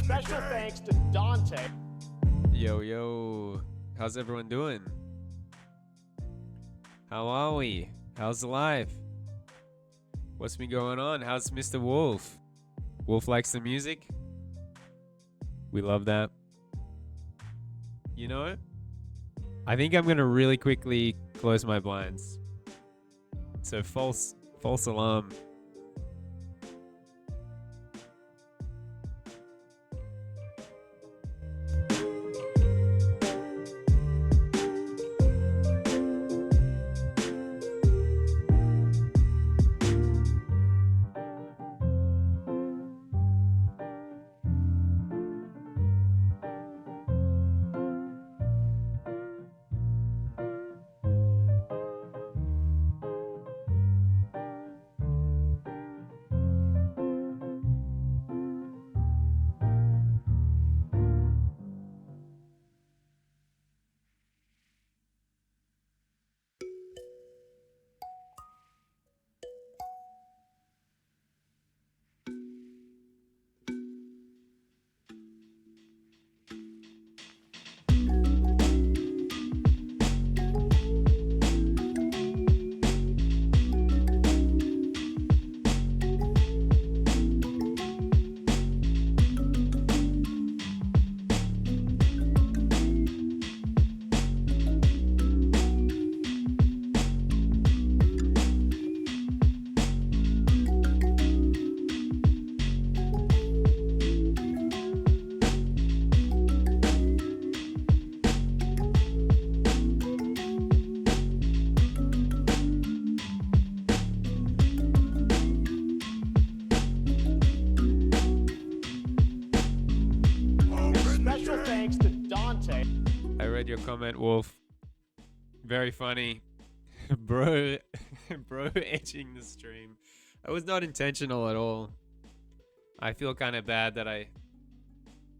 Special thanks to Dante. Yo, how's everyone doing? How are we? How's life? What's been going on? How's Mr. Wolf? Wolf likes the music? We love that. You know what? I think I'm gonna really quickly close my blinds. So false False alarm. Special thanks to Dante. I read your comment, Wolf. Very funny. Bro, bro edging the stream. That was not intentional at all. I feel kind of bad that I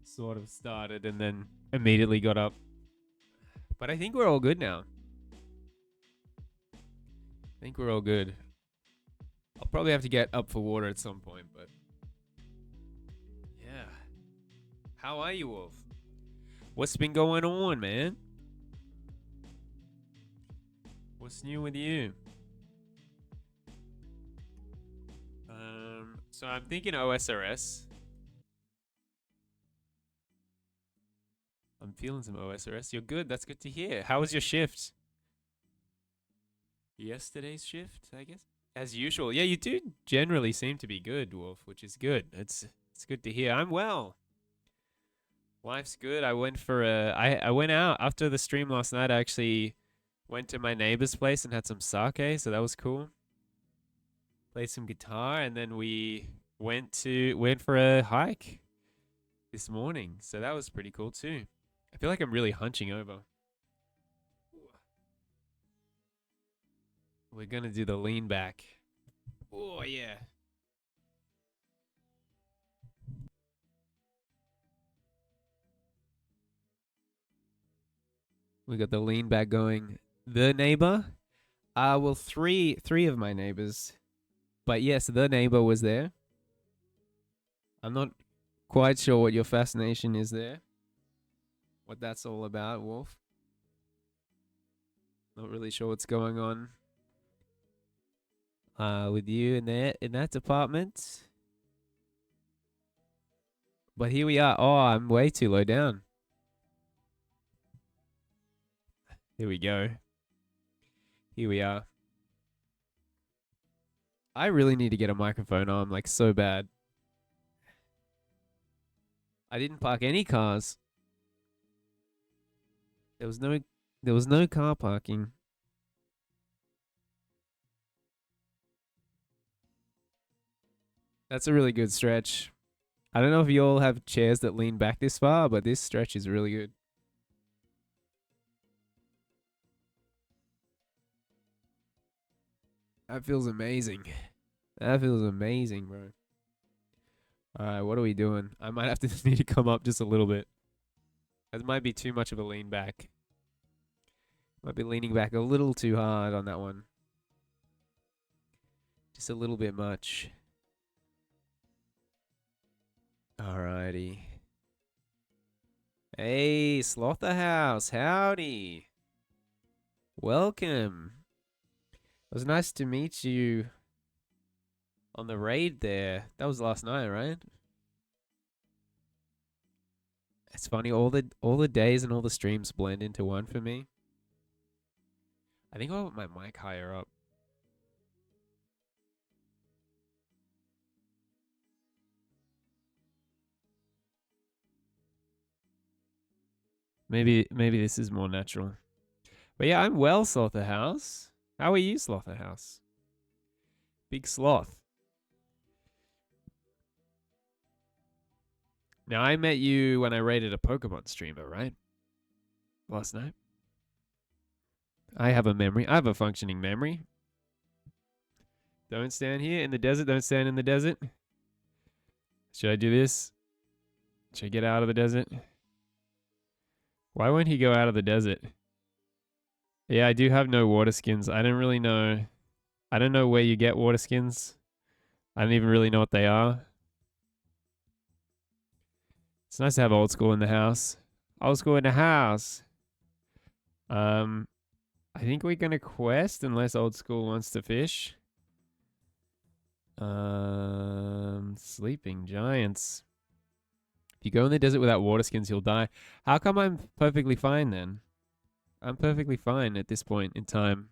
sort of started and then immediately got up. But I think we're all good now. I think we're all good. I'll probably have to get up for water at some point, but yeah. How are you, Wolf? What's been going on, man? What's new with you? So I'm thinking OSRS. I'm feeling some OSRS. You're good. That's good to hear. How was your shift? Yesterday's shift, I guess. As usual. Yeah, you do generally seem to be good, Wolf, which is good. It's good to hear. I'm well. Life's good. I went for I went out after the stream last night. I actually went to my neighbor's place and had some sake, so that was cool. Played some guitar, and then we went for a hike this morning, so that was pretty cool too. I feel like I'm really hunching over. We're gonna do the lean back. Oh yeah. We got the lean back going. The neighbor? Well, three of my neighbors. But yes, the neighbor was there. I'm not quite sure what your fascination is there. What that's all about, Wolf. Not really sure what's going on with you in that department. But here we are. Oh, I'm way too low down. Here we go. Here we are. I really need to get a microphone on, like, so bad. I didn't park any cars. There was no car parking. That's a really good stretch. I don't know if you all have chairs that lean back this far, but this stretch is really good. That feels amazing. That feels amazing, bro. Alright, what are we doing? I might have to need to come up just a little bit. That might be too much of a lean back. Might be leaning back a little too hard on that one. Just a little bit much. Alrighty. Hey, Slaughterhouse, howdy. Welcome. It was nice to meet you on the raid there. That was last night, right? It's funny, all the days and all the streams blend into one for me. I think I'll put my mic higher up. Maybe this is more natural. But yeah, I'm well, Slaughterhouse. How are you, Slaughterhouse? Big sloth. Now, I met you when I raided a Pokemon streamer, right? Last night. I have a memory. I have a functioning memory. Don't stand here in the desert. Don't stand in the desert. Should I do this? Should I get out of the desert? Why won't he go out of the desert? Yeah, I do have no water skins. I don't really know. I don't know where you get water skins. I don't even really know what they are. It's nice to have old school in the house. Old school in the house. I think we're gonna quest unless old school wants to fish. Sleeping giants. If you go in the desert without water skins, you'll die. How come I'm perfectly fine then? I'm perfectly fine at this point in time.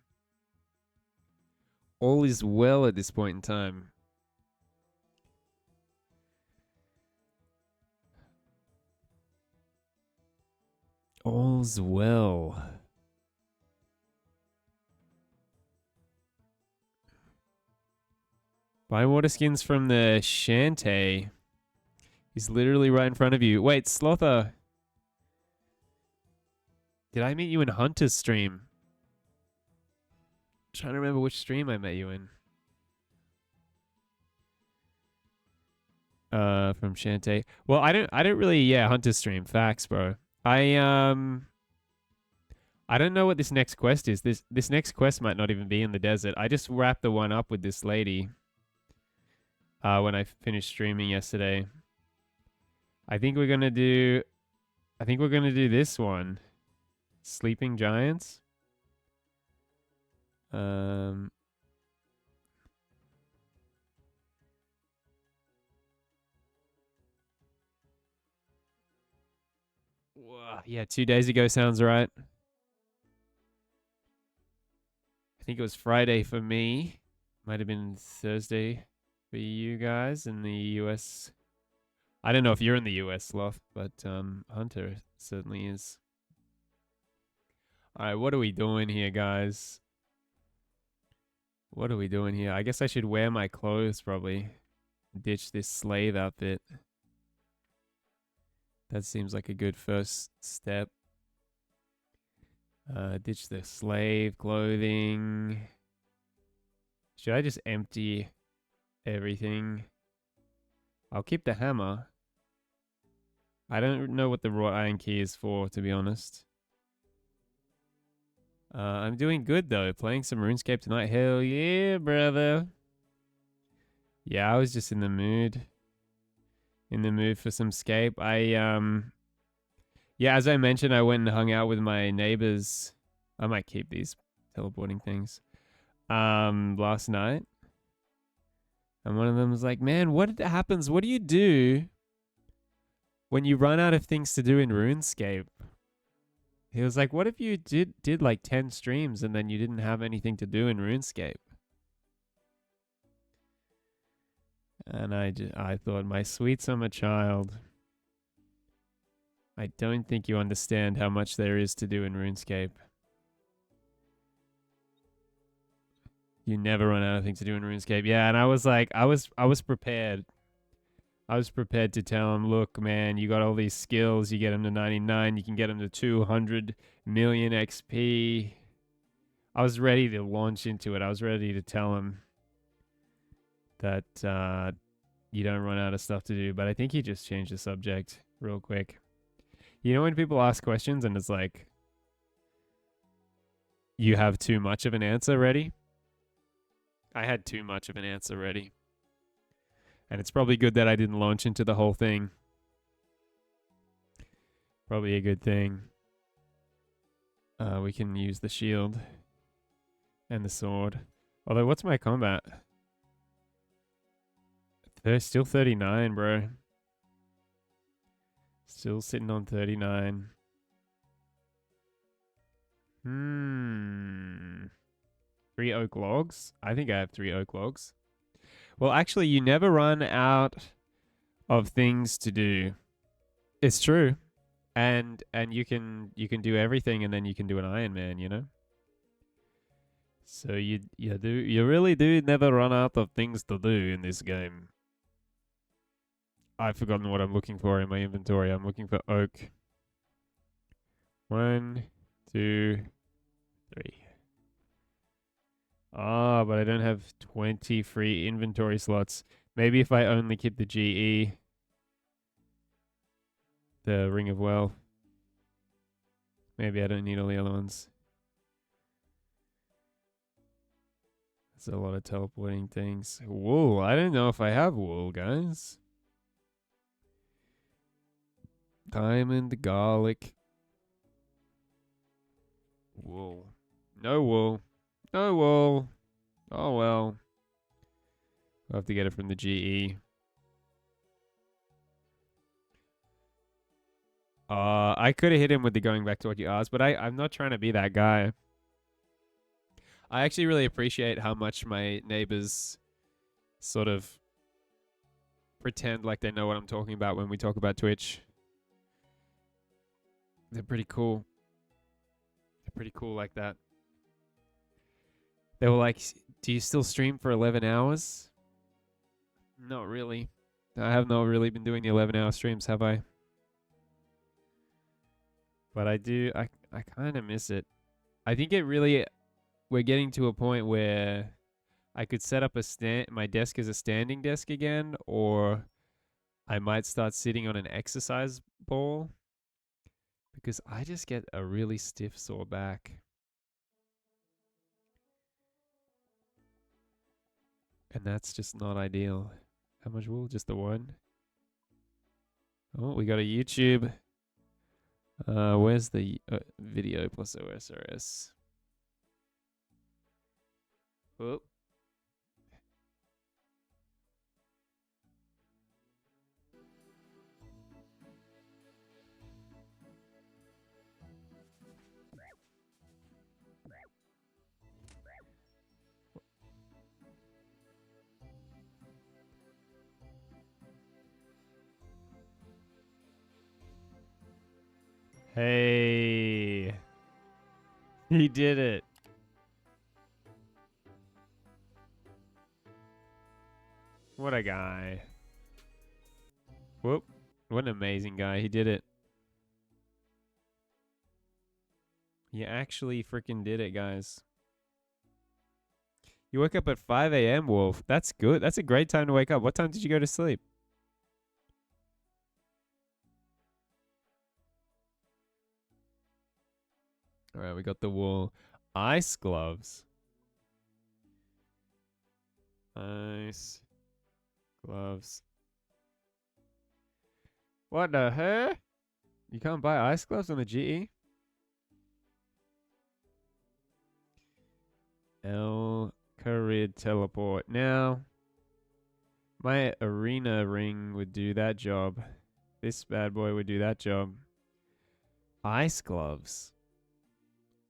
All is well at this point in time. All's well. Buy water skins from the Shantae. He's literally right in front of you. Wait, Slother. Did I meet you in Hunter's stream? I'm trying to remember which stream I met you in. From Shantae. Well, I don't really, Hunter's stream. Facts, bro. I don't know what this next quest is. This next quest might not even be in the desert. I just wrapped the one up with this lady. When I finished streaming yesterday. I think we're gonna do this one. Sleeping Giants. Yeah, 2 days ago sounds right. I think it was Friday for me. Might have been Thursday for you guys in the US. I don't know if you're in the US, Sloth, but Hunter certainly is. All right, what are we doing here, guys? What are we doing here? I guess I should wear my clothes, probably. Ditch this slave outfit. That seems like a good first step. Ditch the slave clothing. Should I just empty everything? I'll keep the hammer. I don't know what the wrought iron key is for, to be honest. I'm doing good, though. Playing some RuneScape tonight. Hell yeah, brother. Yeah, I was just in the mood. In the mood for some scape. Yeah, as I mentioned, I went and hung out with my neighbors. I might keep these teleporting things. Last night. And one of them was like, man, what happens? What do you do when you run out of things to do in RuneScape? He was like, what if you did like 10 streams and then you didn't have anything to do in RuneScape? And I thought, my sweet summer child, I don't think you understand how much there is to do in RuneScape. You never run out of things to do in RuneScape. Yeah, and I was like, I was prepared. I was prepared to tell him, look, man, you got all these skills. You get them to 99. You can get them to 200 million XP. I was ready to launch into it. I was ready to tell him that you don't run out of stuff to do. But I think he just changed the subject real quick. You know when people ask questions and it's like, you have too much of an answer ready? I had too much of an answer ready. And it's probably good that I didn't launch into the whole thing. Probably a good thing. We can use the shield and the sword. Although, what's my combat? They're still 39, bro. Still sitting on 39. 3 oak logs? I think I have 3 oak logs. Well, actually, you never run out of things to do. It's true. And you can do everything, and then you can do an Iron Man, you know. So you really do never run out of things to do in this game. I've forgotten what I'm looking for in my inventory. I'm looking for oak. 1, 2, 3. Ah, but I don't have 20 free inventory slots. Maybe if I only keep the GE, the Ring of Wealth. Maybe I don't need all the other ones. There's a lot of teleporting things. Wool. I don't know if I have wool, guys. Diamond, garlic. Wool. No wool. No wool. Oh well. I'll have to get it from the GE. I could have hit him with the going back to what you asked, but I'm not trying to be that guy. I actually really appreciate how much my neighbors sort of pretend like they know what I'm talking about when we talk about Twitch. They're pretty cool. They're pretty cool like that. They were like, do you still stream for 11 hours? Not really. I have not really been doing the 11-hour streams, have I? But I do. I kind of miss it. I think it really. We're getting to a point where I could set up my desk as a standing desk again, or I might start sitting on an exercise ball because I just get a really stiff sore back. And that's just not ideal. How much wool? Just the one? Oh, we got a YouTube. Where's the video plus OSRS? Oh. Hey. He did it. What a guy. Whoop. What an amazing guy. He did it. He actually freaking did it, guys. You woke up at 5 a.m., Wolf. That's good. That's a great time to wake up. What time did you go to sleep? All right, we got the wool. Ice gloves. Ice gloves. What the heck? You can't buy ice gloves on the GE? El Carid teleport. Now, my arena ring would do that job. This bad boy would do that job. Ice gloves.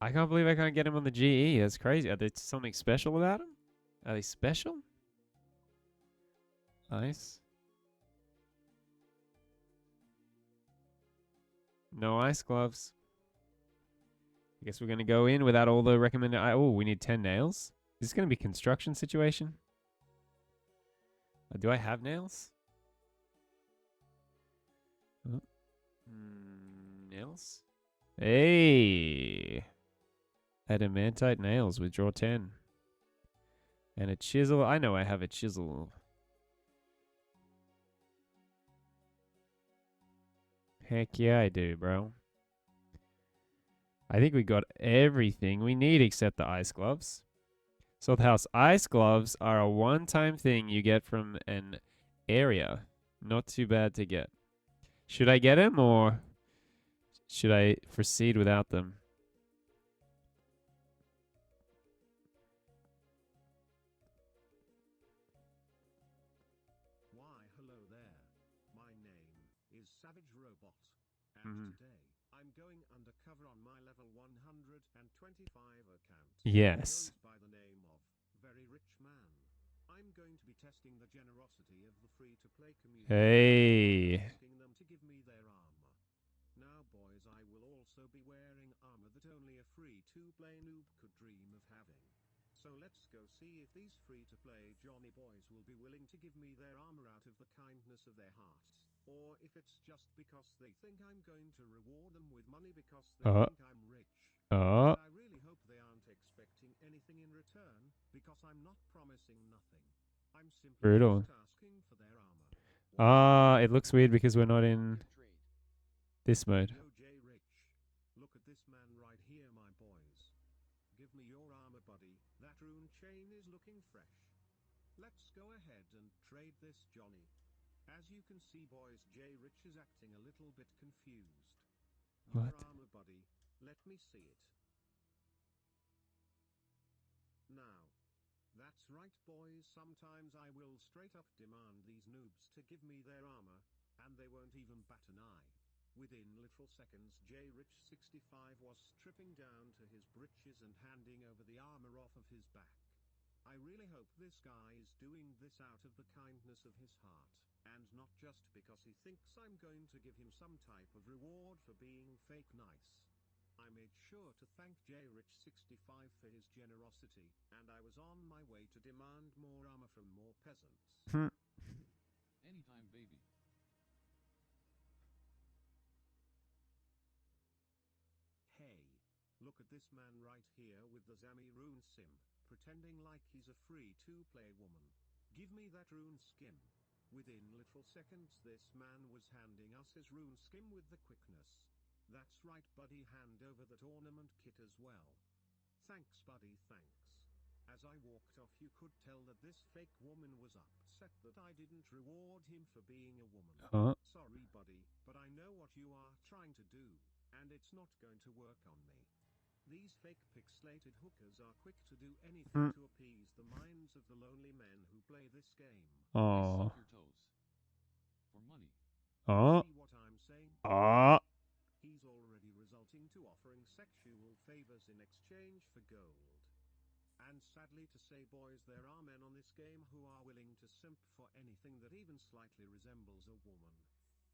I can't believe I can't get him on the GE. That's crazy. Are there something special about him? Are they special? Ice. No ice gloves. I guess we're going to go in without all the recommended... Oh, we need 10 nails? Is this going to be a construction situation? Do I have nails? Oh. Nails? Hey! Adamantite nails. Withdraw 10. And a chisel. I know I have a chisel. Heck yeah, I do, bro. I think we got everything we need except the ice gloves. So the house ice gloves are a one-time thing you get from an area. Not too bad to get. Should I get them or should I proceed without them? Why, hello there. My name is Savage Robot. And today, I'm going undercover on my level 125 account. Yes. By the name of Very Rich Man. I'm going to be testing the generosity of the free-to-play community. Hey. Asking them to give me their armor. Now boys, I will also be wearing armor that only a free-to-play noob could dream of having. So let's go see if these free-to-play Johnny boys will be willing to give me their armor out of the kindness of their hearts, or if it's just because they think I'm going to reward them with money because they think I'm rich. And I really hope they aren't expecting anything in return, because I'm not promising nothing. I'm simply Brutal. just asking for their armor. It looks weird because we're not in this mode. Yo, J Rich, look at this man right here, my boys. Give me your armor, buddy. That rune chain is looking fresh. Let's go ahead and trade this, Johnny. As you can see, boys, J Rich is acting a little bit confused. What? Your armor, buddy. Let me see it. Now, that's right, boys. Sometimes I will straight up demand these noobs to give me their armor, and they won't even bat an eye. Within little seconds, J Rich 65 was stripping down to his breeches and handing over the armor off of his back. I really hope this guy is doing this out of the kindness of his heart, and not just because he thinks I'm going to give him some type of reward for being fake nice. I made sure to thank J Rich 65 for his generosity, and I was on my way to demand more armor from more peasants. Anytime, baby. Hey, look at this man right here with the Zami rune sim, pretending like he's a free-to-play woman. Give me that rune skim. Within little seconds, this man was handing us his rune skim with the quickness. That's right, buddy, hand over that ornament kit as well. Thanks, buddy, thanks. As I walked off, you could tell that this fake woman was upset that I didn't reward him for being a woman. Sorry, buddy, but I know what you are trying to do, and it's not going to work on me. These fake pixelated hookers are quick to do anything to appease the minds of the lonely men who play this game. Suck your toes. For money. See what I'm saying? He's already resulting to offering sexual favors in exchange for gold. And sadly to say, boys, there are men on this game who are willing to simp for anything that even slightly resembles a woman.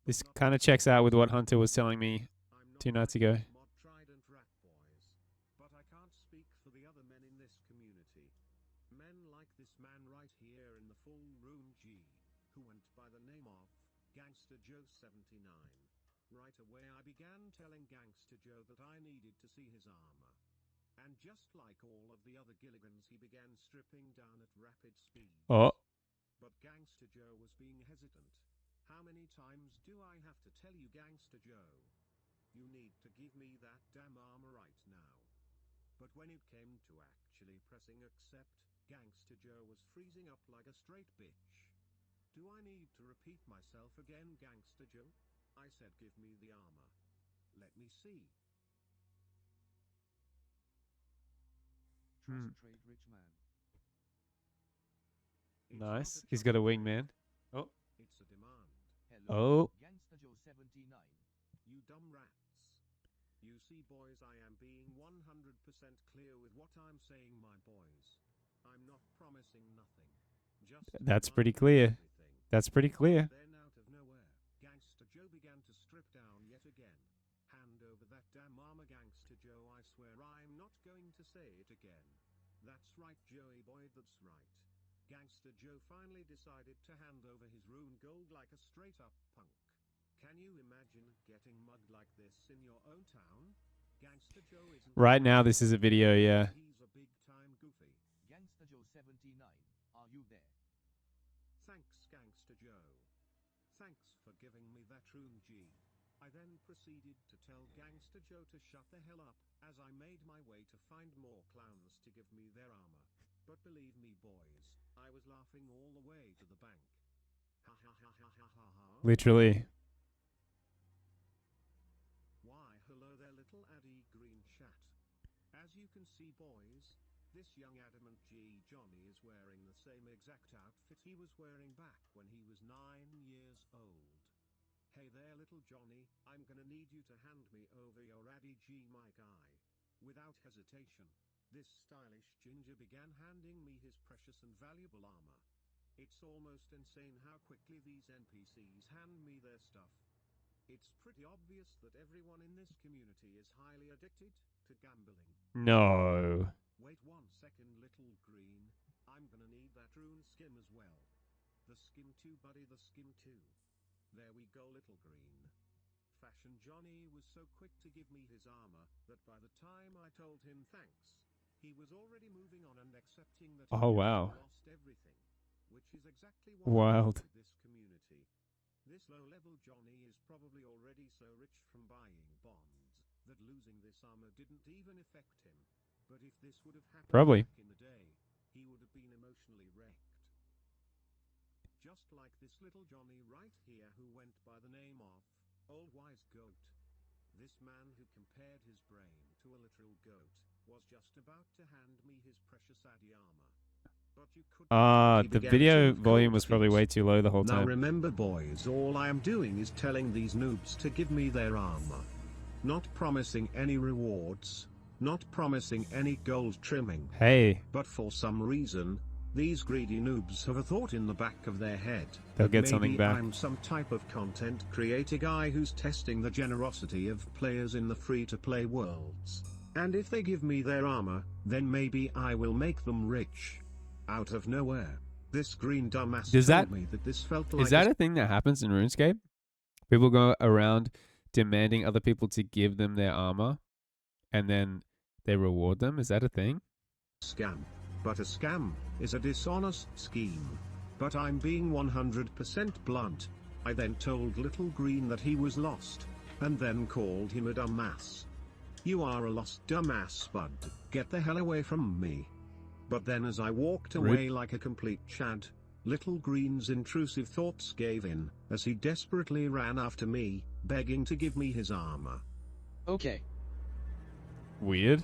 This kind of checks out with what Hunter was telling me 2 nights ago. Mod Trident rat boys, but I can't speak for the other men in this community. Men like this man right here in the full rune G, who went by the name of Gangster Joe 79. Right away I began telling Gangster Joe that I needed to see his armor. And just like all of the other Gilligans, he began stripping down at rapid speed. But Gangster Joe was being hesitant. How many times do I have to tell you, Gangster Joe? You need to give me that damn armor right now. But when it came to actually pressing accept, Gangster Joe was freezing up like a straight bitch. Do I need to repeat myself again, Gangster Joe? I said give me the armor. Let me see. Concentrate, rich man. It's Nice. not He's got a trust wingman. trade, It's a demand. Hello, Gangsta Joe 79. You dumb rats. You see, boys, I am being 100% clear with what I'm saying, my boys. I'm not promising nothing. Just That's pretty clear. everything. That's pretty clear. Then out of nowhere, Gangster Joe began to strip down yet again. Hand over that damn armor, Gangster Joe, I swear I'm not going to say it again. That's right, Joey boy, that's right. Gangster Joe finally decided to hand over his rune gold like a straight up punk. Can you imagine getting mugged like this in your own town? Gangster Joe isn't Right now, this is a video, yeah. He's a big time goofy. Gangsta Joe 79. Are you there? Thanks, Gangster Joe. Thanks for giving me that rune G. I then proceeded to tell Gangster Joe to shut the hell up, as I made my way to find more clowns to give me their armor. But believe me, boys, I was laughing all the way to the bank. Ha ha ha ha ha ha ha. Literally. Why, hello there, little Addy Green chat. As you can see, boys, this young adamant G Johnny is wearing the same exact outfit he was wearing back when he was 9 years old. Hey there, little Johnny, I'm gonna need you to hand me over your Addy G, my guy. Without hesitation, this stylish ginger began handing me his precious and valuable armor. It's almost insane how quickly these NPCs hand me their stuff. It's pretty obvious that everyone in this community is highly addicted to gambling. No. Wait 1 second, little green. I'm gonna need that rune skim as well. The skim 2, buddy, the skim 2. There we go, little green. Fashion Johnny was so quick to give me his armor that by the time I told him thanks, he was already moving on and accepting that he Oh, wow. lost everything, which is exactly what I Wild. do with this community. This low-level Johnny is probably already so rich from buying bonds that losing this armor didn't even affect him. But if this would have happened Probably. back in the day, he would have been emotionally wrecked. Just like this little Johnny right here who went by the name of Old Wise Goat. This man who compared his brain to a literal goat was just about to hand me his precious Addy armor. But you couldn't. He The began video to volume gold was probably things. way too low the whole Now time. remember, boys, all I am doing is telling these noobs to give me their armor. Not promising any rewards, not promising any gold trimming. Hey, But for some reason, these greedy noobs have a thought in the back of their head. They'll that get something maybe back. I'm some type of content creator guy who's testing the generosity of players in the free-to-play worlds. And if they give me their armor, then maybe I will make them rich. Out of nowhere, this green dumbass Does told that- me that this felt like is that a thing that happens in RuneScape? People go around demanding other people to give them their armor, and then they reward them. Is that a thing? scam. But a scam is a dishonest scheme. But I'm being 100% blunt. I then told Little Green that he was lost, and then called him a dumbass. You are a lost dumbass, bud. Get the hell away from me. But then as I walked Rude. away like a complete chad, Little Green's intrusive thoughts gave in, as he desperately ran after me, begging to give me his armor. Okay. Weird.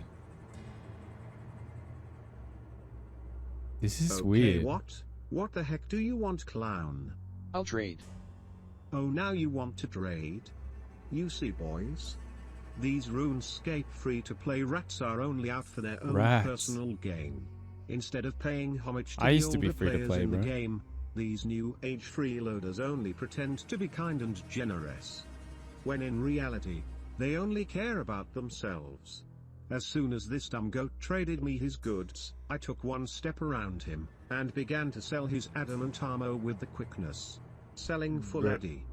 This is Okay, weird. what? What the heck do you want, clown? I'll trade. Oh, now you want to trade? You see, boys? These RuneScape free-to-play rats are only out for their own Rats. personal gain. Instead of paying homage to I the used to be older players free-to-play, in the bro. game, these new age freeloaders only pretend to be kind and generous. When in reality, they only care about themselves. As soon as this dumb goat traded me his goods, I took one step around him, and began to sell his adamant armor with the quickness. Selling full Bruh. Addy.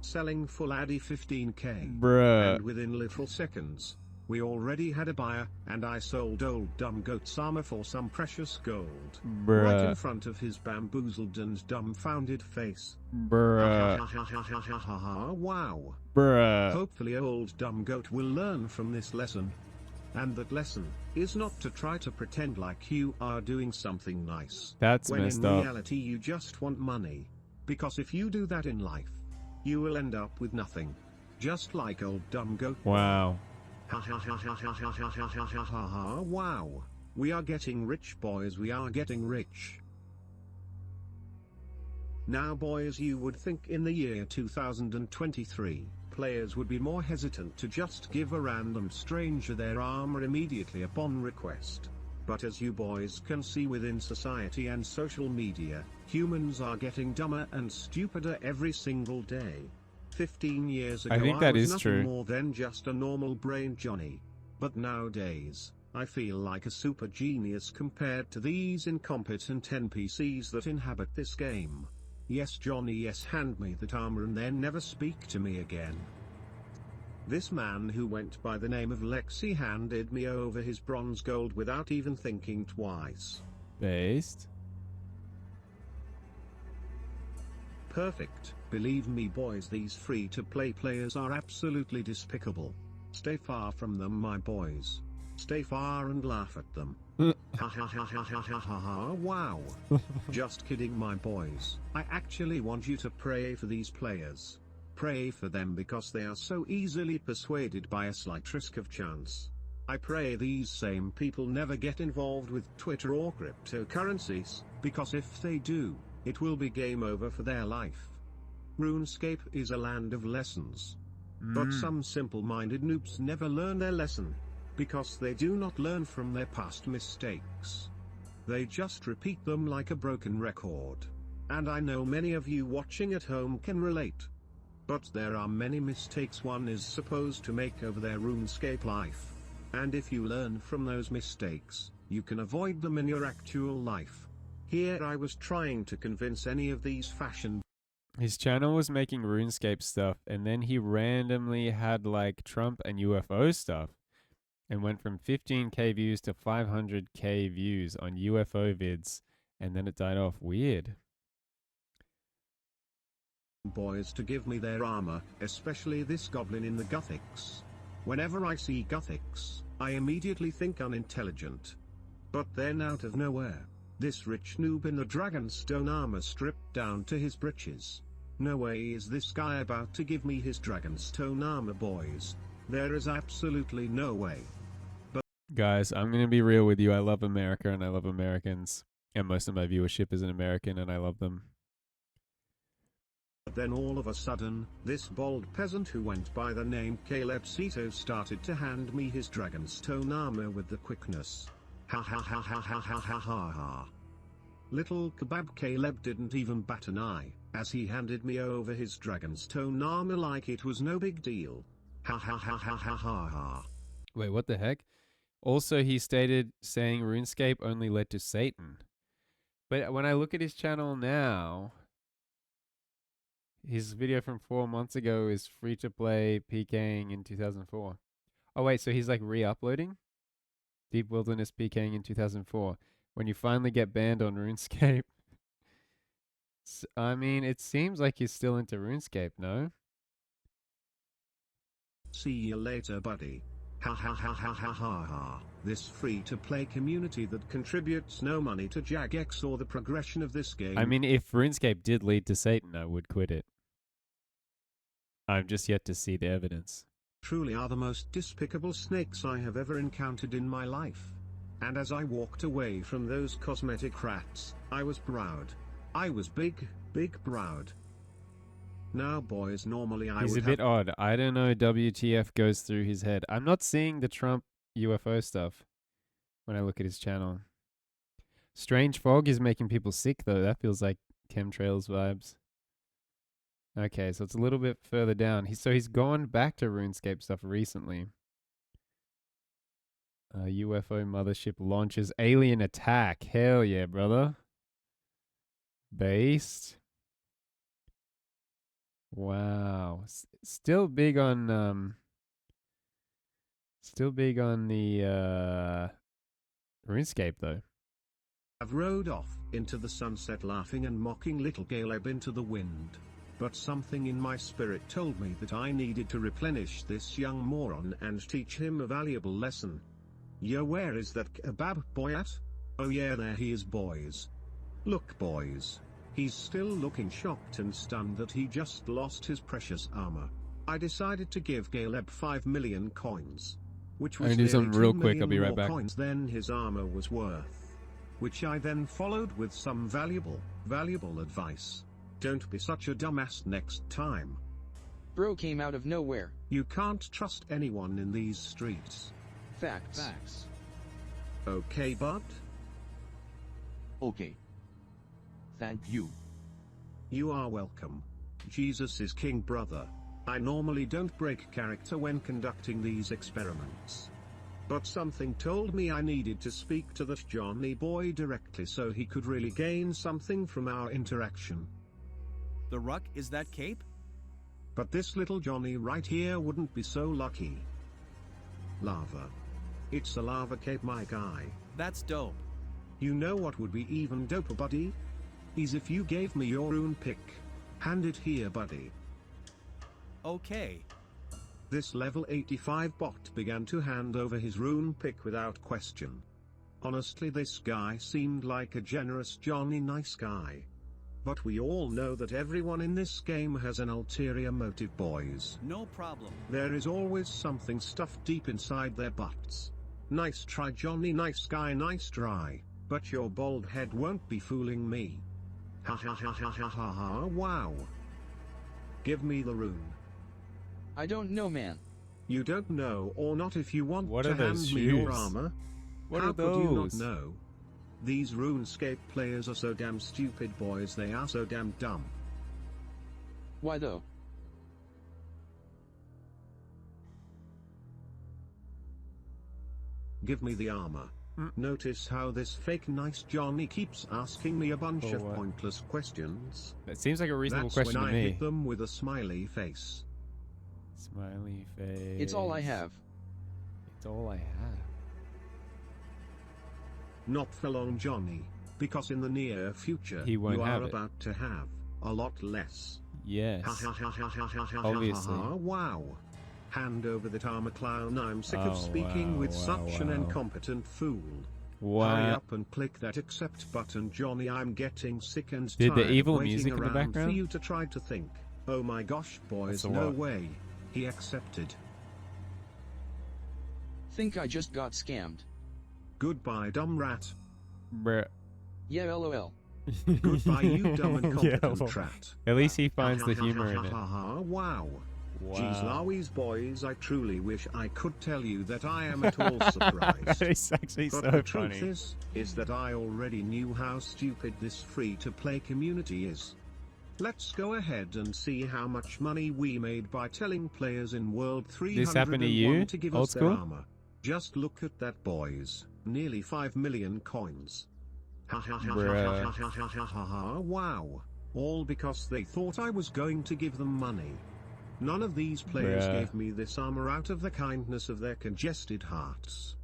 Selling full Addy 15k. Bruh. And within little seconds, we already had a buyer, and I sold old dumb goat's armor for some precious gold. Right in Bruh. front of his bamboozled and dumbfounded face. Bruh. Wow. Bruh. Hopefully old dumb goat will learn from this lesson. And that lesson is not to try to pretend like you are doing something nice. That's when messed in up. reality you just want money. Because if you do that in life, you will end up with nothing. Just like old dumb goat. Wow. Ha ha ha ha ha ha ha ha ha ha ha ha. Wow. We are getting rich, boys, we are getting rich. Now, boys, you would think in the year 2023, players would be more hesitant to just give a random stranger their armor immediately upon request. But as you boys can see within society and social media, humans are getting dumber and stupider every single day. 15 years ago I think that was is nothing true. more than just a normal brain Johnny. But nowadays, I feel like a super genius compared to these incompetent NPCs that inhabit this game. Yes, Johnny, yes, hand me that armor and then never speak to me again. This man who went by the name of Lexi handed me over his bronze gold without even thinking twice. Based. Perfect. Believe me, boys, these free-to-play players are absolutely despicable. Stay far from them, my boys. Stay far and laugh at them. Ha ha ha ha ha ha ha ha, wow. Just kidding, my boys. I actually want you to pray for these players. Pray for them because they are so easily persuaded by a slight risk of chance. I pray these same people never get involved with Twitter or cryptocurrencies, because if they do, it will be game over for their life. RuneScape is a land of lessons. But some simple-minded noobs never learn their lesson, because they do not learn from their past mistakes. They just repeat them like a broken record. And I know many of you watching at home can relate. But there are many mistakes one is supposed to make over their RuneScape life. And if you learn from those mistakes, you can avoid them in your actual life. Here I was trying to convince any of these fashion. His channel was making RuneScape stuff, and then he randomly had like Trump and UFO stuff, and went from 15k views to 500k views on UFO vids, and then it died off. Weird. Boys to give me their armor, especially this goblin in the Gothics. Whenever I see Gothics, I immediately think unintelligent. But then out of nowhere, this rich noob in the Dragonstone armor stripped down to his breeches. No way is this guy about to give me his Dragonstone armor, boys. There is absolutely no way. But Guys, I'm going to be real with you. I love America and I love Americans. And most of my viewership is an American and I love them. then all of a sudden, this bald peasant who went by the name Caleb Cito started to hand me his Dragonstone armor with the quickness. Ha ha ha ha ha ha ha ha ha. Little kebab Caleb didn't even bat an eye, as he handed me over his Dragonstone armor like it was no big deal. Ha ha ha ha ha ha ha. Wait, what the heck? Also, he stated saying RuneScape only led to Satan. But when I look at his channel now, his video from 4 months ago is free to play PKing in 2004. Oh wait, so he's like re-uploading? Deep Wilderness PKing in 2004. When you finally get banned on RuneScape. I mean, it seems like he's still into RuneScape, no? See you later, buddy. Ha ha ha ha ha ha ha. This free-to-play community that contributes no money to Jagex or the progression of this game. I mean, if RuneScape did lead to Satan, I would quit it. I've just yet to see the evidence. Truly are the most despicable snakes I have ever encountered in my life. And as I walked away from those cosmetic rats, I was proud. I was big proud. Now boys, normally I He's would a bit odd. I don't know WTF goes through his head. I'm not seeing the Trump UFO stuff when I look at his channel. Strange fog is making people sick though. That feels like chemtrails vibes. Okay, so it's a little bit further down. He's gone back to RuneScape stuff recently. UFO mothership launches alien attack. Hell yeah, brother. Based. Wow. Still big on the RuneScape though. have rode off into the sunset laughing and mocking little Caleb into the wind. But something in my spirit told me that I needed to replenish this young moron and teach him a valuable lesson. Yo, where is that kebab boy at? Oh yeah, there he is, boys. Look, boys. He's still looking shocked and stunned that he just lost his precious armor. I decided to give Caleb 5 million coins. Which was I'm gonna do something nearly real 2 quick, I'll be million right more back. coins than his armor was worth. Which I then followed with some valuable advice. Don't be such a dumbass next time. Bro came out of nowhere. You can't trust anyone in these streets. Facts. Okay, bud? Okay. Thank you. You are welcome. Jesus is king, brother. I normally don't break character when conducting these experiments. But something told me I needed to speak to that Johnny boy directly so he could really gain something from our interaction. The ruck is that cape? But this little Johnny right here wouldn't be so lucky. Lava. It's a lava cape, my guy. That's dope. You know what would be even doper, buddy? Is if you gave me your rune pick. Hand it here, buddy. Okay. This level 85 bot began to hand over his rune pick without question. Honestly, this guy seemed like a generous Johnny nice guy. But we all know that everyone in this game has an ulterior motive, boys. No problem. There is always something stuffed deep inside their butts. Nice try, Johnny, nice guy, nice try. But your bald head won't be fooling me. Ha ha ha ha ha ha ha, wow. Give me the rune. I don't know, man. You don't know or not if you want What to are hand those me your shoes? armor? What How are could you not those? know? These RuneScape players are so damn stupid, boys, they are so damn dumb. Why though? Give me the armor. Notice how this fake nice Johnny keeps asking me a bunch For of what? pointless questions. That seems like a reasonable That's question when to I me. hit them with a smiley face. Smiley face. It's all I have. It's all I have. Not for long, Johnny, because in the near future He won't you have are it. about to have a lot less. Yes. Obviously. Wow. Hand over that armor, clown. I'm sick Oh, of speaking wow, with wow, such an wow. incompetent fool. Hurry Wow. up and click that accept button, Johnny. I'm getting sick and Did the tired evil of waiting music in the around background? for you to try to think. Oh my gosh, boys, That's a no lot. way. He accepted. Think I just got scammed. Goodbye, dumb rat. Bruh. Yeah, lol. Goodbye, you dumb and Yeah, competent well, rat. At least he finds the humor in it. Wow. Jeez Wow. Louise, boys, I truly wish I could tell you that I am at all surprised. It's actually But so the funny. truth is that I already knew how stupid this free-to-play community is. Let's go ahead and see how much money we made by telling players in World 301 This happened to you, to give old us their school? armor. Just look at that, boys. Nearly 5 million coins. Ha ha ha ha Bruh. ha ha ha ha ha ha. Wow. All because they thought I was going to give them money. None of these players Bruh. gave me this armor out of the kindness of their congested hearts.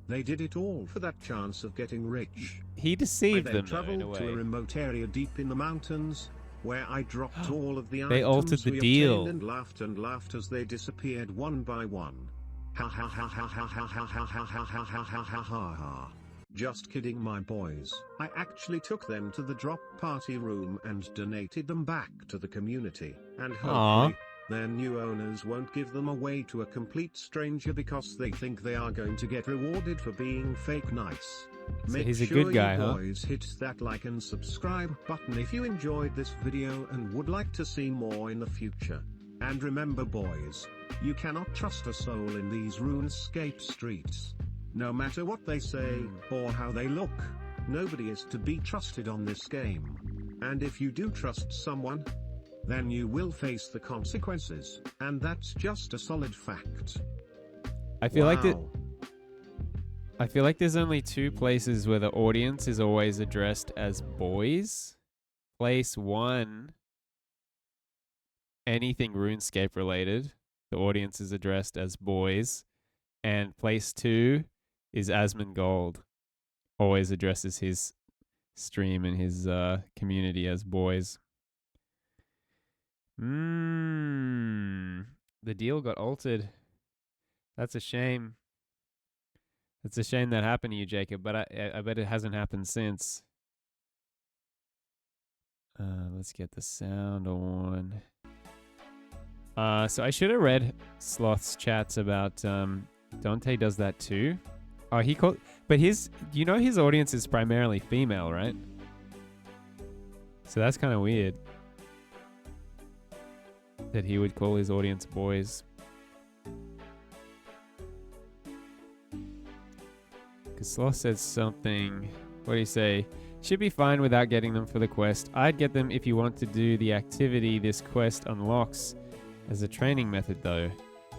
They did it all for that chance of getting rich. He I deceived then them, though, in a traveled to a way. remote area deep in the mountains, where I dropped all of the They items altered the we deal. obtained and laughed as they disappeared one by one. Ha ha ha ha ha ha ha ha ha ha ha ha ha ha ha ha. Just kidding, my boys. I actually took them to the drop party room and donated them back to the community, and hopefully their new owners won't give them away to a complete stranger because they think they are going to get rewarded for being fake nice. So Make he's a sure good guy, you huh? boys hit that like and subscribe button if you enjoyed this video and would like to see more in the future. And remember, boys, you cannot trust a soul in these RuneScape streets. No matter what they say or how they look, nobody is to be trusted on this game. And if you do trust someone, then you will face the consequences, and that's just a solid fact. I feel like that. Wow. I feel like there's only two places where the audience is always addressed as boys. Place one, anything RuneScape related, the audience is addressed as boys. And place two is Asmongold, always addresses his stream and his community as boys. The deal got altered. That's a shame. It's a shame that happened to you, Jacob, but I bet it hasn't happened since. Let's get the sound on. So I should have read Sloth's chats about Dante does that too. Oh, he called, but his audience is primarily female, right? So that's kind of weird that he would call his audience boys. Because Sloth said something. What do you say? Should be fine without getting them for the quest. I'd get them if you want to do the activity this quest unlocks as a training method, though.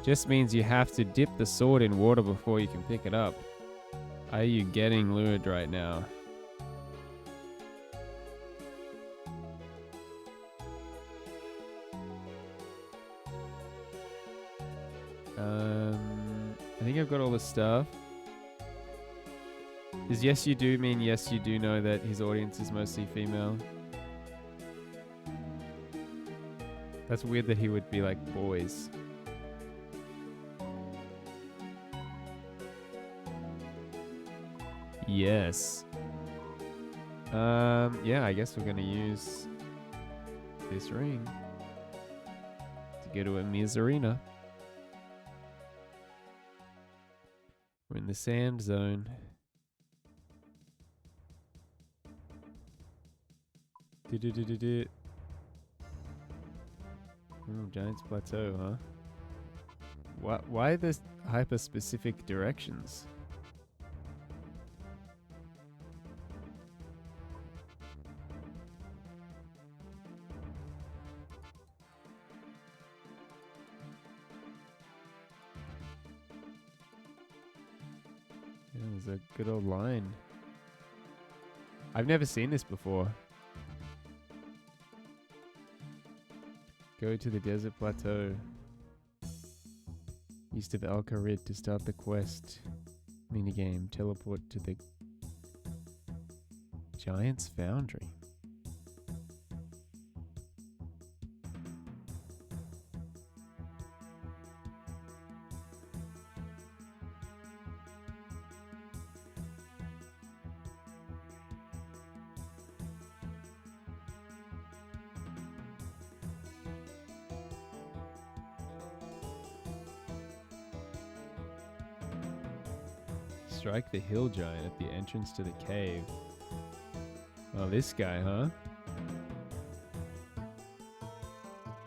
Just means you have to dip the sword in water before you can pick it up. Are you getting lured right now? I think I've got all the stuff. Does yes you do mean yes you do know that his audience is mostly female? That's weird that he would be like boys. Yes. Yeah, I guess we're gonna use this ring to go to Amir's arena. We're in the sand zone. Do-do-do-do-do. Oh, Giant's Plateau, huh? Why the hyper-specific directions? Yeah, there's a good old line. I've never seen this before. Go to the desert plateau east of Al Kharid to start the quest minigame. Teleport to the Giant's Foundry. Strike the hill giant at the entrance to the cave. Oh, this guy, huh?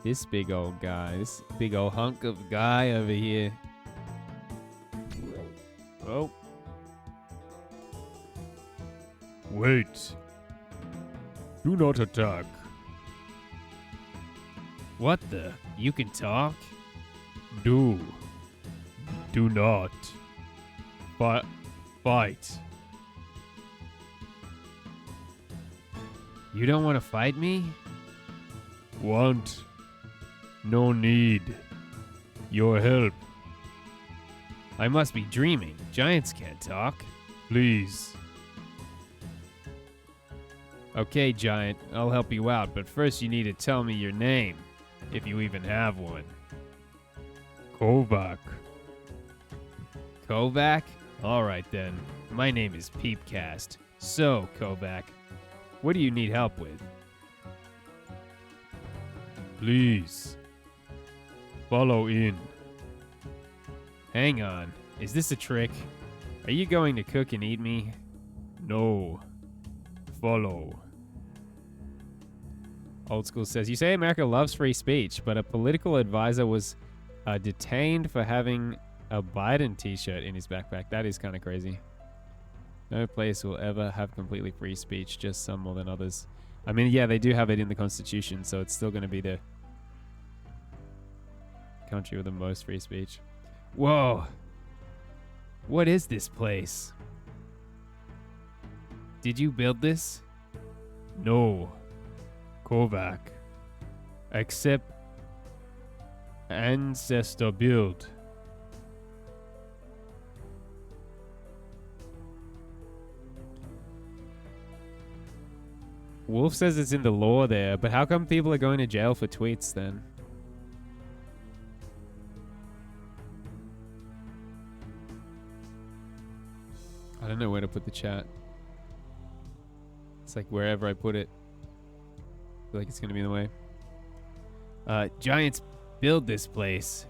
This big old guy. This big old hunk of guy over here. Oh. Wait. Do not attack. What the? You can talk? Do not. Fight. You don't want to fight me? Want. No need. Your help. I must be dreaming. Giants can't talk. Please. Okay, Giant. I'll help you out, but first you need to tell me your name. If you even have one. Kovac. Kovac? Alright then. My name is Peepcast. So, Kovac, what do you need help with? Please. Follow in. Hang on. Is this a trick? Are you going to cook and eat me? No. Follow. Old School says, you say America loves free speech, but a political advisor was detained for having a Biden t-shirt in his backpack. That is kind of crazy. No place will ever have completely free speech, just some more than others. I mean, yeah, they do have it in the Constitution, so it's still going to be the country with the most free speech. Whoa. What is this place? Did you build this? No. Kovac. Accept ancestor build. Wolf says it's in the law there, but how come people are going to jail for tweets then? I don't know where to put the chat. It's like wherever I put it. I feel like it's going to be in the way. Giants build this place.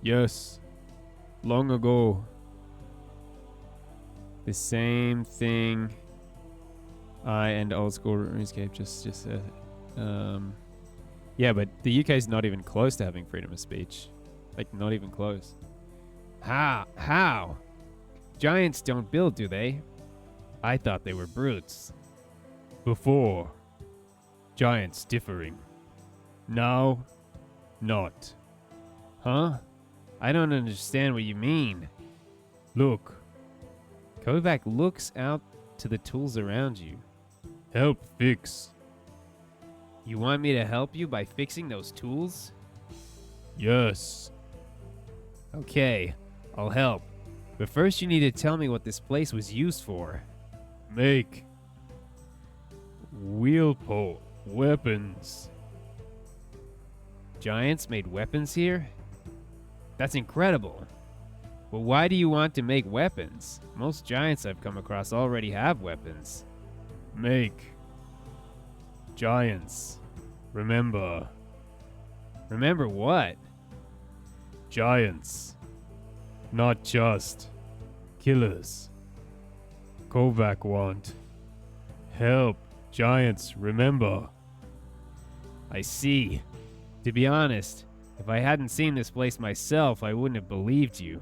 Yes. Long ago. The same thing I and Old School RuneScape just said. Yeah, but the UK is not even close to having freedom of speech. Like, not even close. How? Giants don't build, do they? I thought they were brutes. Before. Giants differing. Now, not. Huh? I don't understand what you mean. Look. Kovac looks out to the tools around you. Help fix. You want me to help you by fixing those tools? Yes. Okay, I'll help. But first you need to tell me what this place was used for. Make. Wheel pole. Weapons. Giants made weapons here? That's incredible. But why do you want to make weapons? Most giants I've come across already have weapons. Make. Giants. Remember. Remember what? Giants. Not just killers. Kovac want. Help. Giants. Remember. I see. To be honest, if I hadn't seen this place myself, I wouldn't have believed you.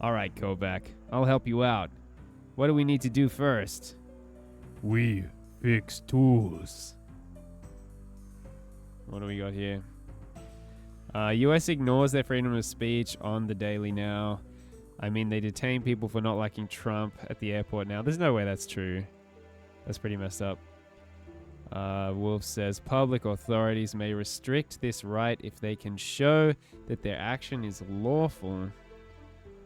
Alright, Kovac. I'll help you out. What do we need to do first? We fix tools. What do we got here? US ignores their freedom of speech on the daily now. I mean, they detain people for not liking Trump at the airport now. There's no way that's true. That's pretty messed up. Wolf says public authorities may restrict this right if they can show that their action is lawful,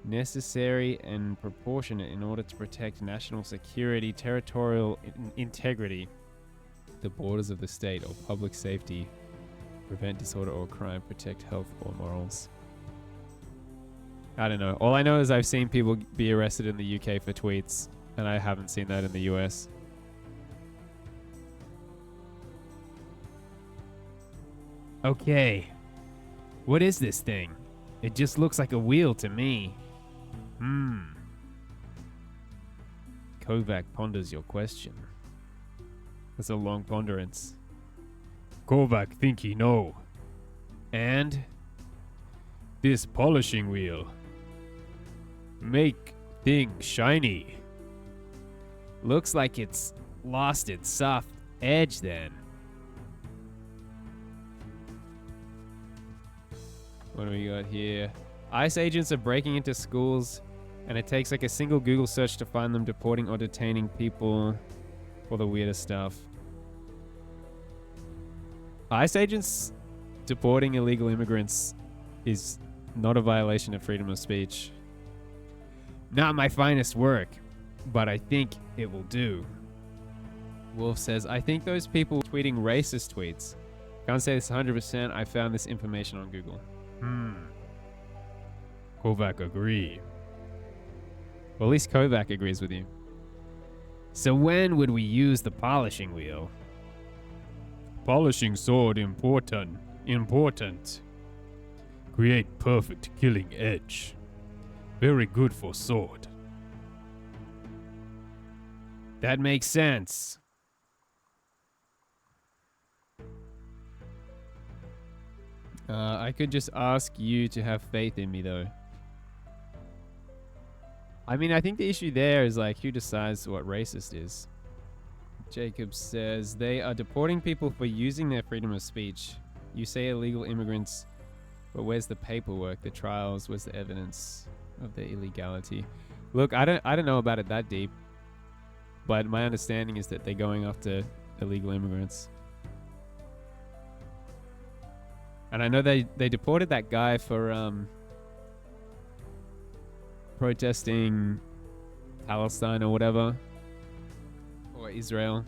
necessary, and proportionate in order to protect national security, territorial integrity, the borders of the state, or public safety, prevent disorder or crime, protect health or morals. I don't know. All I know is I've seen people be arrested in the UK for tweets, and I haven't seen that in the US. Okay. What is this thing? It just looks like a wheel to me. Kovac ponders your question. That's a long ponderance. Kovac think he know. And? This polishing wheel. Make things shiny. Looks like it's lost its soft edge then. What do we got here? ICE agents are breaking into schools, and it takes like a single Google search to find them deporting or detaining people for the weirdest stuff. ICE agents deporting illegal immigrants is not a violation of freedom of speech. Not my finest work, but I think it will do. Wolf says, I think those people tweeting racist tweets. Can't say this 100%. I found this information on Google. Kovac agree. Well, at least Kovac agrees with you. So when would we use the polishing wheel? Polishing sword important. Create perfect killing edge. Very good for sword. That makes sense. I could just ask you to have faith in me, though. I mean, I think the issue there is, like, who decides what racist is? Jacob says, they are deporting people for using their freedom of speech. You say illegal immigrants, but where's the paperwork, the trials, where's the evidence of their illegality? Look, I don't know about it that deep, but my understanding is that they're going after illegal immigrants. And I know they deported that guy for protesting Palestine or whatever, or Israel,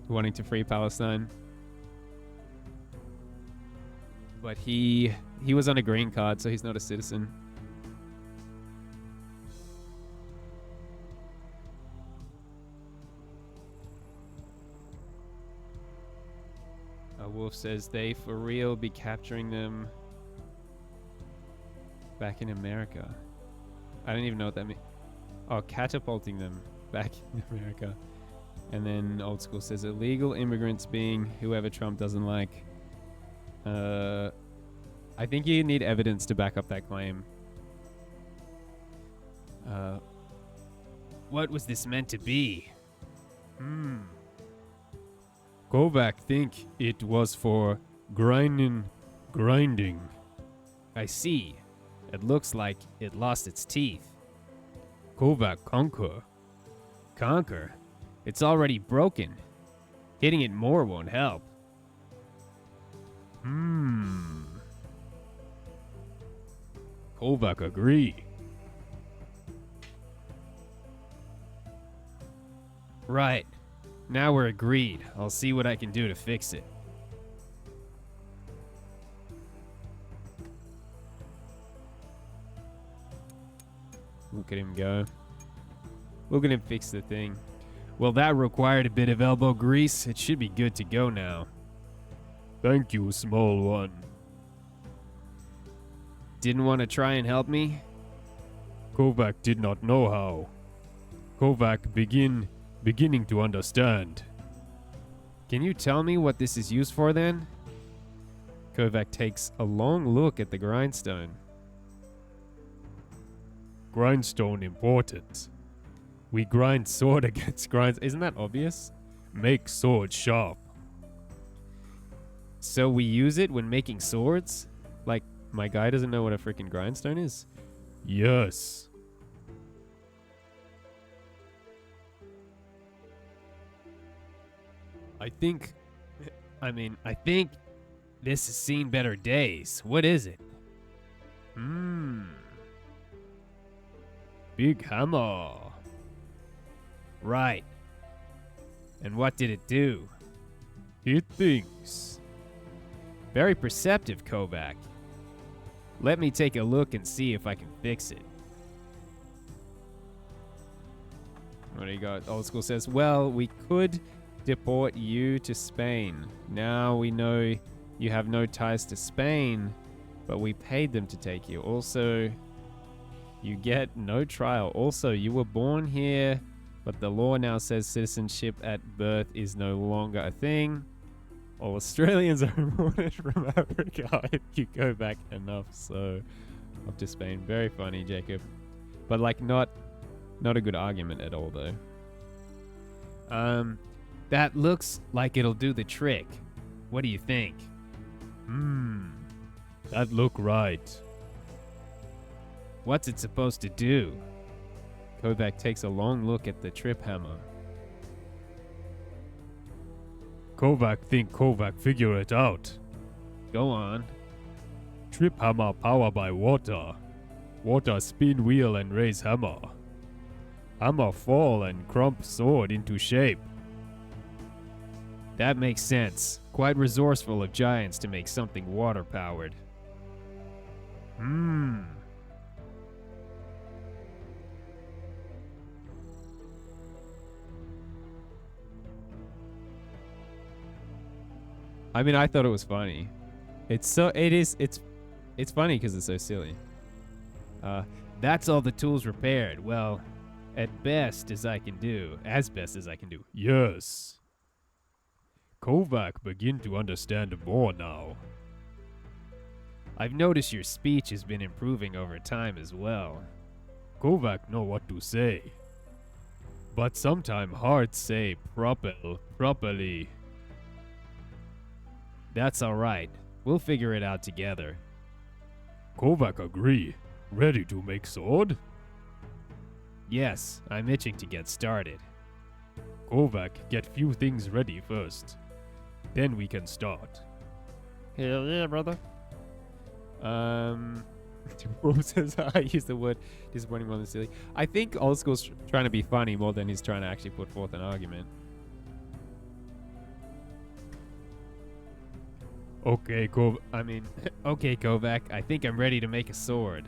wanting to free Palestine. But he was on a green card, so he's not a citizen. Wolf says they for real be capturing them back in America. I don't even know what that means. Oh, catapulting them back in America. And then Old School says illegal immigrants being whoever Trump doesn't like. I think you need evidence to back up that claim. What was this meant to be? Kovac think it was for grinding. I see. It looks like it lost its teeth. Kovac conquer. Conquer? It's already broken. Hitting it more won't help. Kovac agree. Right. Now we're agreed. I'll see what I can do to fix it. Look at him go. Look at him fix the thing. Well, that required a bit of elbow grease. It should be good to go now. Thank you, small one. Didn't want to try and help me? Kovac did not know how. Kovac beginning to understand. Can you tell me what this is used for then? Kovac takes a long look at the grindstone. Grindstone important. We grind sword against grinds. Isn't that obvious? Make sword sharp. So we use it when making swords? Like, my guy doesn't know what a freaking grindstone is? Yes. I think this has seen better days. What is it? Big hammer. Right. And what did it do? It thinks. Very perceptive, Kovac. Let me take a look and see if I can fix it. What do you got? Old School says, well, we could deport you to Spain. Now we know you have no ties to Spain, but we paid them to take you. Also, you get no trial. Also, you were born here, but the law now says citizenship at birth is no longer a thing. All Australians are imported from Africa if you go back enough. So, up to Spain. Very funny, Jacob. But like not a good argument at all, though. That looks like it'll do the trick. What do you think? That look right. What's it supposed to do? Kovac takes a long look at the trip hammer. Kovac figure it out. Go on. Trip hammer power by water. Water spin wheel and raise hammer. Hammer fall and crump sword into shape. That makes sense. Quite resourceful of giants to make something water-powered. I mean, I thought it was funny. It's funny because it's so silly. That's all the tools repaired. Well, as best as I can do. Yes. Kovac begin to understand more now. I've noticed your speech has been improving over time as well. Kovac know what to say. But sometime hard say properly. That's alright. We'll figure it out together. Kovac agree. Ready to make sword? Yes, I'm itching to get started. Kovac, get few things ready first. Then we can start. Hell yeah, brother. Wolf says I use the word disappointing more than silly. I think Old School's trying to be funny more than he's trying to actually put forth an argument. Okay, Kovac, I think I'm ready to make a sword.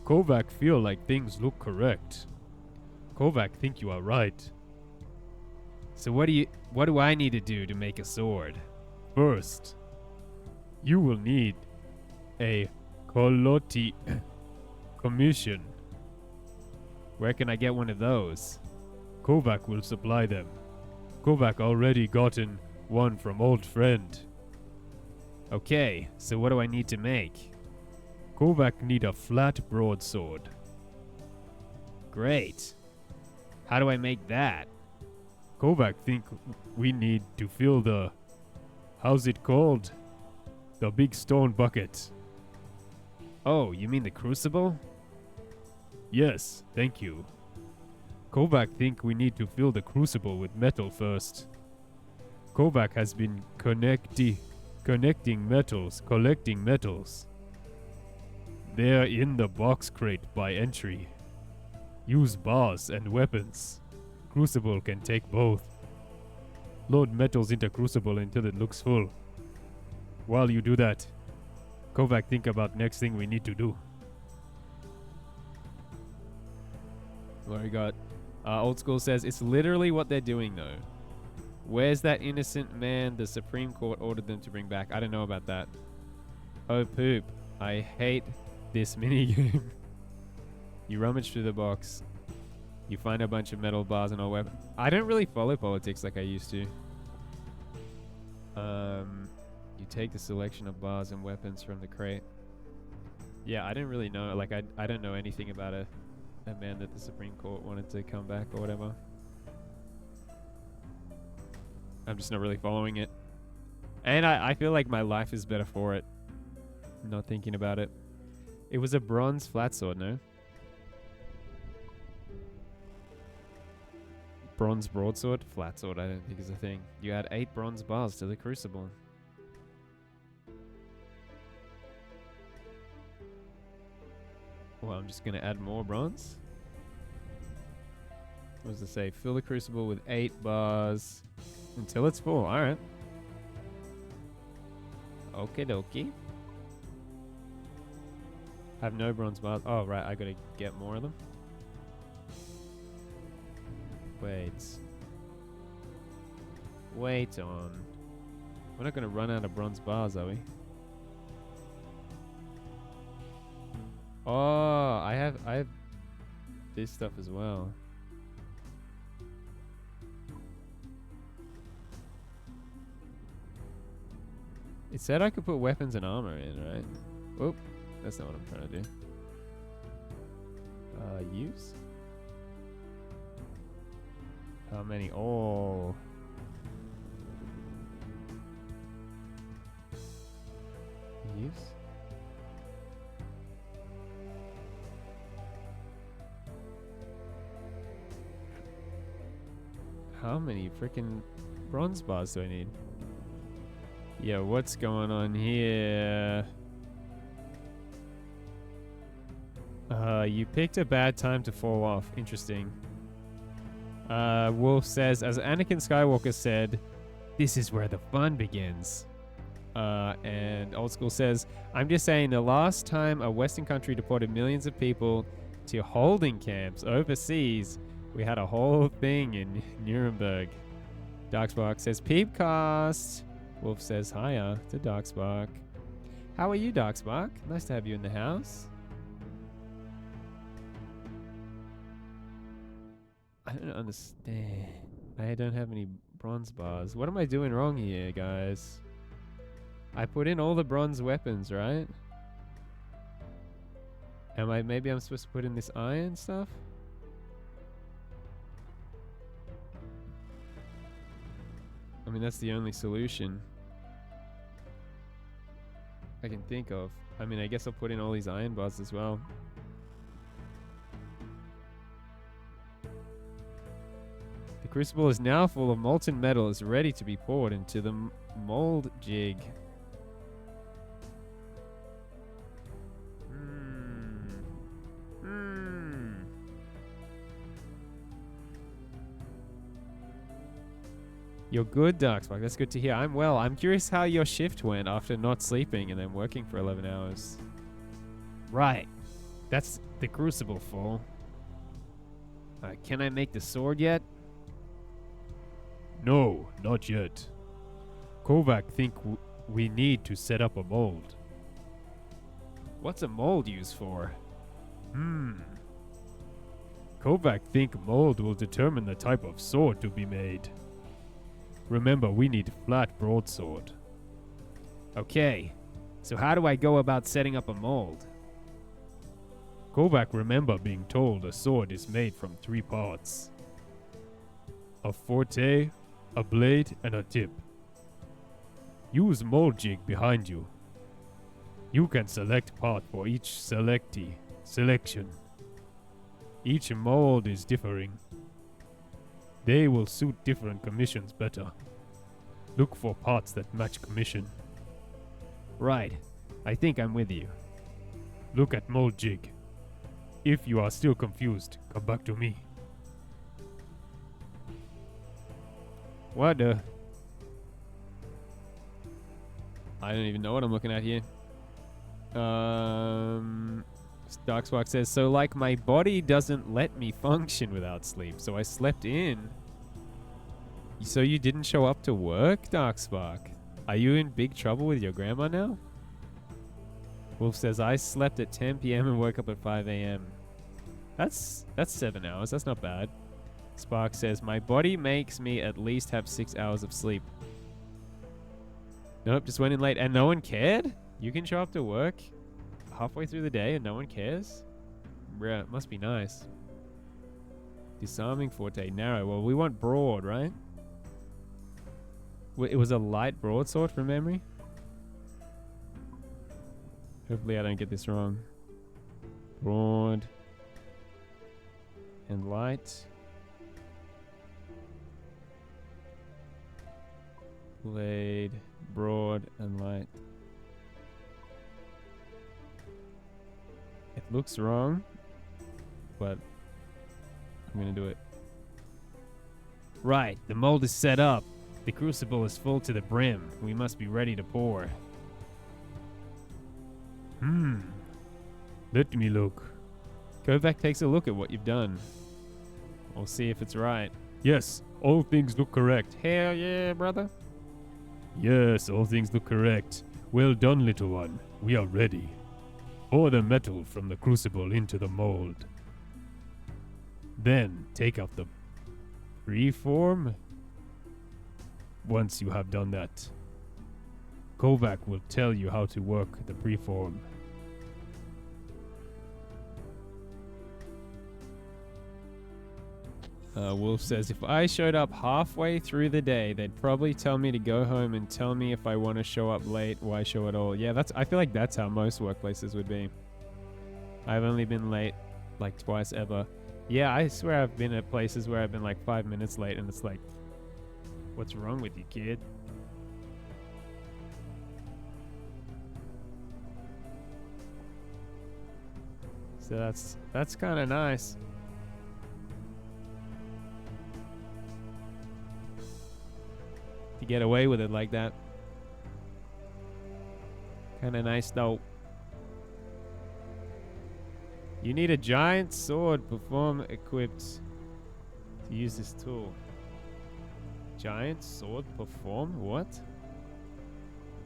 Kovac feel like things look correct. Kovac think you are right. So what do I need to do to make a sword? First, you will need a Koloti commission. Where can I get one of those? Kovac will supply them. Kovac already gotten one from old friend. Okay, so what do I need to make? Kovac need a flat broadsword. Great. How do I make that? Kovac think we need to fill the... How's it called? The big stone bucket. Oh, you mean the crucible? Yes, thank you. Kovac think we need to fill the crucible with metal first. Kovac has been collecting metals. They're in the box crate by entry. Use bars and weapons. Crucible can take both. Load metals into crucible until it looks full. While you do that, Kovac think about next thing we need to do. What we got? Old School says, it's literally what they're doing though. Where's that innocent man the Supreme Court ordered them to bring back? I don't know about that. Oh poop. I hate this minigame. You rummage through the box. You find a bunch of metal bars and all weapons. I don't really follow politics like I used to. You take the selection of bars and weapons from the crate. Yeah, I didn't really know. Like, I don't know anything about a man that the Supreme Court wanted to come back or whatever. I'm just not really following it. And I feel like my life is better for it. Not thinking about it. It was a bronze flat sword, no? Bronze broadsword? Flat sword, I don't think is a thing. You add 8 bronze bars to the crucible. Well, I'm just gonna add more bronze. What does it say? Fill the crucible with 8 bars until it's full. Alright. Okie dokie. I have no bronze bars. Oh, right. I gotta get more of them. Wait. Wait on. We're not gonna run out of bronze bars, are we? Oh, I have this stuff as well. It said I could put weapons and armor in, right? Oop, that's not what I'm trying to do. Use? How many? Oh. Use? How many freaking bronze bars do I need? Yeah, what's going on here? You picked a bad time to fall off. Interesting. Wolf says, as Anakin Skywalker said, this is where the fun begins. And Old School says, I'm just saying the last time a Western country deported millions of people to holding camps overseas, we had a whole thing in Nuremberg. Darkspark says, Peepcast. Wolf says, hiya to Darkspark. How are you, Darkspark? Nice to have you in the house. I don't understand. I don't have any bronze bars. What am I doing wrong here, guys? I put in all the bronze weapons, right? Maybe I'm supposed to put in this iron stuff? I mean, that's the only solution I can think of. I mean, I guess I'll put in all these iron bars as well. The crucible is now full of molten metal, is ready to be poured into the mold jig. You're good, Darkspark. That's good to hear. I'm well. I'm curious how your shift went after not sleeping and then working for 11 hours. Right. That's the crucible full. Can I make the sword yet? No, not yet. Kovac think we need to set up a mold. What's a mold used for? Kovac think mold will determine the type of sword to be made. Remember, we need flat broadsword. Okay. So how do I go about setting up a mold? Kovac remember being told a sword is made from 3 parts. A forte, a blade, and a tip. Use mold jig behind you. You can select part for each selection. Each mold is differing. They will suit different commissions better. Look for parts that match commission. Right. I think I'm with you. Look at mold jig. If you are still confused, come back to me. What the? I don't even know what I'm looking at here. Darkspark says, so like my body doesn't let me function without sleep, so I slept in. So you didn't show up to work, Darkspark? Are you in big trouble with your grandma now? Wolf says, I slept at 10 p.m. and woke up at 5 a.m. That's 7 hours. That's not bad. Spark says, my body makes me at least have 6 hours of sleep. Nope, just went in late and no one cared? You can show up to work halfway through the day and no one cares? Bruh, it must be nice. Disarming forte, narrow. Well, we want broad, right? It was a light broadsword from memory. Hopefully I don't get this wrong. Broad and light. Blade, broad, and light. It looks wrong, but I'm gonna do it. Right, the mold is set up. The crucible is full to the brim. We must be ready to pour. Let me look. Kovac takes a look at what you've done. We'll see if it's right. Yes, all things look correct. Hell yeah, brother. Yes, all things look correct. Well done, little one. We are ready. Pour the metal from the crucible into the mold. Then take out the preform. Once you have done that, Kovac will tell you how to work the preform. Wolf says, if I showed up halfway through the day, they'd probably tell me to go home and tell me if I want to show up late, why show at all. Yeah, I feel like that's how most workplaces would be. I've only been late like twice ever. Yeah, I swear I've been at places where I've been like 5 minutes late and it's like, what's wrong with you, kid? So that's kind of nice. To get away with it like that. Kind of nice though. You need a giant sword perform equipped to use this tool. Giant sword perform? What?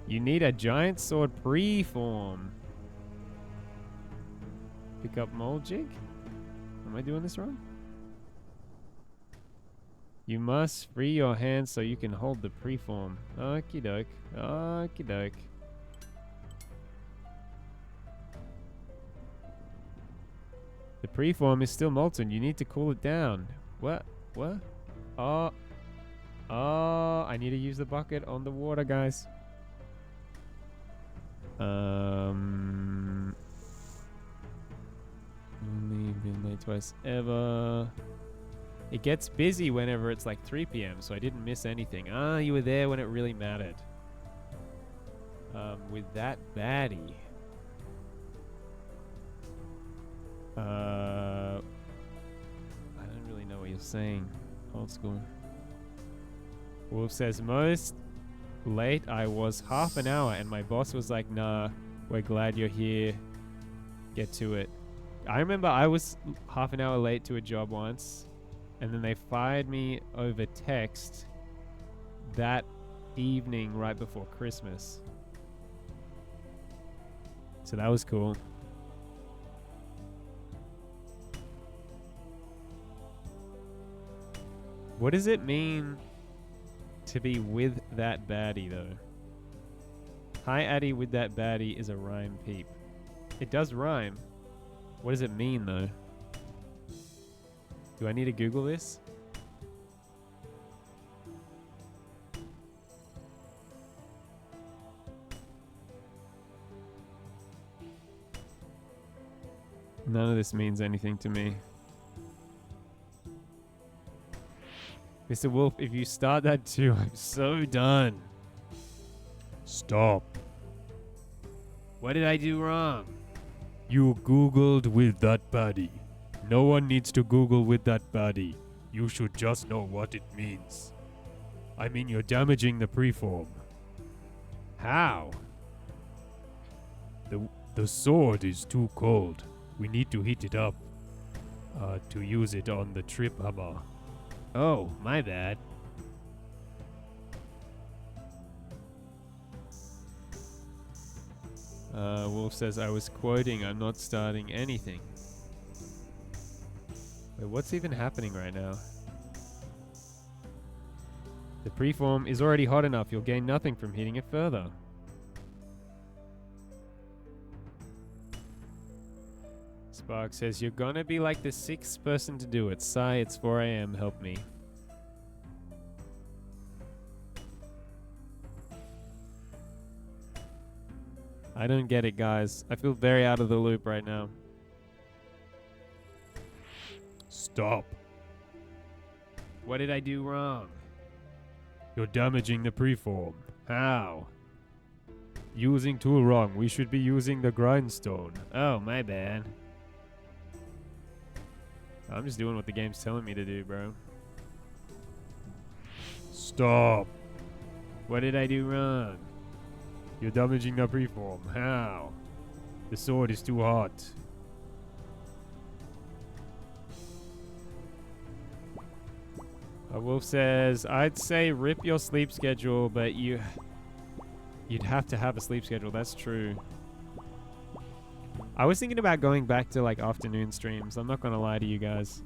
You need a giant sword preform. Pick up mold jig? Am I doing this wrong? You must free your hands so you can hold the preform. Okie doke. Okie doke. The preform is still molten. You need to cool it down. What? What? Oh. Oh, I need to use the bucket on the water, guys. Only been late twice ever. It gets busy whenever it's like 3 p.m., so I didn't miss anything. Ah, you were there when it really mattered. With that baddie. I don't really know what you're saying. Old school. Wolf says, most late I was half an hour, and my boss was like, nah, we're glad you're here. Get to it. I remember I was half an hour late to a job once, and then they fired me over text that evening right before Christmas. So that was cool. What does it mean to be with that baddie, though? Hi, Addy, with that baddie is a rhyme peep. It does rhyme. What does it mean, though? Do I need to Google this? None of this means anything to me. Mr. Wolf, if you start that too, I'm so done. Stop. What did I do wrong? You Googled with that baddie. No one needs to Google with that baddie. You should just know what it means. I mean, you're damaging the preform. How? The sword is too cold. We need to heat it up to use it on the trip hammer. Oh, my bad. Wolf says, I was quoting, I'm not starting anything. Wait, what's even happening right now? The preform is already hot enough. You'll gain nothing from heating it further. Spark says, you're gonna be like the 6th person to do it. Sigh, it's 4 a.m. Help me. I don't get it, guys. I feel very out of the loop right now. Stop. What did I do wrong? You're damaging the preform. How? Using tool wrong. We should be using the grindstone. Oh, my bad. I'm just doing what the game's telling me to do, bro. Stop. What did I do wrong? You're damaging the preform. How? The sword is too hot. Wolf says, I'd say rip your sleep schedule, but you'd have to have a sleep schedule. That's true. I was thinking about going back to like afternoon streams. I'm not going to lie to you guys.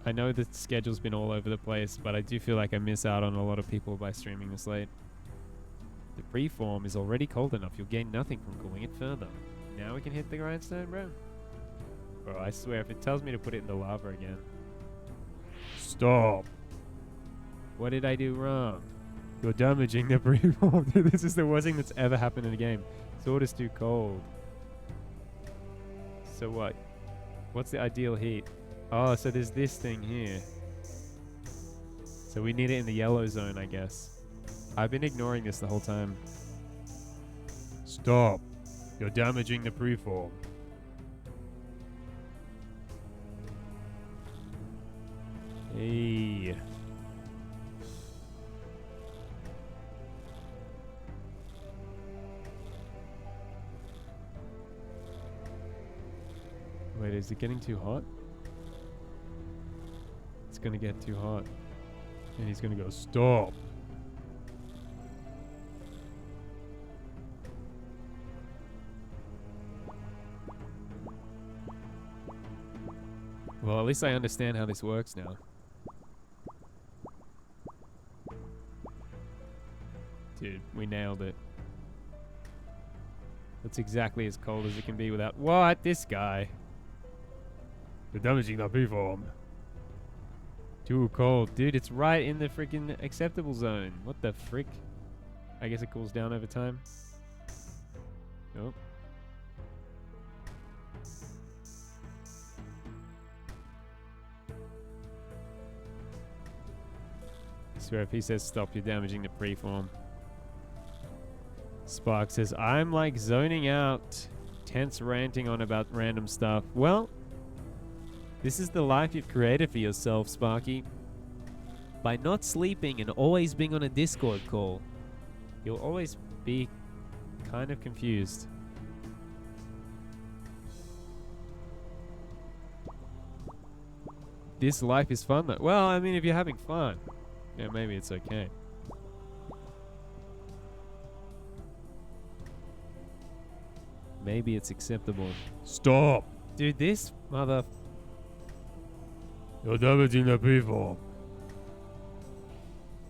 I know the schedule's been all over the place, but I do feel like I miss out on a lot of people by streaming this late. The preform is already cold enough. You'll gain nothing from cooling it further. Now we can hit the grindstone, bro. Bro, I swear, if it tells me to put it in the lava again. Stop. What did I do wrong? You're damaging the preform. This is the worst thing that's ever happened in a game. Sword is too cold. So what? What's the ideal heat? Oh, so there's this thing here. So we need it in the yellow zone, I guess. I've been ignoring this the whole time. Stop. You're damaging the preform. Hey. Wait, is it getting too hot? It's gonna get too hot. And he's gonna go, stop. Well, at least I understand how this works now. Dude, we nailed it. That's exactly as cold as it can be without... What? This guy. You're damaging the preform. Too cold. Dude, it's right in the freaking acceptable zone. What the frick? I guess it cools down over time. Nope. I swear if he says stop, you're damaging the preform. Spark says, I'm like zoning out. Tense ranting on about random stuff. Well... this is the life you've created for yourself, Sparky. By not sleeping and always being on a Discord call, you'll always be kind of confused. This life is fun though. Well, I mean, if you're having fun, yeah, maybe it's okay. Maybe it's acceptable. Stop! Dude, this mother... You're damaging the preform.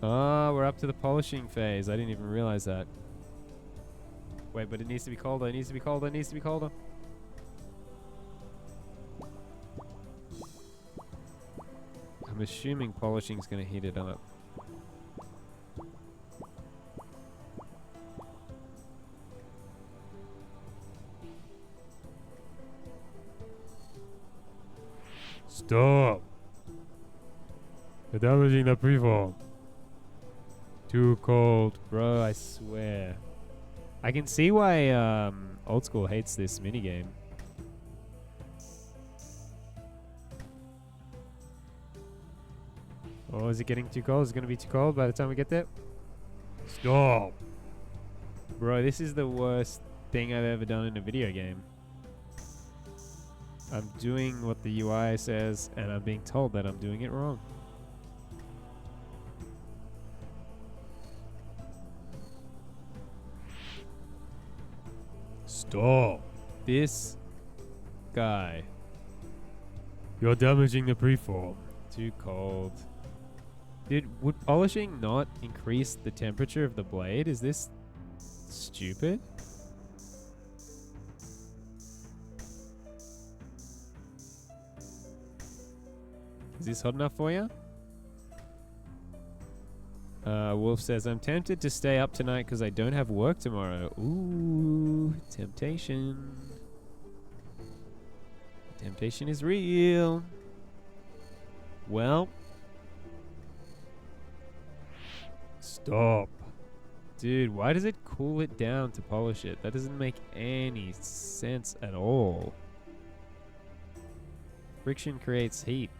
Ah, we're up to the polishing phase. I didn't even realize that. Wait, but it needs to be colder. It needs to be colder. It needs to be colder. I'm assuming polishing's going to heat it up. Stop! You're damaging the preform. Too cold. Bro, I swear. I can see why old school hates this minigame. Oh, is it getting too cold? Is it going to be too cold by the time we get there? Stop! Bro, this is the worst thing I've ever done in a video game. I'm doing what the UI says, and I'm being told that I'm doing it wrong. Stop. This guy. You're damaging the preform. Too cold. Dude, would polishing not increase the temperature of the blade? Is this stupid? Is this hot enough for you? Wolf says, I'm tempted to stay up tonight because I don't have work tomorrow. Ooh, temptation. Temptation is real. Well, Stop. Dude, why does it cool it down to polish it? That doesn't make any sense at all. Friction creates heat.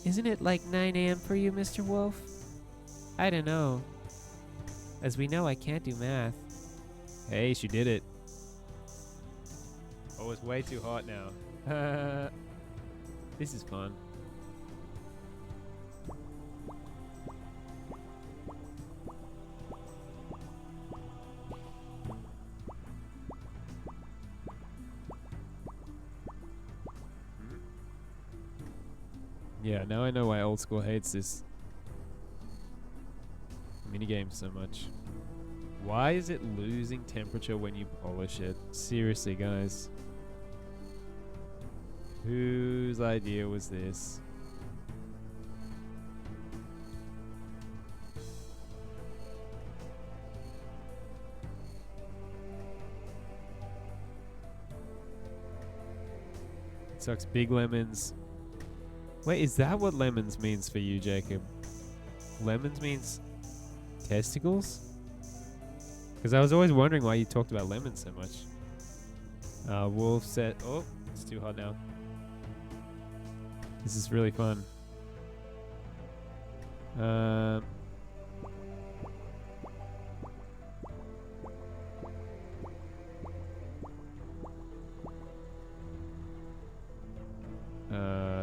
Isn't it like 9 a.m. for you, Mr. Wolf? I don't know. As we know, I can't do math. Hey, she did it. Oh, it's way too hot now. This is fun. Yeah, now I know why old school hates this minigame so much. Why is it losing temperature when you polish it? Seriously, guys. Whose idea was this? Sucks big lemons. Wait, is that what lemons means for you, Jacob? Lemons means testicles? Because I was always wondering why you talked about lemons so much. Wolf said... Oh, it's too hot now. This is really fun.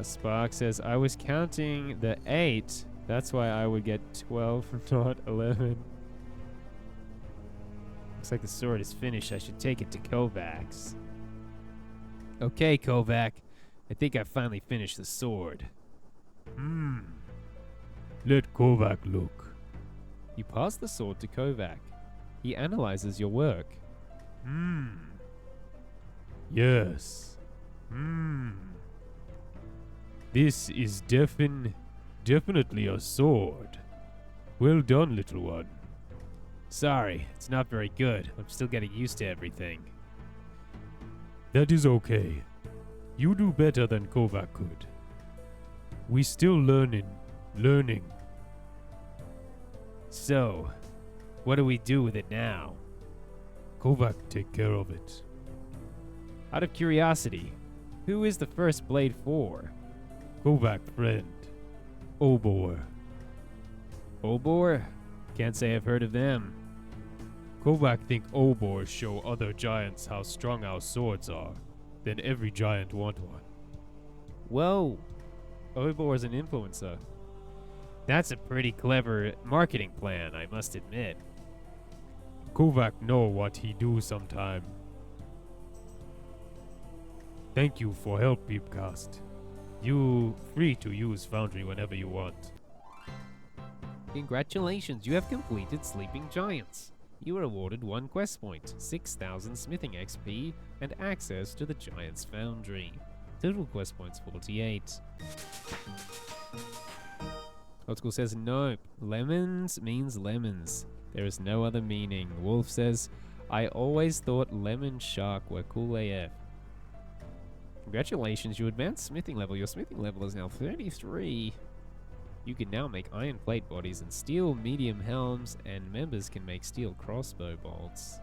Spark says, I was counting the 8. That's why I would get 12, not 11. Looks like the sword is finished. I should take it to Kovacs. Okay, Kovac. I think I finally finished the sword. Let Kovac look. You pass the sword to Kovac. He analyzes your work. Yes. This is definitely a sword. Well done, little one. Sorry, it's not very good. I'm still getting used to everything. That is okay. You do better than Kovac could. We still learning. So, what do we do with it now? Kovac take care of it. Out of curiosity, who is the first blade for? Kovac friend. Obor. Obor? Can't say I've heard of them. Kovac think Obor show other giants how strong our swords are. Then every giant want one. Whoa. Obor is an influencer. That's a pretty clever marketing plan, I must admit. Kovac know what he do sometime. Thank you for help, Beepcast. You free to use Foundry whenever you want. Congratulations, you have completed Sleeping Giants. You are awarded 1 quest point, 6,000 smithing XP, and access to the Giants Foundry. Total quest points 48. Old School says nope. Lemons means lemons. There is no other meaning. Wolf says, I always thought lemon shark were cool AF. Congratulations, you advanced smithing level. Your smithing level is now 33. You can now make iron plate bodies and steel medium helms, and members can make steel crossbow bolts.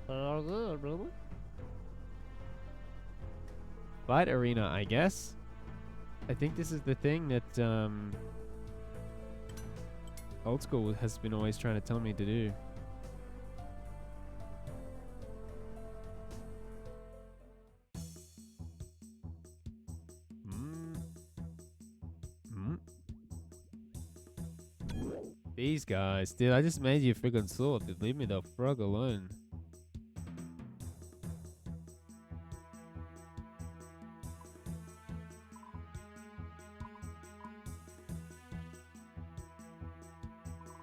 Oh, good, brother. Fight arena, I guess. I think this is the thing that Old School has been always trying to tell me to do. These guys, dude, I just made you a freaking sword, dude. Leave me the frog alone.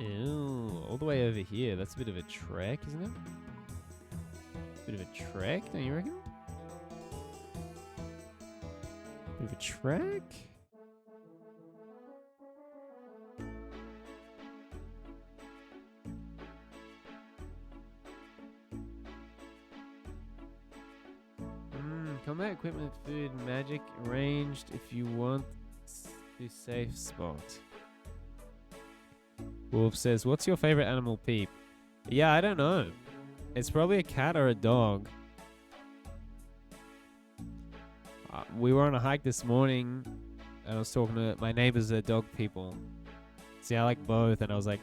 Ew, all the way over here. That's a bit of a trek, isn't it? Bit of a trek, don't you reckon? Bit of a trek? Combat equipment, food, magic, ranged if you want to safe spot. Wolf says, what's your favorite animal, Peep? Yeah, I don't know. It's probably a cat or a dog. We were on a hike this morning, and I was talking to my neighbors, are dog people. See, I like both, and I was like,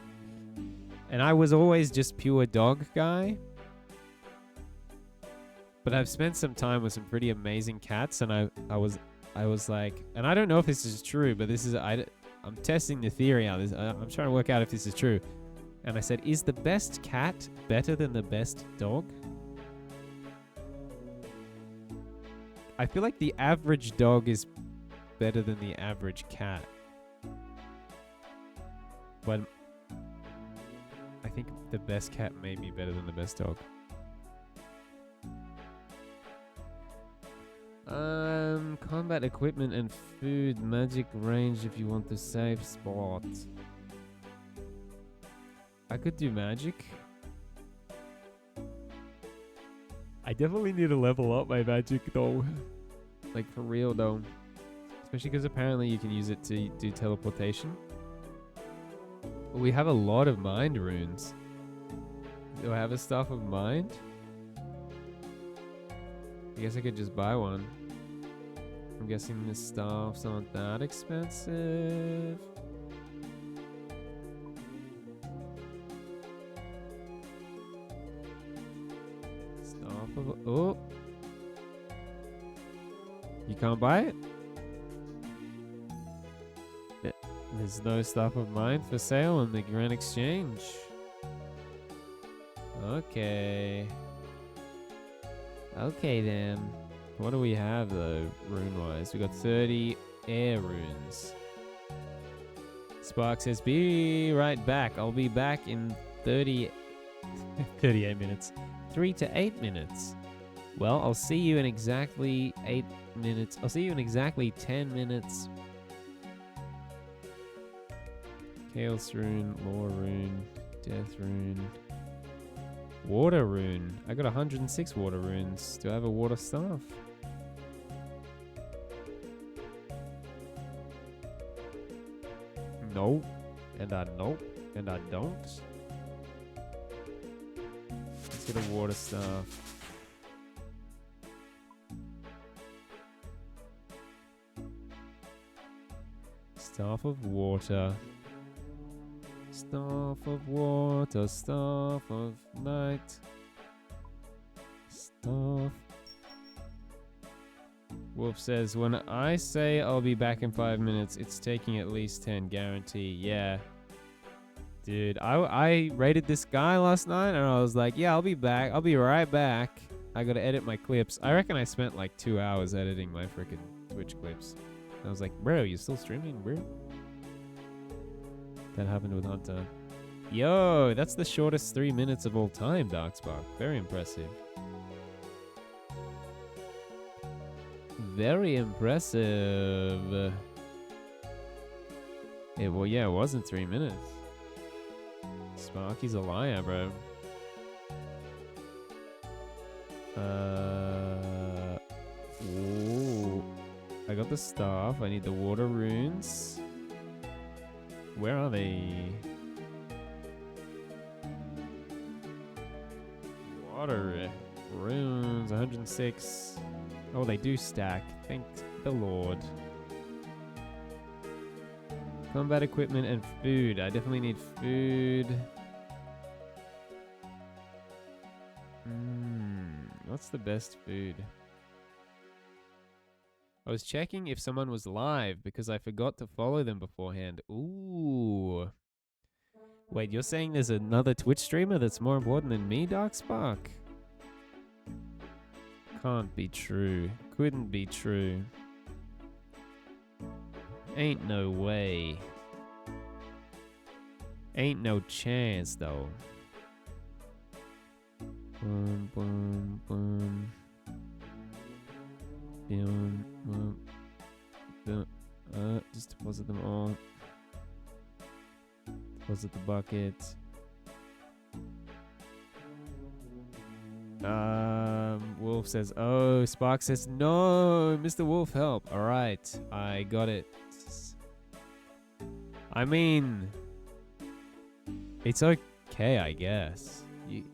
and I was always just pure dog guy. But I've spent some time with some pretty amazing cats, and I was like, and I don't know if this is true, but this is I'm testing the theory out. I'm trying to work out if this is true. And I said, is the best cat better than the best dog? I feel like the average dog is better than the average cat. But I think the best cat may be better than the best dog. Combat equipment and food, magic range if you want the safe spot. I could do magic. I definitely need to level up my magic though. Like for real though. Especially because apparently you can use it to do teleportation. We have a lot of mind runes. Do I have a staff of mind? I guess I could just buy one. I'm guessing the staff's not that expensive. Staff of... Oh! You can't buy it? There's no staff of mind for sale on the Grand Exchange. Okay. Okay then. What do we have though, rune-wise? We got 30 air runes. Spark says, be right back. I'll be back in 38 minutes. 3 to 8 minutes. Well, I'll see you in exactly 8 minutes. I'll see you in exactly 10 minutes. Chaos rune, lore rune, death rune. Water rune. I got 106 water runes. Do I have a water staff? No. And I nope. And I don't. Let's get a water staff. Staff of water. Staff of water, staff of night. Staff. Wolf says, when I say I'll be back in 5 minutes, it's taking at least 10, guarantee. Yeah. Dude, I rated this guy last night and I was like, yeah, I'll be back. I'll be right back. I gotta edit my clips. I reckon I spent like 2 hours editing my freaking Twitch clips. I was like, bro, you still streaming, bro? That happened with Hunter. Yo, that's the shortest 3 minutes of all time, Darkspark. Very impressive. Very impressive. Well, yeah, it wasn't 3 minutes. Sparky's a liar, bro. Ooh. I got the staff. I need the water runes. Where are they? Water runes, 106. Oh, they do stack. Thank the Lord. Combat equipment and food. I definitely need food. What's the best food? I was checking if someone was live because I forgot to follow them beforehand. Ooh. Wait, you're saying there's another Twitch streamer that's more important than me, Darkspark? Can't be true. Couldn't be true. Ain't no way. Ain't no chance, though. Boom, boom, boom. Boom, boom, boom. Just deposit them all. Deposit the bucket. Wolf says, oh, Spark says, no, Mr. Wolf, help. All right, I got it. I mean, It's okay, I guess.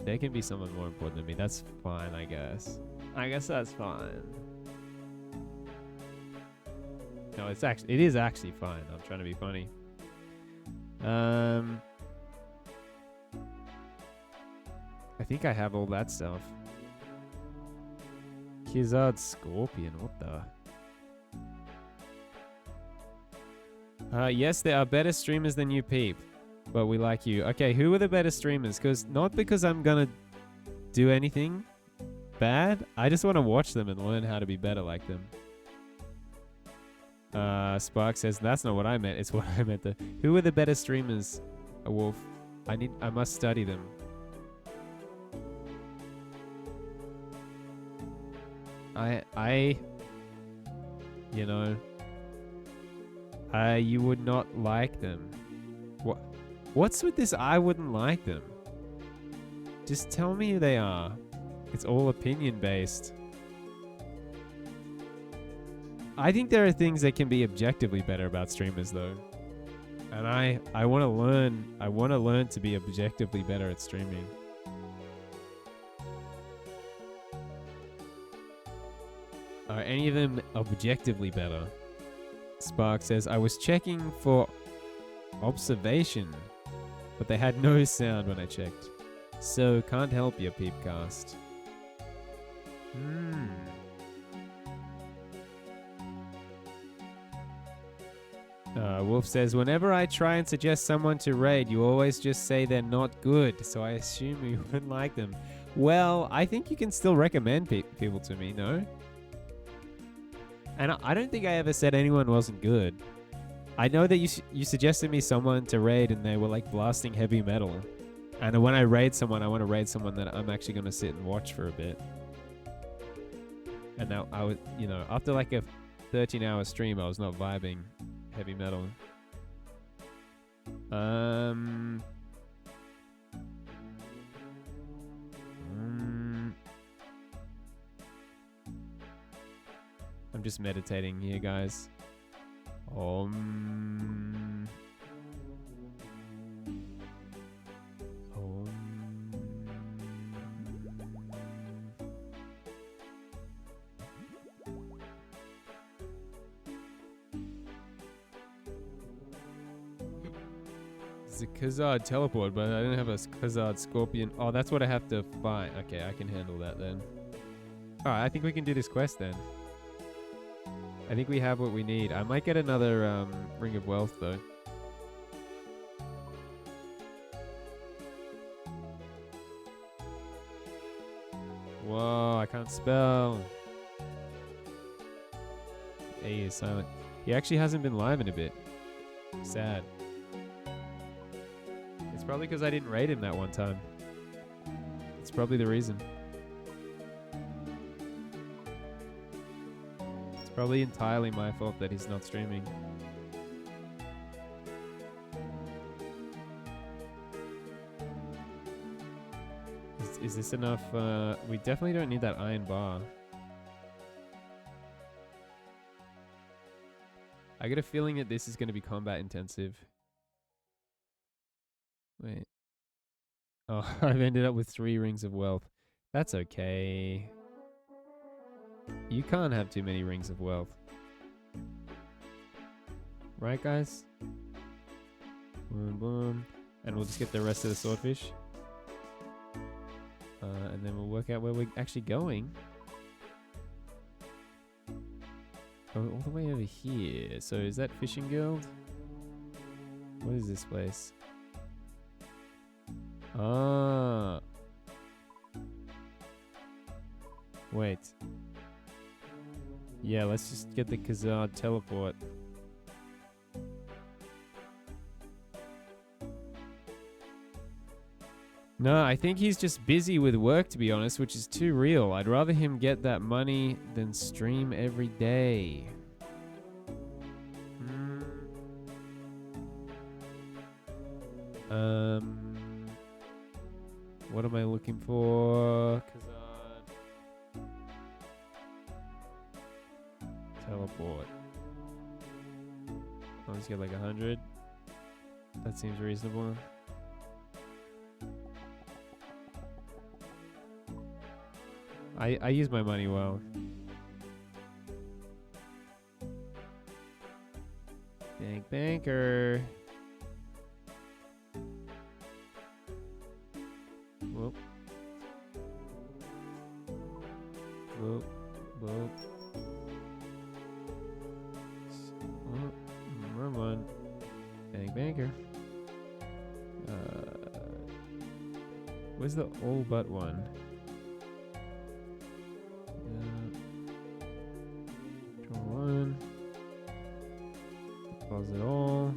There can be someone more important than me. That's fine, I guess. I guess that's fine. No, it is actually fine. I'm trying to be funny. I think I have all that stuff. Kizard Scorpion, what the? Yes, there are better streamers than you, Peep. But we like you. Okay, who are the better streamers? Not because I'm gonna do anything bad. I just want to watch them and learn how to be better like them. Spark says, that's not what I meant. It's what I meant. Who are the better streamers? A wolf. I must study them. You would not like them. What's with this? I wouldn't like them. Just tell me who they are. It's all opinion based. I think there are things that can be objectively better about streamers though. And I want to learn. I want to learn to be objectively better at streaming. Are any of them objectively better? Spark says, I was checking for observation, but they had no sound when I checked. So, can't help you, Peepcast. Wolf says, whenever I try and suggest someone to raid, you always just say they're not good, so I assume you wouldn't like them. Well, I think you can still recommend people to me, no? And I don't think I ever said anyone wasn't good. I know that you suggested me someone to raid and they were like blasting heavy metal. And when I raid someone, I want to raid someone that I'm actually going to sit and watch for a bit. And now I would, after like a 13-hour stream, I was not vibing heavy metal. I'm just meditating here, guys. It's a Khazard teleport, but I don't have a Khazard Scorpion. Oh, that's what I have to find. Okay, I can handle that then. Alright, I think we can do this quest then. I think we have what we need. I might get another Ring of Wealth though. Whoa, I can't spell. A is silent. He actually hasn't been live in a bit. Sad. It's probably because I didn't raid him that one time. It's probably the reason. It's probably entirely my fault that he's not streaming. Is this enough? We definitely don't need that iron bar. I get a feeling that this is going to be combat intensive. Wait. Oh, I've ended up with 3 rings of wealth. That's okay. You can't have too many rings of wealth. Right, guys? Boom, boom. And we'll just get the rest of the swordfish. And then we'll work out where we're actually going. Oh, all the way over here. So is that Fishing Guild? What is this place? Ah. Wait. Yeah, let's just get the Khazard teleport. No, I think he's just busy with work, to be honest, which is too real. I'd rather him get that money than stream every day. What am I looking for? Khazard. Teleport. I'll just get like 100. That seems reasonable. I use my money well. Banker. Whoop. Whoop. Whoop. Oh, wrong one. Banker. Where's the all but one? Draw one. Deposit all.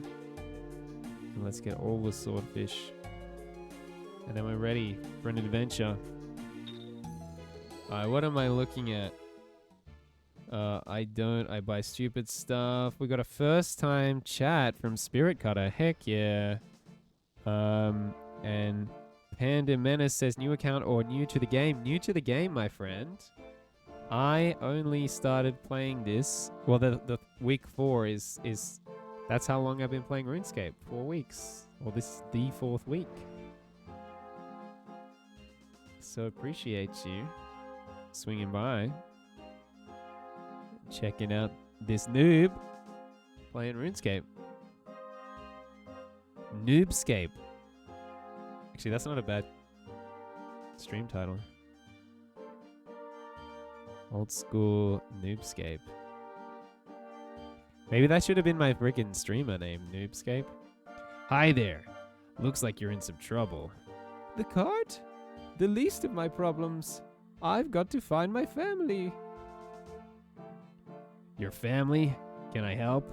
And let's get all the swordfish. And then we're ready for an adventure. Alright, what am I looking at? I buy stupid stuff. We got a first time chat from Spirit Cutter. Heck yeah. And Panda Menace says new account or new to the game. New to the game, my friend. I only started playing this. Well, the week 4 is that's how long I've been playing RuneScape. 4 weeks. Well, this is the 4th week. So appreciate you swinging by, checking out this noob playing RuneScape. Noobscape. Actually, that's not a bad stream title. Old school Noobscape. Maybe that should have been my freaking streamer name, Noobscape. Hi there. Looks like you're in some trouble. The cart? The least of my problems. I've got to find my family. Your family? Can I help?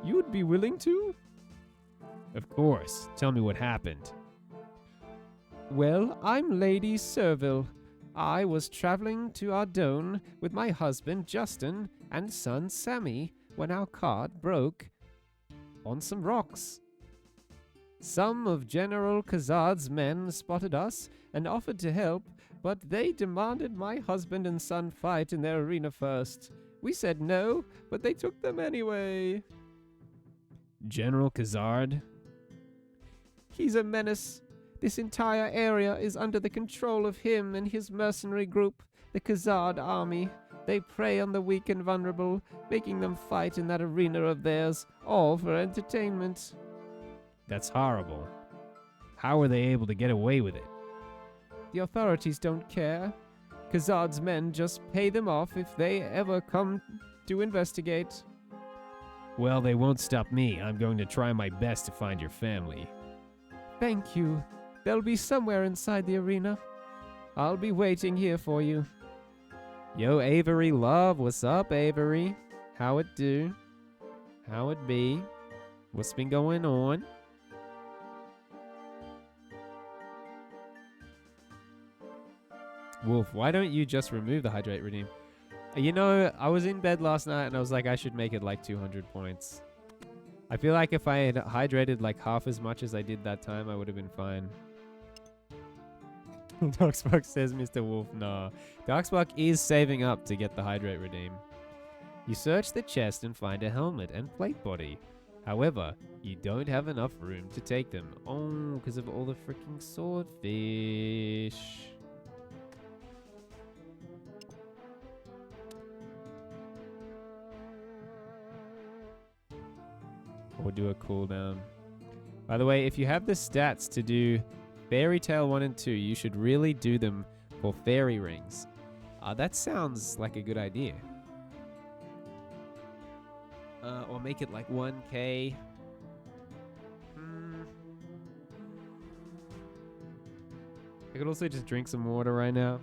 You'd be willing to? Of course. Tell me what happened. Well, I'm Lady Serville. I was traveling to Ardone with my husband Justin and son Sammy when our cart broke on some rocks. Some of General Khazad's men spotted us and offered to help, but they demanded my husband and son fight in their arena first. We said no, but they took them anyway. General Khazad? He's a menace. This entire area is under the control of him and his mercenary group, the Khazad army. They prey on the weak and vulnerable, making them fight in that arena of theirs, all for entertainment. That's horrible. How were they able to get away with it? The authorities don't care. Khazad's men just pay them off if they ever come to investigate. Well, they won't stop me. I'm going to try my best to find your family. Thank you. They'll be somewhere inside the arena. I'll be waiting here for you. Yo, Avery Love. What's up, Avery? How it do? How it be? What's been going on? Wolf, why don't you just remove the hydrate redeem? You know, I was in bed last night and I was like, I should make it like 200 points. I feel like if I had hydrated like half as much as I did that time, I would have been fine. Darkspark says Mr. Wolf, nah. Darkspark is saving up to get the hydrate redeem. You search the chest and find a helmet and plate body. However, you don't have enough room to take them. Oh, because of all the freaking swordfish. Or do a cooldown. By the way, if you have the stats to do Fairy Tale 1 and 2, you should really do them for fairy rings. That sounds like a good idea. Or make it like 1k. I could also just drink some water right now.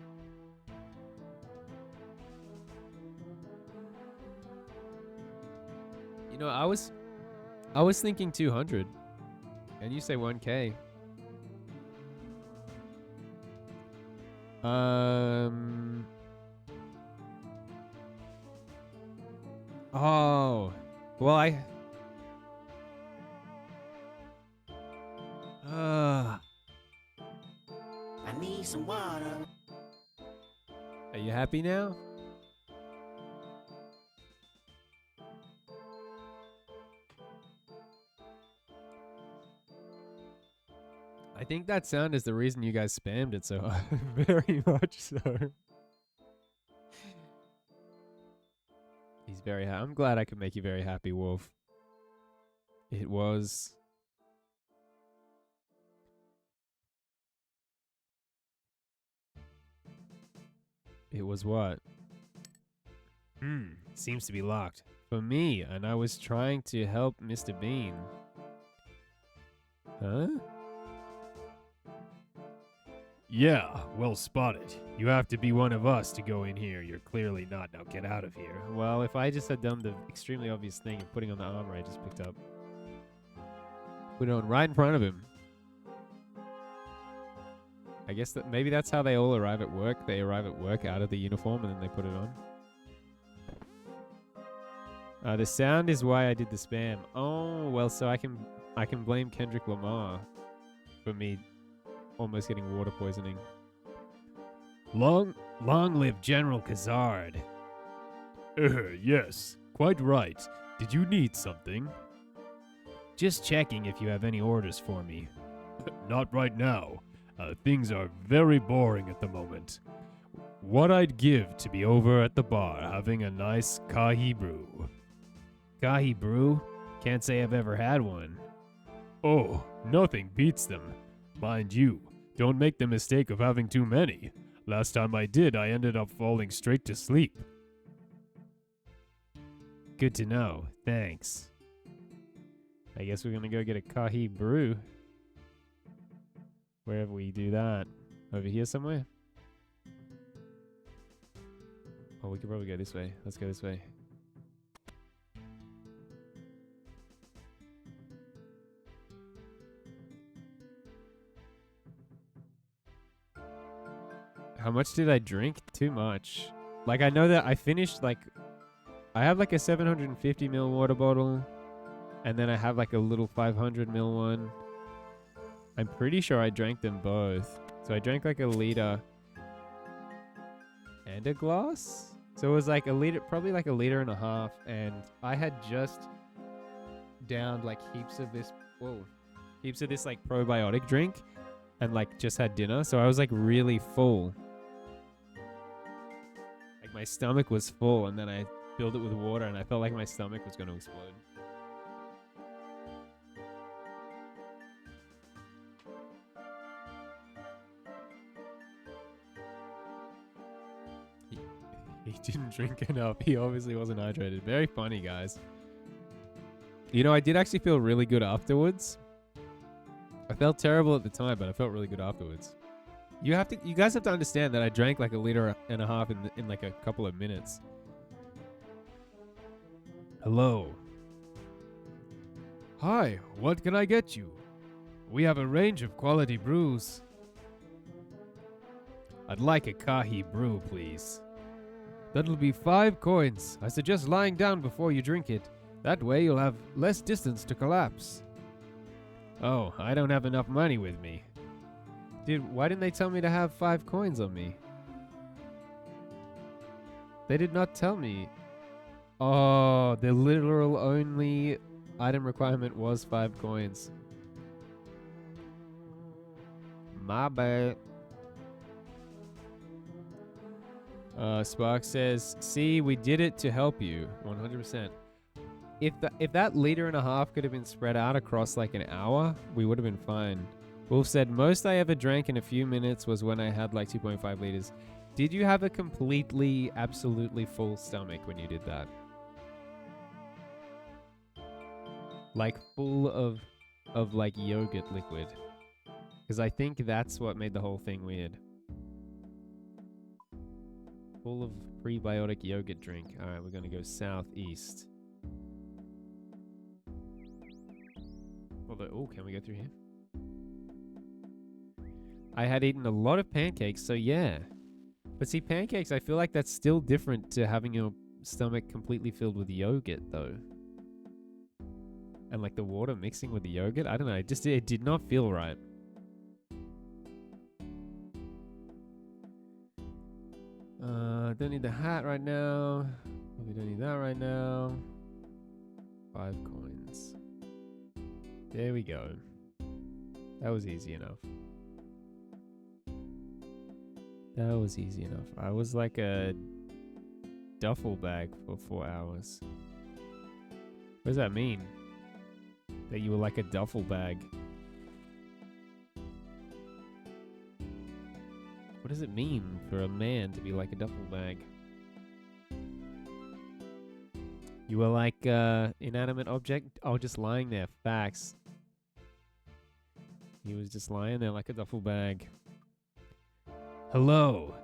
You know, I was thinking 200. And you say 1k. Oh. Well, I need some water. Are you happy now? I think that sound is the reason you guys spammed it so hard. Very much so. He's very happy. I'm glad I could make you very happy, Wolf. It was... It was what? Seems to be locked. For me, and I was trying to help Mr. Bean. Huh? Yeah, well spotted. You have to be one of us to go in here. You're clearly not. Now get out of here. Well, if I just had done the extremely obvious thing of putting on the armor I just picked up. Put it on right in front of him. I guess that maybe that's how they all arrive at work. They arrive at work out of the uniform and then they put it on. The sound is why I did the spam. Oh, well, so I can blame Kendrick Lamar for me almost getting water poisoning. Long live General Kazard. Yes, quite right. Did you need something? Just checking if you have any orders for me. Not right now. Things are very boring at the moment. What I'd give to be over at the bar having a nice Kahi brew. Kahi brew? Can't say I've ever had one. Oh, nothing beats them. Mind you, don't make the mistake of having too many. Last time I did, I ended up falling straight to sleep. Good to know. Thanks. I guess we're gonna go get a Kahi brew. Wherever we do that. Over here somewhere? Oh, we could probably go this way. Let's go this way. How much did I drink? Too much. Like, I know that I finished, like... I have, like, a 750 ml water bottle. And then I have, like, a little 500 ml one. I'm pretty sure I drank them both. So I drank, like, a liter. And a glass? So it was, like, a liter... Probably, like, a liter and a half. And I had just downed, like, heaps of this... Whoa. Heaps of this, like, probiotic drink. And, like, just had dinner. So I was, like, really full. My stomach was full, and then I filled it with water, and I felt like my stomach was going to explode. He didn't drink enough. He obviously wasn't hydrated. Very funny, guys. You know, I did actually feel really good afterwards. I felt terrible at the time, but I felt really good afterwards. You guys have to understand that I drank like a liter and a half in like a couple of minutes. Hello. Hi, what can I get you? We have a range of quality brews. I'd like a Kahi brew, please. That'll be 5 coins. I suggest lying down before you drink it. That way you'll have less distance to collapse. Oh, I don't have enough money with me. Dude, why didn't they tell me to have 5 coins on me? They did not tell me. Oh, the literal only item requirement was 5 coins. My bad. Spark says, see, we did it to help you. 100%. If that liter and a half could have been spread out across like an hour, we would have been fine. Wolf said, most I ever drank in a few minutes was when I had like 2.5 liters. Did you have a completely, absolutely full stomach when you did that? Like full of like yogurt liquid. Because I think that's what made the whole thing weird. Full of prebiotic yogurt drink. Alright, we're going to go southeast. Although, oh, can we go through here? I had eaten a lot of pancakes, so yeah. But see, pancakes, I feel like that's still different to having your stomach completely filled with yogurt, though. And like the water mixing with the yogurt, I don't know, it did not feel right. Don't need the hat right now. Probably don't need that right now. 5 coins. There we go. That was easy enough. That was easy enough. I was like a duffel bag for 4 hours. What does that mean? That you were like a duffel bag. What does it mean for a man to be like a duffel bag? You were like inanimate object? Oh, just lying there. Facts. He was just lying there like a duffel bag. Hello.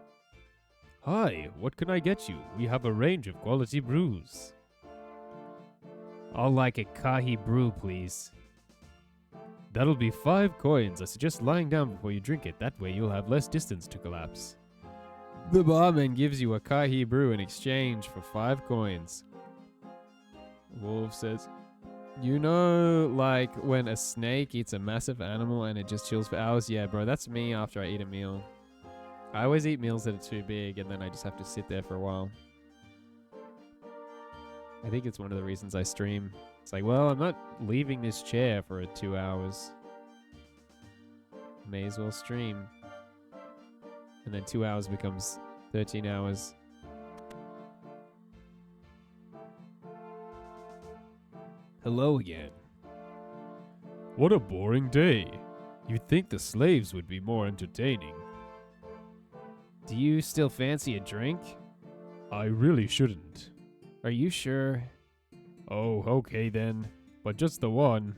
Hi, what can I get you? We have a range of quality brews. I'll like a Kahi brew, please. That'll be 5 coins. I suggest lying down before you drink it. That way you'll have less distance to collapse. The barman gives you a Kahi brew in exchange for 5 coins. Wolf says, you know, like when a snake eats a massive animal and it just chills for hours? Yeah, bro, that's me after I eat a meal. I always eat meals that are too big and then I just have to sit there for a while. I think it's one of the reasons I stream. It's like, well, I'm not leaving this chair for 2 hours. May as well stream. And then 2 hours becomes 13 hours. Hello again. What a boring day. You'd think the slaves would be more entertaining. Do you still fancy a drink? I really shouldn't. Are you sure? Oh, okay then. But just the one.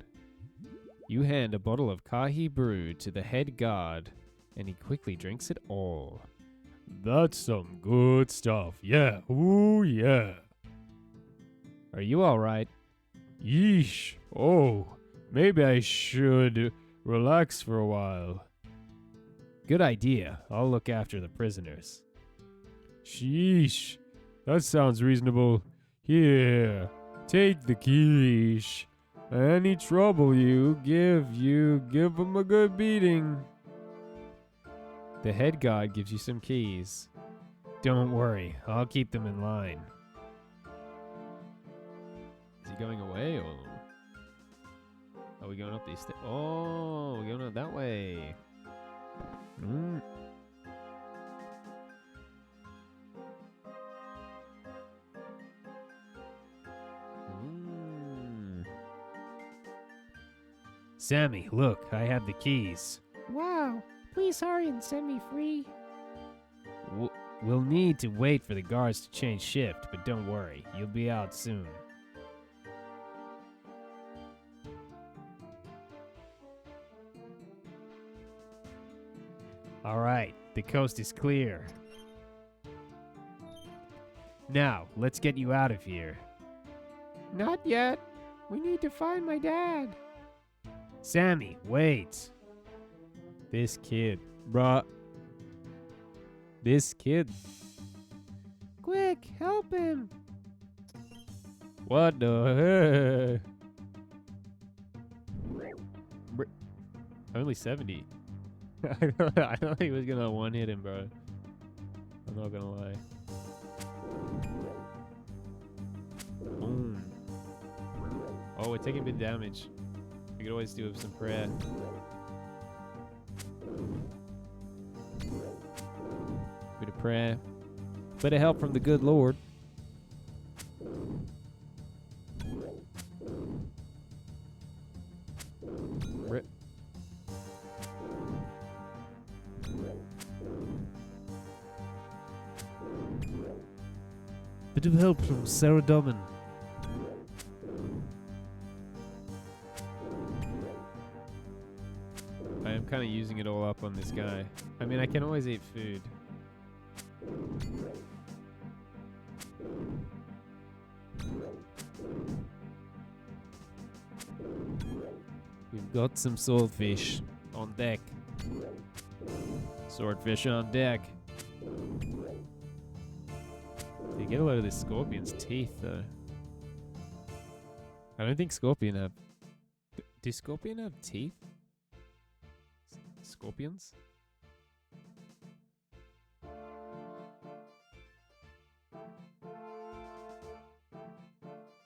You hand a bottle of Kahi brew to the head guard, and he quickly drinks it all. That's some good stuff. Yeah. Ooh, yeah. Are you alright? Yeesh. Oh, maybe I should relax for a while. Good idea. I'll look after the prisoners. Sheesh. That sounds reasonable. Here, take the quiche. Any trouble you give them a good beating. The head guard gives you some keys. Don't worry, I'll keep them in line. Is he going away or are we going up these stairs? Oh, we're going up that way. Mm. Sammy, look, I have the keys. Wow. Please hurry and set me free. We'll need to wait for the guards to change shift, but don't worry, you'll be out soon. Alright, the coast is clear. Now, let's get you out of here. Not yet. We need to find my dad. Sammy, wait. This kid, bruh. This kid. Quick, help him. What the heck? Only 70. I don't think he was gonna one-hit him, bro. I'm not gonna lie. Boom. Oh, we're taking a bit of damage. We could always do some prayer. Bit of prayer. Bit of help from the good Lord. Rip. Bit of help from Sarah Domin. I am kind of using it all up on this guy. I mean, I can always eat food. We've got some swordfish on deck. Swordfish on deck. They get a lot of this scorpion's teeth, though. I don't think scorpion have... Do scorpion have teeth? Scorpions?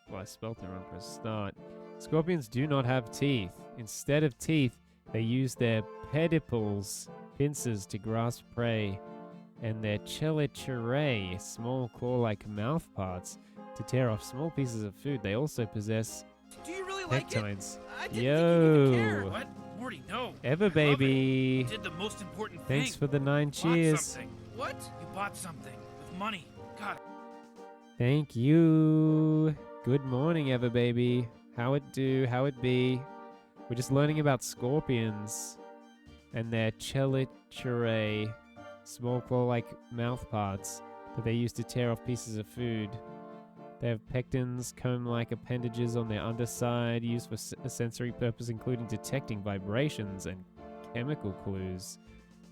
Well, I spelled it wrong for a start. Scorpions do not have teeth. Instead of teeth, they use their pedipalps, pincers, to grasp prey. and their chelicerae, small claw-like mouth parts, to tear off small pieces of food. They also possess Do you really like it? pectines. I didn't think you'd even care. Yo, What? Morty, no. Ever I love baby. it. You did the most important thing. Thanks for the 9 Bought cheers. something. What? You bought something with money. God. Thank you. Good morning, Ever baby. How it do? How it be? We're just learning about scorpions and their chelicerae, small claw-like mouth parts that they use to tear off pieces of food. They have pectins, comb-like appendages on their underside, used for a sensory purpose, including detecting vibrations and chemical clues.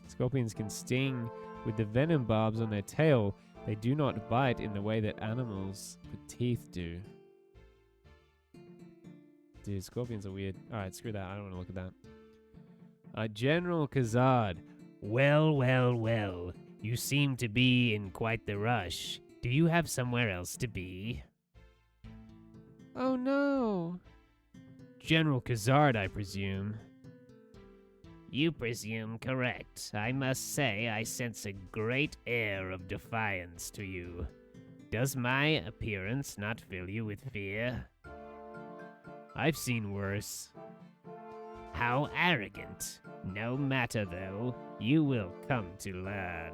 Scorpions can sting with the venom barbs on their tail. They do not bite in the way that animals with teeth do. Dude, scorpions are weird. Alright, screw that. I don't want to look at that. General Kazard. Well, well, well. You seem to be in quite the rush. Do you have somewhere else to be? Oh no. General Kazard, I presume. You presume correct. I must say I sense a great air of defiance to you. Does my appearance not fill you with fear? I've seen worse. How arrogant. No matter though, you will come to learn.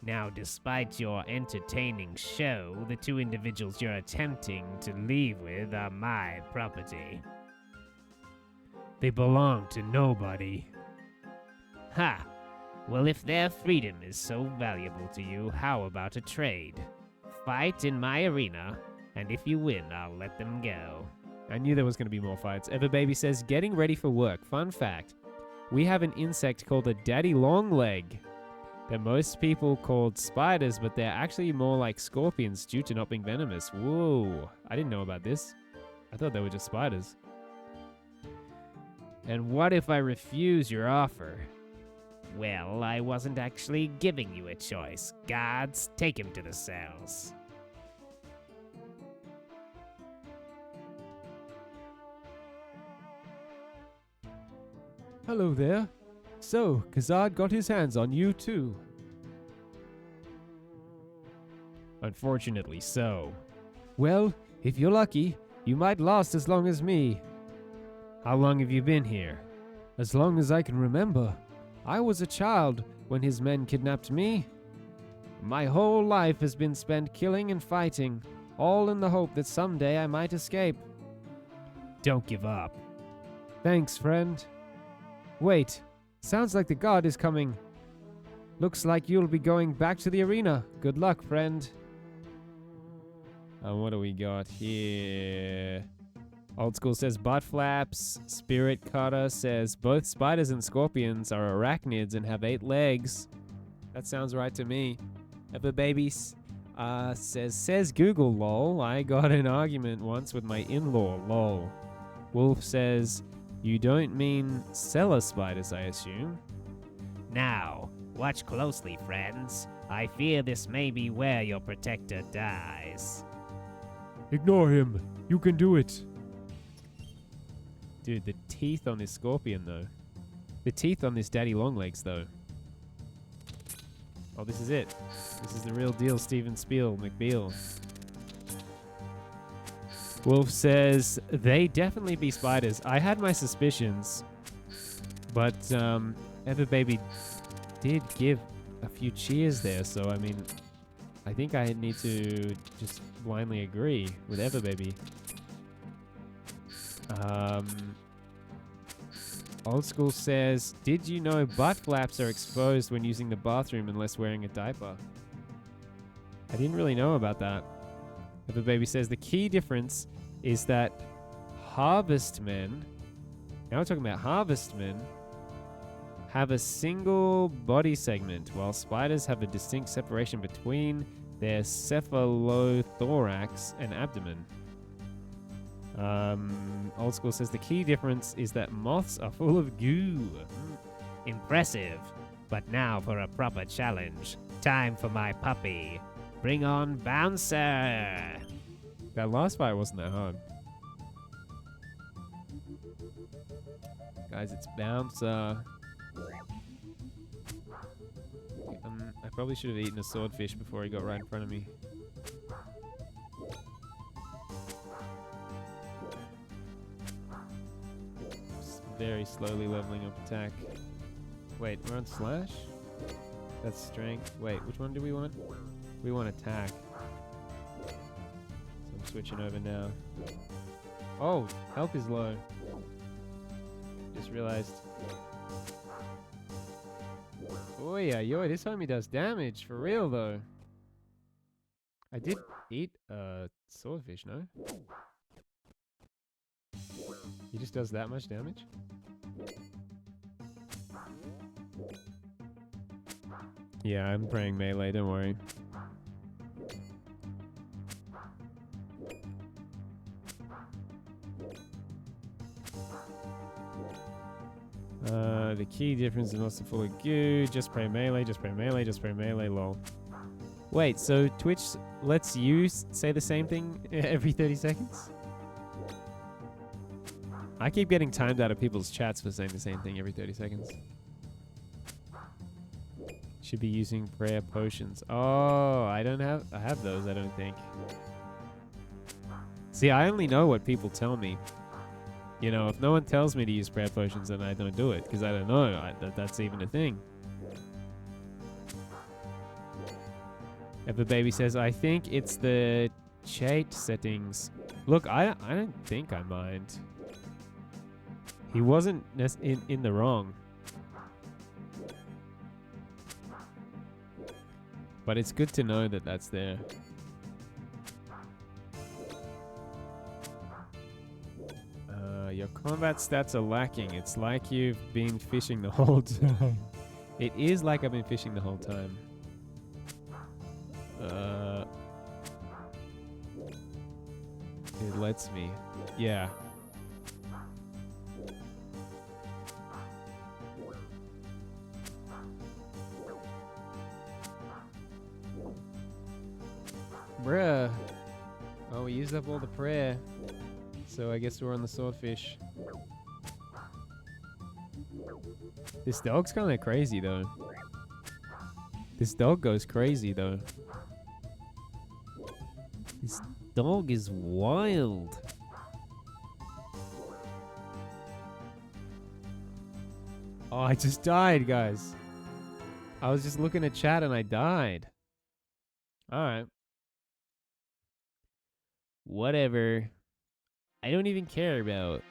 Now, despite your entertaining show, the 2 individuals you're attempting to leave with are my property. They belong to nobody. Ha! Well, if their freedom is so valuable to you, how about a trade? Fight in my arena, and if you win, I'll let them go. I knew there was going to be more fights. Everbaby says, getting ready for work. Fun fact. We have an insect called a daddy longleg that most people called spiders, but they're actually more like scorpions due to not being venomous. Whoa. I didn't know about this. I thought they were just spiders. And what if I refuse your offer? Well, I wasn't actually giving you a choice. Guards, take him to the cells. Hello there. So, Kazard got his hands on you too. Unfortunately so. Well, if you're lucky, you might last as long as me. How long have you been here? As long as I can remember. I was a child when his men kidnapped me. My whole life has been spent killing and fighting, all in the hope that someday I might escape. Don't give up. Thanks, friend. Wait, sounds like the guard is coming. Looks like you'll be going back to the arena. Good luck, friend. What do we got here? Old School says butt flaps. Spirit Cutter says both spiders and scorpions are arachnids and have 8 legs. That sounds right to me. Ever babies says Google lol. I got an argument once with my in-law lol. Wolf says you don't mean cellar spiders, I assume. Now, watch closely, friends. I fear this may be where your protector dies. Ignore him. You can do it. Dude, the teeth on this scorpion, though. The teeth on this daddy longlegs, though. Oh, this is it. This is the real deal, Steven McBeal. Wolf says, they definitely be spiders. I had my suspicions. But, Everbaby did give a few cheers there, so, I mean, I think I need to just blindly agree with Everbaby. Old School says, did you know butt flaps are exposed when using the bathroom unless wearing a diaper? I didn't really know about that. Everbaby says the key difference is that harvestmen, now we're talking about harvestmen, have a single body segment, while spiders have a distinct separation between their cephalothorax and abdomen. Old School says the key difference is that moths are full of goo. Impressive. But now for a proper challenge. Time for my puppy. Bring on Bouncer. That last fight wasn't that hard. Guys, it's Bouncer. I probably should have eaten a swordfish before he got right in front of me. Very slowly leveling up attack. Wait, we're on slash? That's strength. Wait, which one do we want? We want attack. So I'm switching over now. Oh, health is low. Just realized. Oh yeah, yo, this homie does damage for real though. I did eat swordfish, no? He just does that much damage? Yeah, I'm praying melee, don't worry. The key difference is also full of goo. Just pray melee, just pray melee, just pray melee, lol. Wait, so Twitch lets you say the same thing every 30 seconds? I keep getting timed out of people's chats for saying the same thing every 30 seconds. Should be using prayer potions. Oh, I have those, I don't think. See, I only know what people tell me. You know, if no one tells me to use prayer potions, then I don't do it, because I don't know that that's even a thing. If a baby says, I think it's the chat settings. Look, I don't think I mind. He wasn't in the wrong. But it's good to know that that's there. Your combat stats are lacking. It's like you've been fishing the whole time. It is like I've been fishing the whole time. It lets me. Yeah. Bruh. Oh, we used up all the prayer. So I guess we're on the swordfish. This dog's kind of crazy though. This dog goes crazy though. This dog is wild. Oh, I just died, guys. I was just looking at chat and I died. Alright. Whatever. I don't even care about.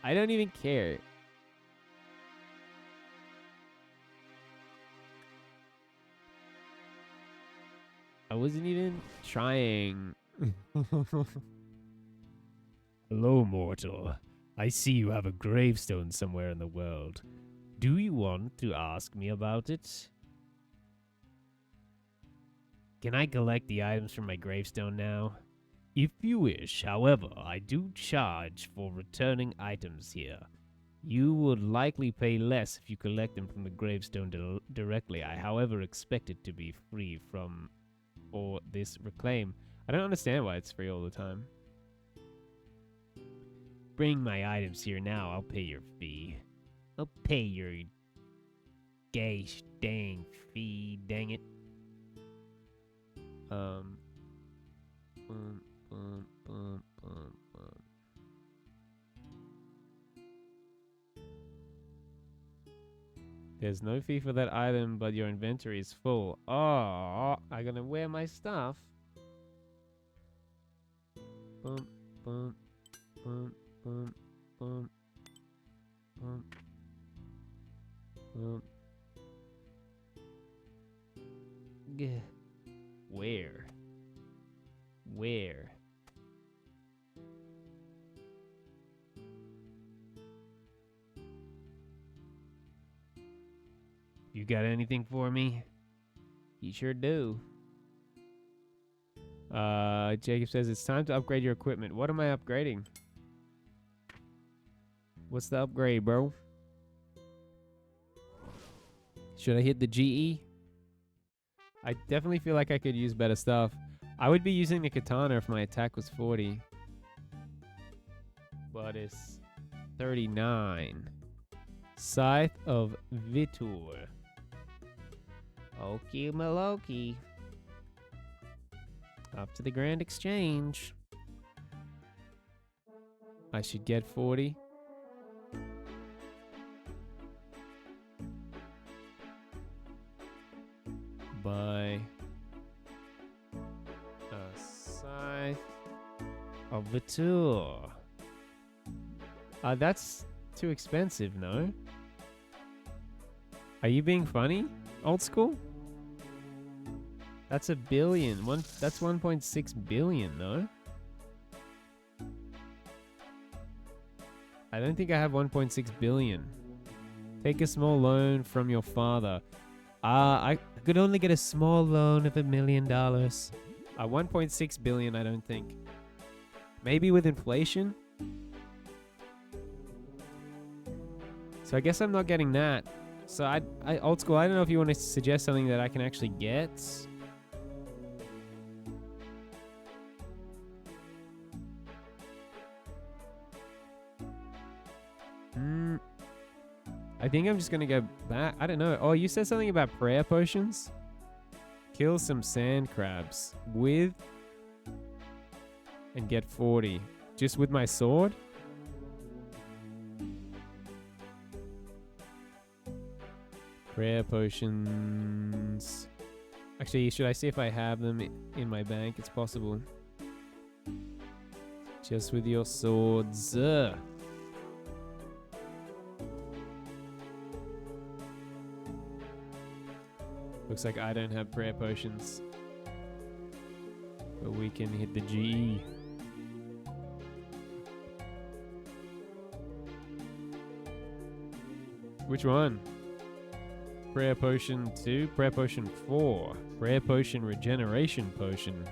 I don't even care. I wasn't even trying. Hello, mortal. I see you have a gravestone somewhere in the world. Do you want to ask me about it? Can I collect the items from my gravestone now? If you wish, however, I do charge for returning items here. You would likely pay less if you collect them from the gravestone directly. I, however, expect it to be free from or this reclaim. I don't understand why it's free all the time. Bring my items here now. I'll pay your fee. I'll pay your gosh dang fee. Dang it. There's no fee for that item, but your inventory is full. Oh, I'm gonna wear my stuff. Boom, boom, boom, boom, boom, boom, boom. Gah. Where? Where? You got anything for me? You sure do. Jacob says it's time to upgrade your equipment. What am I upgrading? What's the upgrade, bro? Should I hit the GE? I definitely feel like I could use better stuff. I would be using the katana if my attack was 40. But it's 39. Scythe of Vitor. Okie Maloki. Up to the Grand Exchange. I should get 40. Buy a scythe Of the tour. That's too expensive, no? Are you being funny? Old school? That's a billion. That's 1.6 billion, no? I don't think I have 1.6 billion. Take a small loan from your father. I could only get a small loan of $1 million. 1.6 billion, I don't think. Maybe with inflation? So I guess I'm not getting that. So I old school, I don't know if you want to suggest something that I can actually get. I think I'm just going to go back. I don't know. Oh, you said something about prayer potions? Kill some sand crabs with and get 40. Just with my sword? Prayer potions. Actually, should I see if I have them in my bank? It's possible. Just with your swords. Looks like I don't have prayer potions. But we can hit the GE. Which one? Prayer potion 2, prayer potion 4, prayer potion regeneration potion.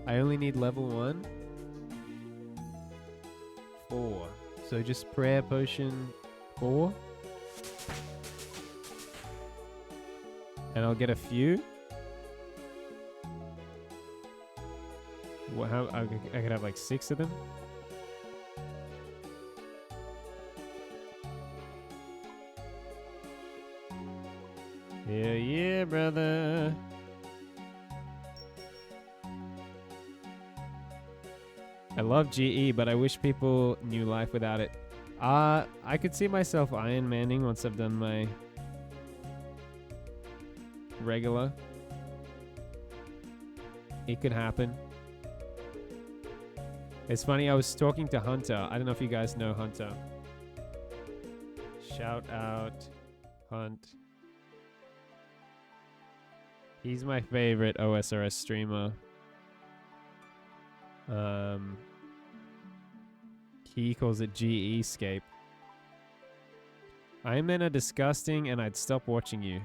I only need level 1. 4. So just prayer potion 4. And I'll get a few. What, how I could have like 6 of them. Yeah, brother. I love GE, but I wish people knew life without it. I could see myself Iron Manning once I've done my regular. It could happen. It's funny, I was talking to Hunter. I don't know if you guys know Hunter. Shout out, Hunt. He's my favorite OSRS streamer. He calls it GE-scape. Iron Men are disgusting and I'd stop watching you.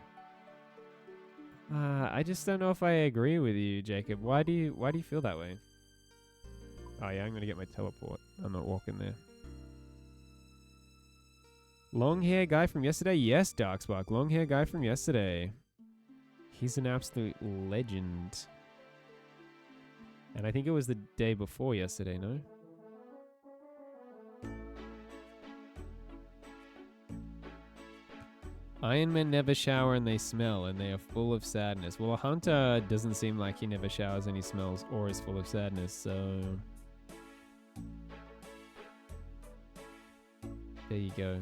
I just don't know if I agree with you, Jacob. Why do you feel that way? Oh yeah, I'm gonna get my teleport. I'm not walking there. Long hair guy from yesterday? Yes, Darkspark. Long hair guy from yesterday. He's an absolute legend. And I think it was the day before yesterday, no? Iron Men never shower and they smell, and they are full of sadness. Well, a Hunter doesn't seem like he never showers and he smells or is full of sadness, so... There you go.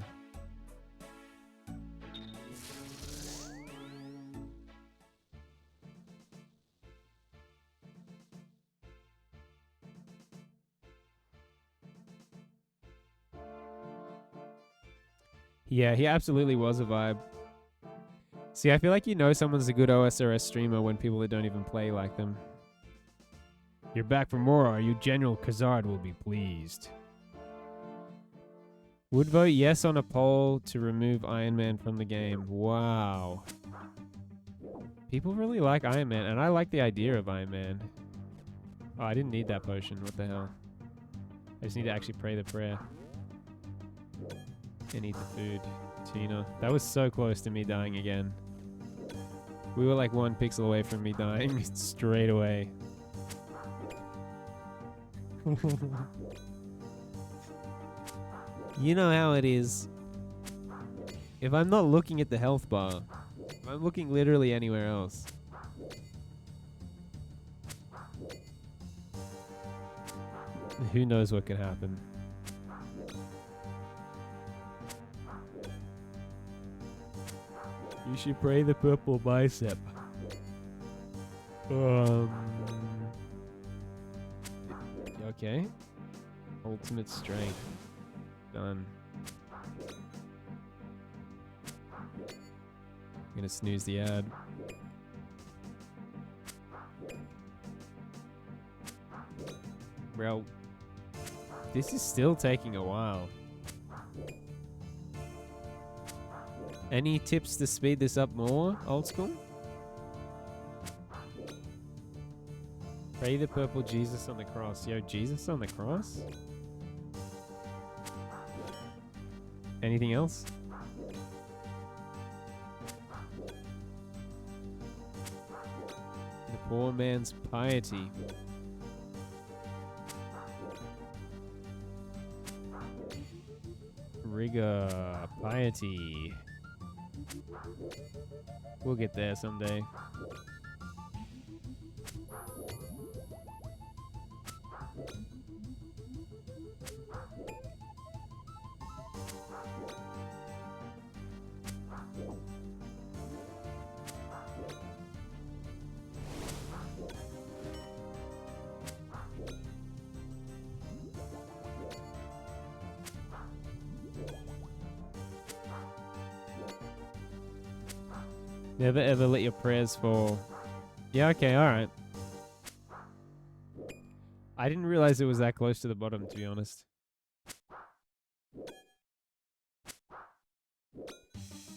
Yeah, he absolutely was a vibe. See, I feel like you know someone's a good OSRS streamer when people that don't even play like them. You're back for more, are you? General Khazard will be pleased. Would vote yes on a poll to remove Iron Man from the game. Wow. People really like Iron Man, and I like the idea of Iron Man. Oh, I didn't need that potion. What the hell? I just need to actually pray the prayer. And eat the food. Tina. That was so close to me dying again. We were like 1 pixel away from me dying straight away. You know how it is. If I'm not looking at the health bar, if I'm looking literally anywhere else. Who knows what can happen? You should pray the purple bicep. Okay. Ultimate strength. Done. I'm gonna snooze the ad. Bro, this is still taking a while. Any tips to speed this up more, old school? Pray the purple Jesus on the cross. Yo, Jesus on the cross? Anything else? The poor man's piety. Rigor, piety. We'll get there someday. Never ever let your prayers fall. Yeah, okay, alright. I didn't realize it was that close to the bottom, to be honest.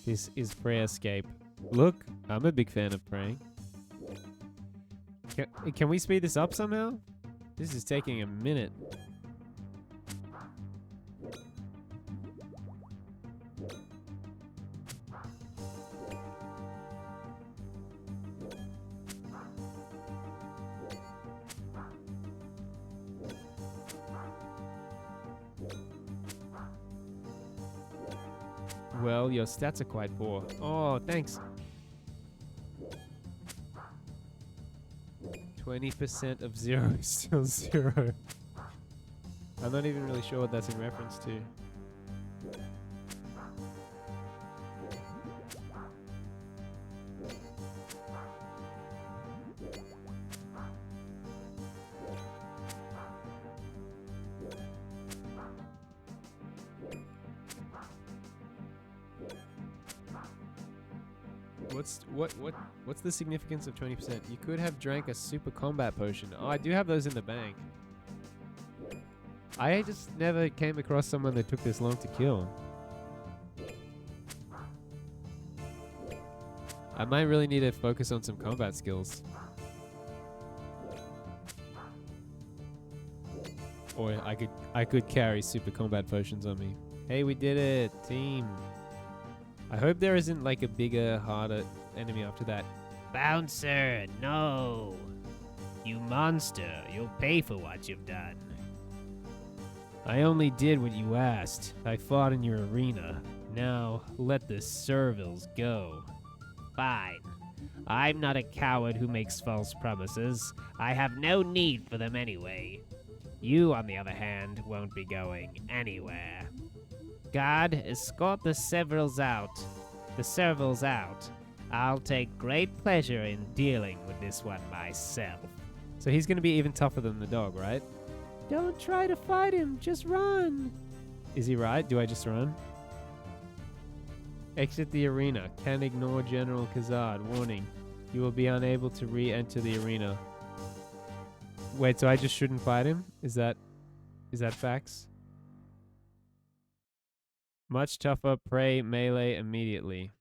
This is Prayerscape. Look, I'm a big fan of praying. Can we speed this up somehow? This is taking a minute. Well, your stats are quite poor. Oh, thanks. 20% of 0 is still 0. I'm not even really sure what that's in reference to. What's the significance of 20%? You could have drank a super combat potion. Oh, I do have those in the bank. I just never came across someone that took this long to kill. I might really need to focus on some combat skills. Or I could carry super combat potions on me. Hey, we did it, team. I hope there isn't like a bigger, harder enemy after that. Bouncer, no. You monster, you'll pay for what you've done. I only did what you asked. I fought in your arena. Now, let the Servils go. Fine. I'm not a coward who makes false promises. I have no need for them anyway. You, on the other hand, won't be going anywhere. God, escort the Servils out. I'll take great pleasure in dealing with this one myself. So he's gonna be even tougher than the dog, right? Don't try to fight him, just run. Is he right? Do I just run? Exit the arena. Can ignore General Khazad. Warning. You will be unable to re-enter the arena. Wait, so I just shouldn't fight him? Is that facts? Much tougher. Pray melee immediately.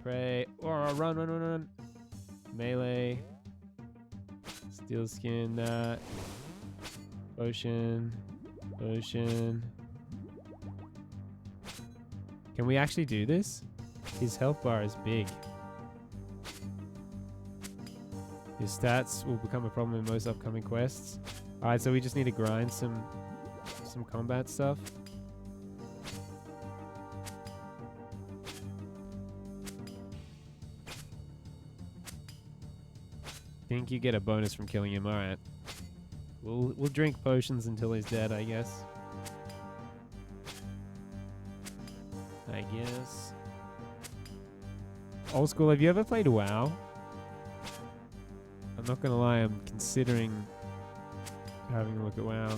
Pray. Or run. Melee. Steel skin that. Potion. Can we actually do this? His health bar is big. His stats will become a problem in most upcoming quests. Alright, so we just need to grind some combat stuff. Think you get a bonus from killing him. Alright. We'll drink potions until he's dead, I guess. Old school, have you ever played WoW? I'm not gonna lie, I'm considering having a look at WoW.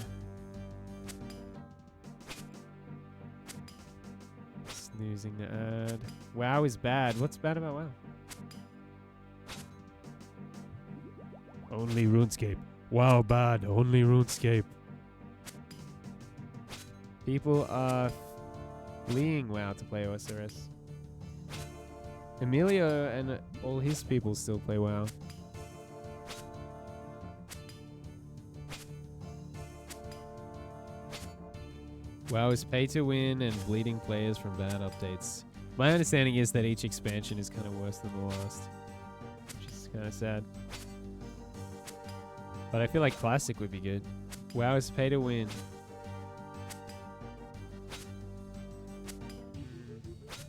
Snoozing the ad. WoW is bad. What's bad about WoW? Only RuneScape. WoW bad. Only RuneScape. People are fleeing WoW to play Osrs. Emilio and all his people still play WoW. WoW is pay to win and bleeding players from bad updates. My understanding is that each expansion is kind of worse than the last, which is kind of sad. But I feel like Classic would be good. WoW is pay to win.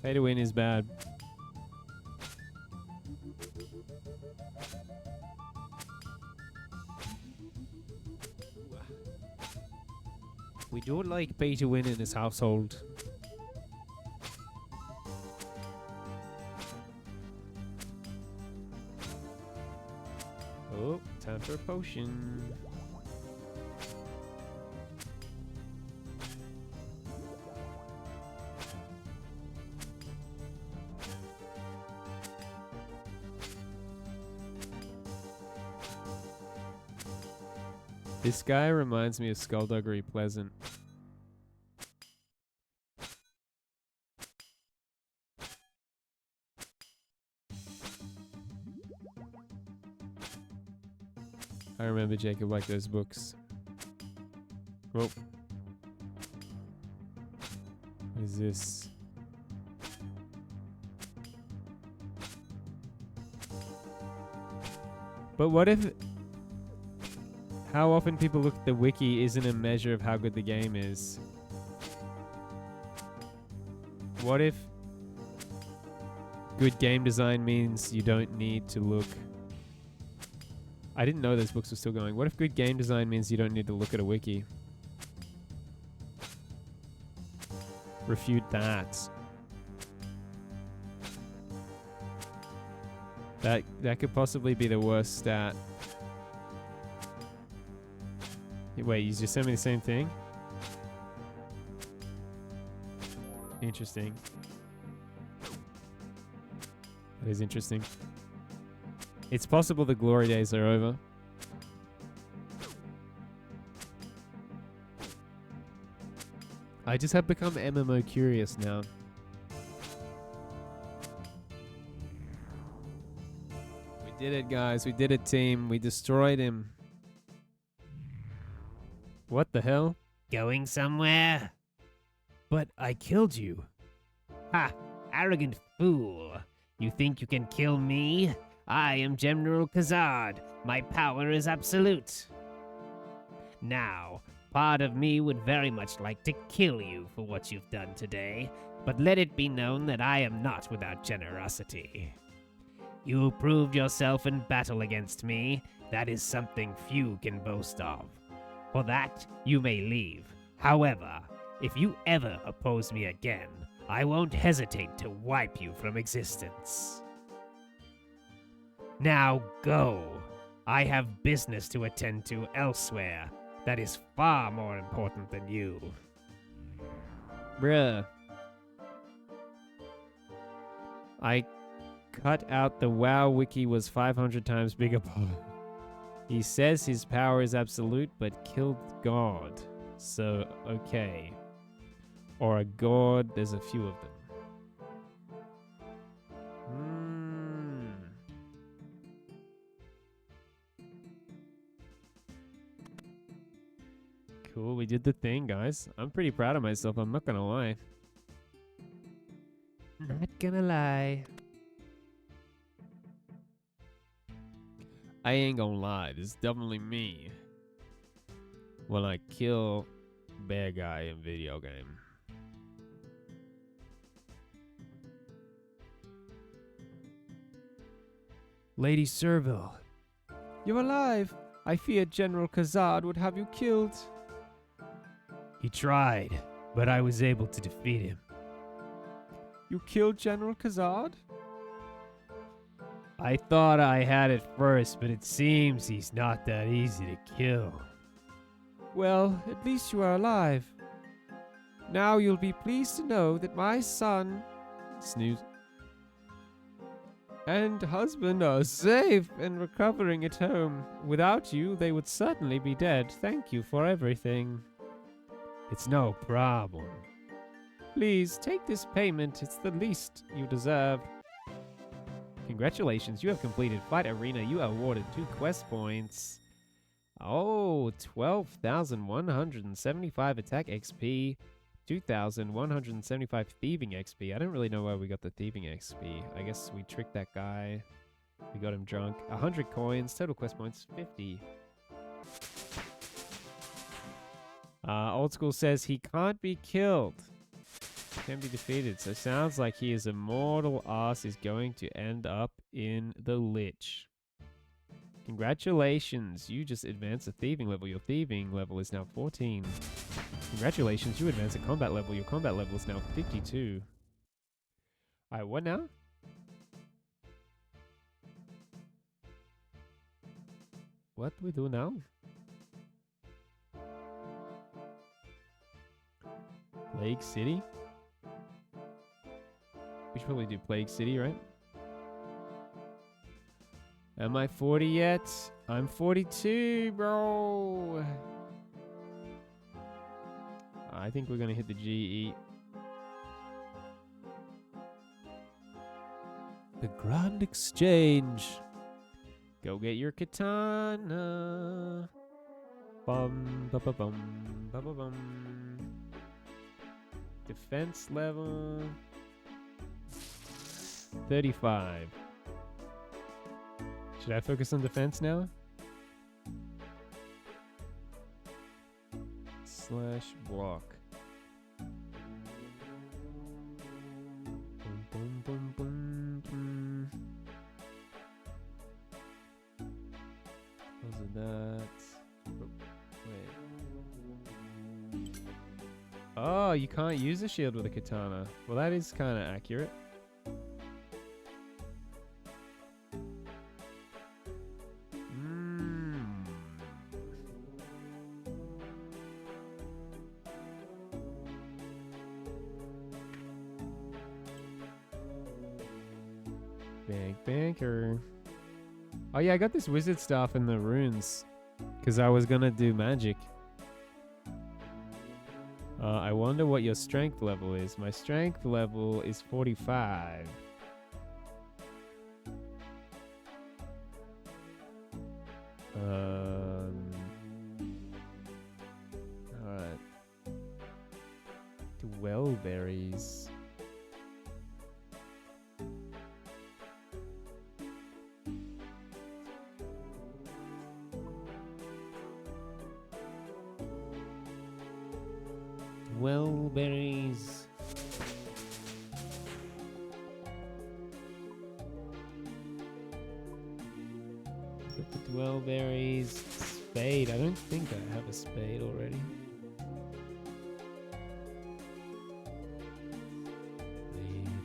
Pay to win is bad. We don't like pay to win in this household. Oh, time for a potion. This guy reminds me of Skullduggery Pleasant. I remember Jacob liked those books. Whoa. What is this? But what if... How often people look at the wiki isn't a measure of how good the game is. What if good game design means you don't need to look... I didn't know those books were still going. What if good game design means you don't need to look at a wiki? Refute that. That could possibly be the worst stat. Wait, you just sent me the same thing? Interesting. That is interesting. It's possible the glory days are over. I just have become MMO curious now. We did it, guys. We did it, team. We destroyed him. What the hell? Going somewhere? But I killed you. Ha! Arrogant fool! You think you can kill me? I am General Khazard. My power is absolute. Now, part of me would very much like to kill you for what you've done today, but let it be known that I am not without generosity. You proved yourself in battle against me. That is something few can boast of. For that, you may leave. However, if you ever oppose me again, I won't hesitate to wipe you from existence. Now go. I have business to attend to elsewhere that is far more important than you. Bruh. I cut out the WoW wiki was 500 times bigger part. He says his power is absolute, but killed God. So, okay. Or a god, there's a few of them. Cool, we did the thing, guys. I'm pretty proud of myself, I'm not gonna lie. Not gonna lie. I ain't gonna lie, this is definitely me when I kill bad guy in video game. Lady Servile, You're alive! I feared General Khazad would have you killed. He tried, but I was able to defeat him. You killed General Khazad? I thought I had at first, but it seems he's not that easy to kill. Well, at least you are alive. Now you'll be pleased to know that my son, snooze, and husband are safe and recovering at home. Without you, they would certainly be dead. Thank you for everything. It's no problem. Please, take this payment. It's the least you deserve. Congratulations, you have completed Fight Arena. You are awarded 2 quest points. Oh, 12,175 attack XP. 2,175 thieving XP. I don't really know where we got the thieving XP. I guess we tricked that guy. We got him drunk. 100 coins. Total quest points, 50. Old School says he can't be killed. Can be defeated. So sounds like he is immortal. Ars is going to end up in the Lich. Congratulations. You just advanced a thieving level. Your thieving level is now 14. Congratulations, you advanced a combat level. Your combat level is now 52. Alright, what now? What do we do now? Plague City? We should probably do Plague City, right? Am I 40 yet? I'm 42, bro! I think we're gonna hit the GE. The Grand Exchange. Go get your katana. Bum ba ba bum ba ba bum. Defense level 35. Should I focus on defense now? /block. Boom, boom, boom, boom, boom. Close that. Oh, wait. Oh, you can't use a shield with a katana. Well, that is kind of accurate. Banker. Oh yeah, I got this wizard staff in the runes because I was gonna do magic. I wonder what your strength level is. My strength level is 45. Alright. Dwellberries. Wellberries. Got the dwellberries. Spade. I don't think I have a spade already.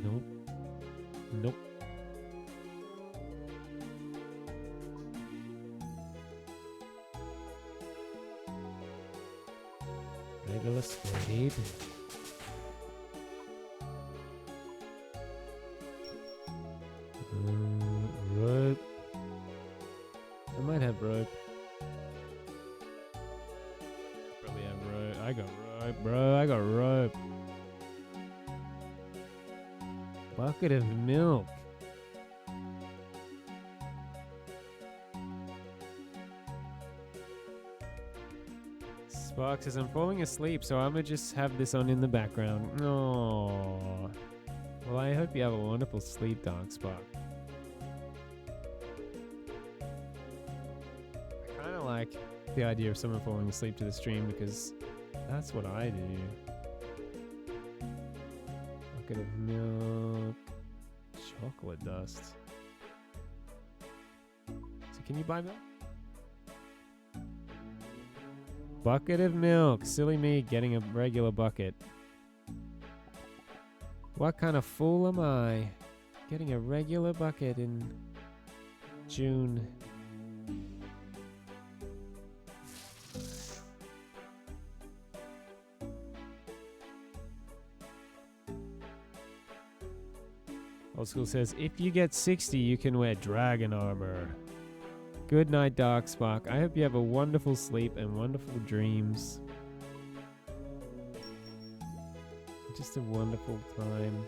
Nope. Nope. Regular spade. Rope. I might have rope. Probably have rope. I got rope, bro. I got rope. Bucket of milk. Spark says, I'm falling asleep, so I'm gonna just have this on in the background. No. Well, I hope you have a wonderful sleep, Dark Spark. I kind of like the idea of someone falling asleep to the stream because that's what I do. Bucket of milk. Chocolate dust. So can you buy milk? Bucket of milk. Silly me getting a regular bucket. What kind of fool am I? Getting a regular bucket in June. Old School says, if you get 60, you can wear dragon armor. Good night, Darkspark. I hope you have a wonderful sleep and wonderful dreams. Just a wonderful time.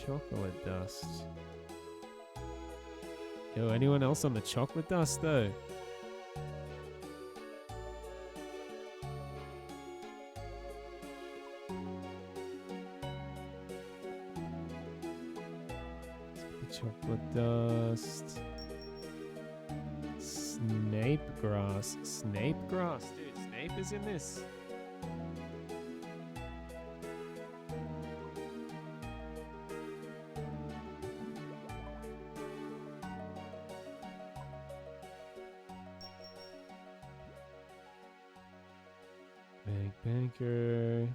Chocolate dust. Yo, anyone else on the chocolate dust though? Chocolate dust. Snape grass. Snape grass? Dude, Snape is in this. Banker.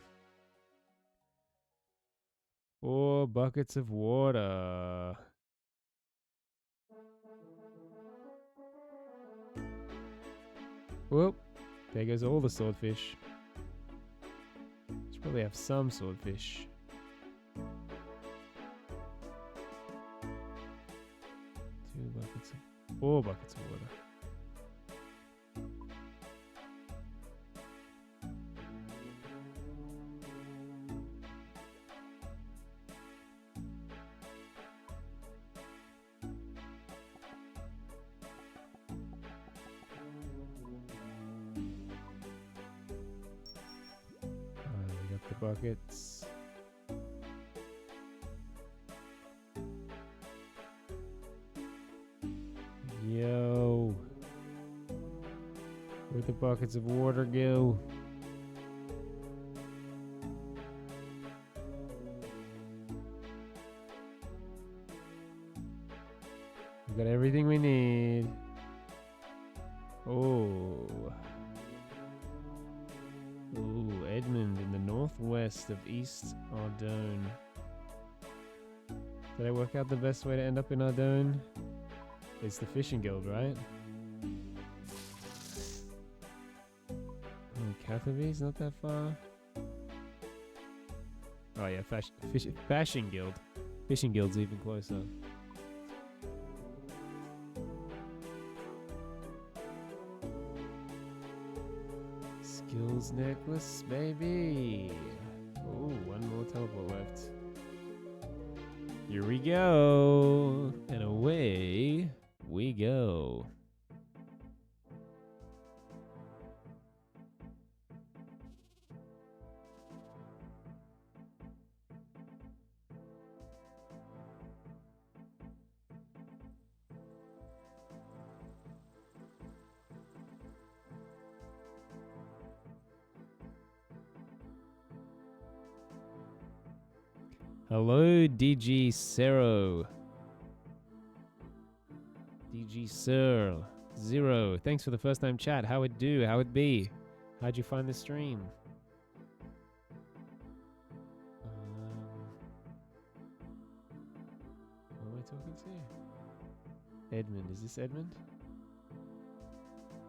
4 buckets of water. Whoop. There goes all the swordfish. Should probably have some swordfish. 4 buckets of water. We got the buckets. Yo. Where'd the buckets of water go? We got everything we need. Oh. Ooh, Edmund in the northwest of East Ardone. Did I work out the best way to end up in Ardone? It's the fishing guild, right? Oh, Cathavy's not that far. Oh yeah, Fashing Guild. Fishing guild's even closer. Skills necklace, baby. Oh, one more teleport left. Here we go. And away we go. Hello, DG Zero. DG Sir Zero. Thanks for the first time chat. How it do? How it be? How'd you find the stream? Who am I talking to? Edmund. Is this Edmund?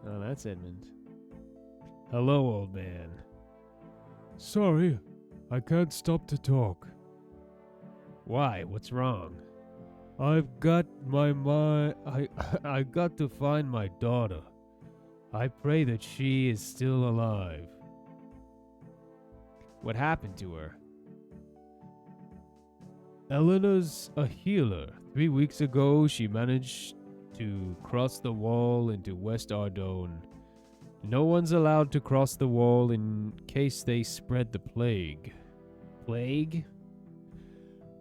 Oh, that's Edmund. Hello, old man. Sorry, I can't stop to talk. Why? What's wrong? I've got I got to find my daughter. I pray that she is still alive. What happened to her? Eleanor's a healer. 3 weeks ago, she managed to cross the wall into West Ardone. No one's allowed to cross the wall in case they spread the plague. Plague?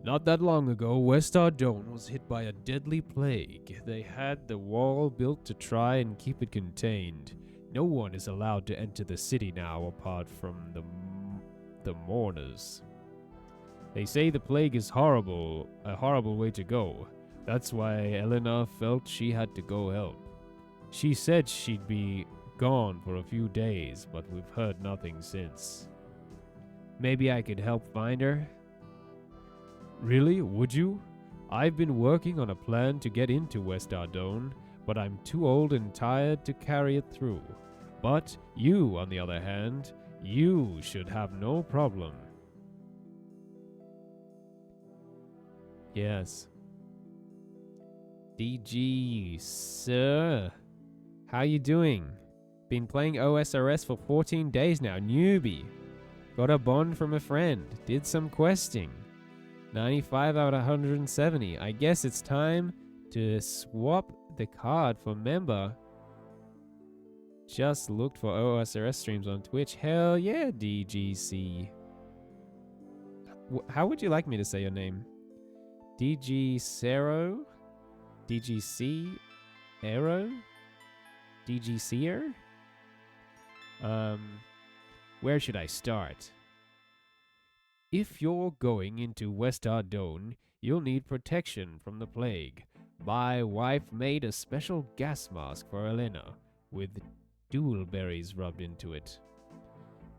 Not that long ago, West Ardone was hit by a deadly plague. They had the wall built to try and keep it contained. No one is allowed to enter the city now apart from the mourners. They say the plague is horrible, a horrible way to go. That's why Elena felt she had to go help. She said she'd be gone for a few days, but we've heard nothing since. Maybe I could help find her? Really? Would you? I've been working on a plan to get into West Ardone, but I'm too old and tired to carry it through. But you, on the other hand, you should have no problem. Yes. DG, sir. How you doing? Been playing OSRS for 14 days now, newbie. Got a bond from a friend. Did some questing. 95 out of 170. I guess it's time to swap the card for member. Just looked for OSRS streams on Twitch. Hell yeah, DGC. How would you like me to say your name? DG Cero? DGC Arrow? DGCer? Where should I start? If you're going into West Ardone, you'll need protection from the plague. My wife made a special gas mask for Elena, with doolberries rubbed into it.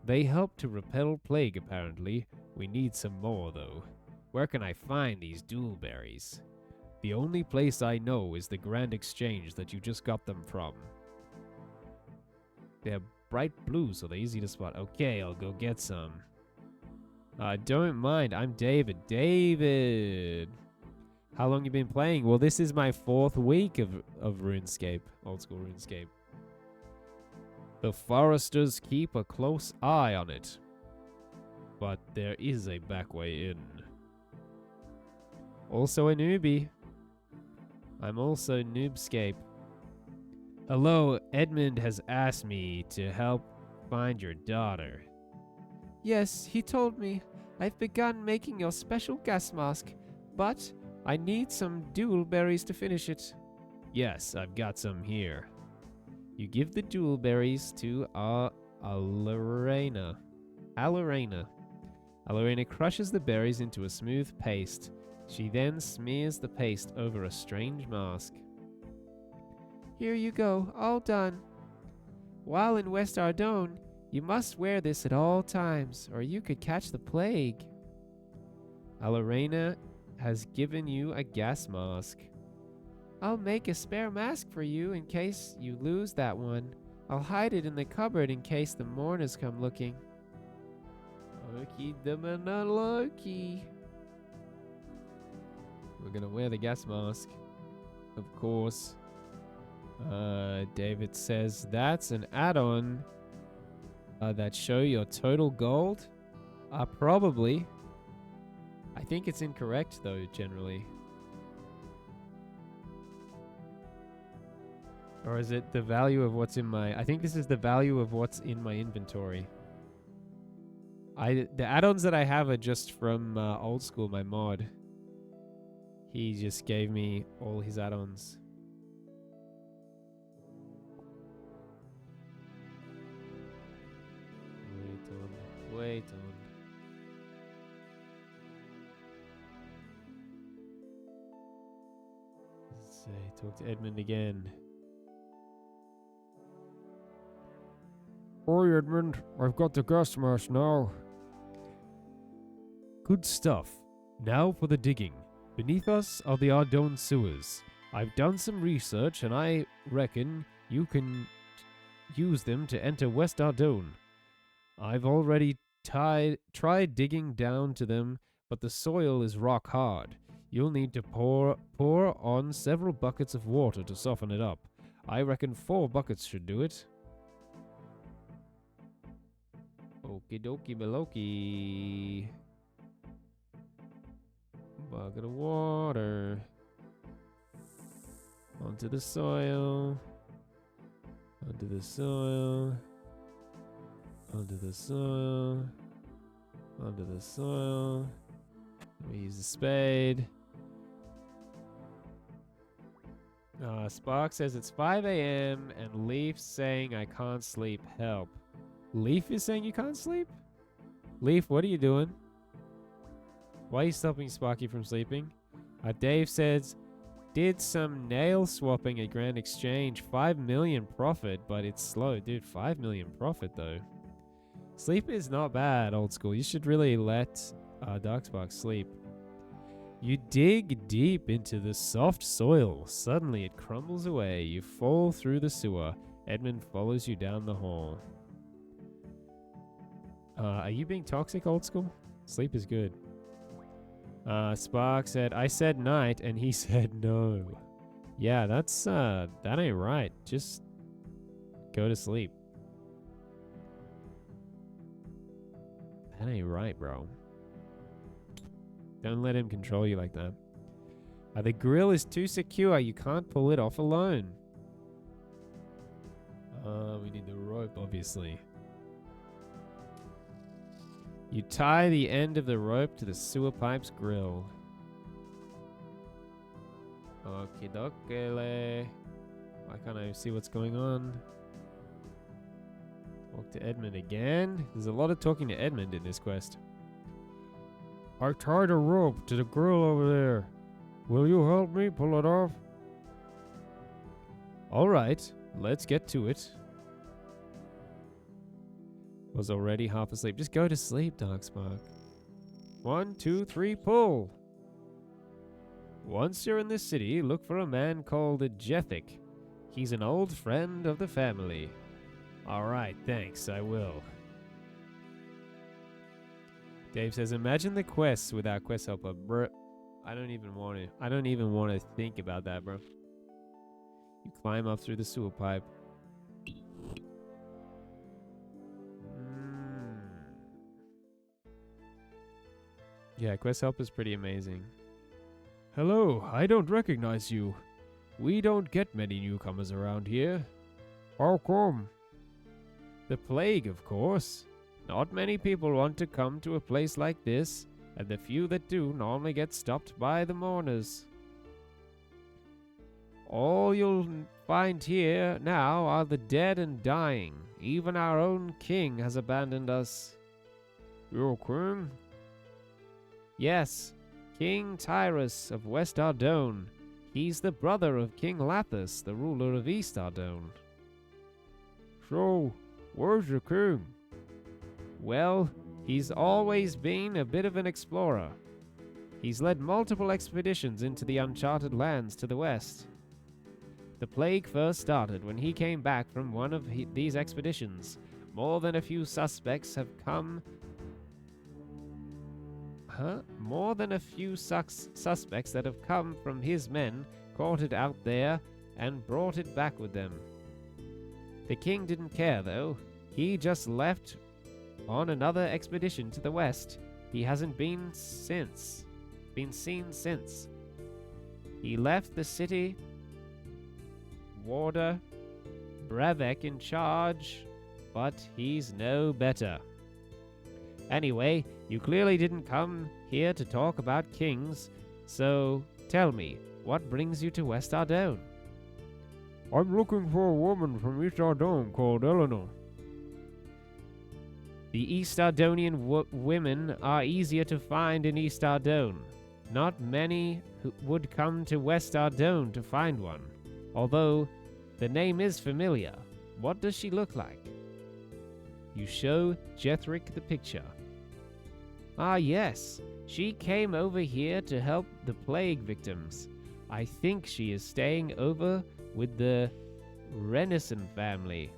They help to repel plague, apparently. We need some more, though. Where can I find these doolberries? The only place I know is the Grand Exchange that you just got them from. They're bright blue, so they're easy to spot. Okay, I'll go get some. Don't mind, I'm David. David! How long you been playing? Well, this is my 4th week of RuneScape. Old school RuneScape. The foresters keep a close eye on it. But there is a back way in. Also a newbie. I'm also Noobscape. Hello, Edmund has asked me to help find your daughter. Yes, he told me. I've begun making your special gas mask, but I need some doolberries to finish it. Yes, I've got some here. You give the doolberries to Alorena. Alorena crushes the berries into a smooth paste. She then smears the paste over a strange mask. Here you go, all done. While in West Ardone, you must wear this at all times, or you could catch the plague. Alorena has given you a gas mask. I'll make a spare mask for you in case you lose that one. I'll hide it in the cupboard in case the mourners come looking. Okie dokie. We're gonna wear the gas mask, of course. David says that's an add-on that show your total gold. Probably. I think it's incorrect though, generally. Or is it the value of what's in my... I think this is the value of what's in my inventory. The add-ons that I have are just from old school, my mod. He just gave me all his add-ons. Wait on. Let's say, talk to Edmund again. Oi, Edmund, I've got the gas mask now. Good stuff. Now for the digging. Beneath us are the Ardone sewers. I've done some research and I reckon you can use them to enter West Ardone. I've already tried digging down to them, but the soil is rock hard. You'll need to pour on several buckets of water to soften it up. I reckon 4 buckets should do it. Okie dokie beloki. Bucket of water. Onto the soil. Onto the soil. Onto the soil. Onto the soil. We use the spade. Spark says it's 5 a.m. and Leaf saying I can't sleep. Help. Leaf is saying you can't sleep? Leaf, what are you doing? Why are you stopping Sparky from sleeping? Dave says did some nail swapping at Grand Exchange. 5 million profit, but it's slow. Dude, 5 million profit though. Sleep is not bad, old school. You should really let Darkspark sleep. You dig deep into the soft soil. Suddenly it crumbles away. You fall through the sewer. Edmund follows you down the hall. Are you being toxic, old school? Sleep is good. Spark said, I said night, and he said no. Yeah, that's, that ain't right. Just go to sleep. That ain't right, bro. Don't let him control you like that. The grill is too secure. You can't pull it off alone. We need the rope, obviously. You tie the end of the rope to the sewer pipe's grill. Okie dokie. Why can't I see what's going on? Talk to Edmund again. There's a lot of talking to Edmund in this quest. I tied a rope to the grill over there. Will you help me pull it off? Alright, let's get to it. Was already half asleep. Just go to sleep, Darkspark. 1, 2, 3, pull! Once you're in the city, look for a man called Jethic. He's an old friend of the family. Alright, thanks, I will. Dave says, imagine the quests without quest helper. Bro, I don't even want to think about that, bro. You climb up through the sewer pipe. Yeah, quest helper is pretty amazing. Hello, I don't recognize you. We don't get many newcomers around here. How come? The plague, of course. Not many people want to come to a place like this, and the few that do normally get stopped by the mourners. All you'll find here now are the dead and dying. Even our own king has abandoned us. Your king? Yes, King Tyrus of West Ardone. He's the brother of King Lathus, the ruler of East Ardone. So, where's your king? Well, he's always been a bit of an explorer. He's led multiple expeditions into the uncharted lands to the west. The plague first started when he came back from one of these expeditions. More than a few suspects have come... More than a few suspects that have come from his men caught it out there and brought it back with them. The king didn't care, though. He just left on another expedition to the west. He hasn't been seen since. He left the city warder Brevek in charge, but he's no better. Anyway, you clearly didn't come here to talk about kings, so tell me, what brings you to West Ardone? I'm looking for a woman from East Ardone called Eleanor. The East Ardonian women are easier to find in East Ardone. Not many would come to West Ardone to find one, although the name is familiar. What does she look like? You show Jethric the picture. Ah, yes. She came over here to help the plague victims. I think she is staying over with the Renison family.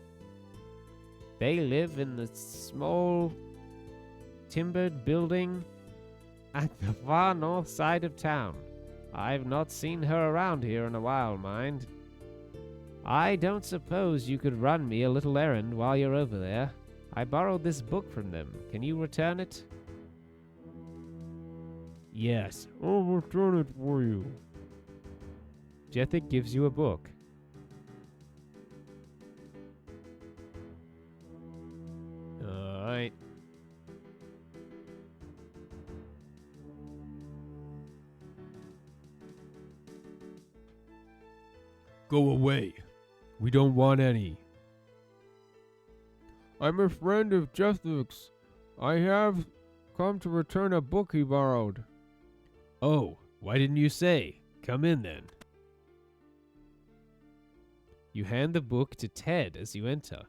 They live in the small timbered building at the far north side of town. I've not seen her around here in a while, mind. I don't suppose you could run me a little errand while you're over there. I borrowed this book from them. Can you return it? Yes, I'll return it for you. Jethic gives you a book. Alright. Go away. We don't want any. I'm a friend of Jethic's. I have come to return a book he borrowed. Oh, why didn't you say? Come in then. You hand the book to Ted as you enter.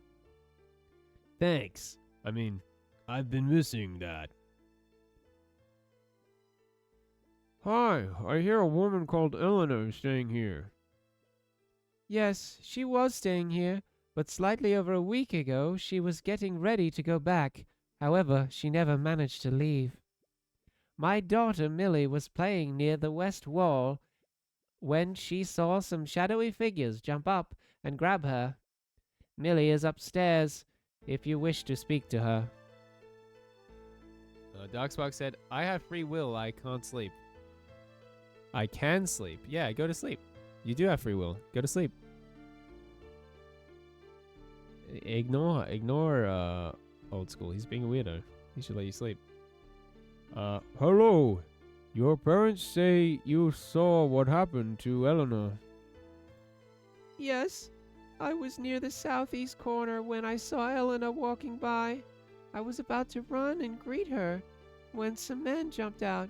Thanks. I mean, I've been missing that. Hi, I hear a woman called Eleanor is staying here. Yes, she was staying here, but slightly over a week ago she was getting ready to go back. However, she never managed to leave. My daughter Millie was playing near the west wall when she saw some shadowy figures jump up and grab her. Millie is upstairs if you wish to speak to her. Darkspark said, I have free will, I can't sleep. I can sleep. Yeah, go to sleep. You do have free will. Go to sleep. Ignore old school. He's being a weirdo. He should let you sleep. Hello. Your parents say you saw what happened to Eleanor. Yes, I was near the southeast corner when I saw Eleanor walking by. I was about to run and greet her when some men jumped out.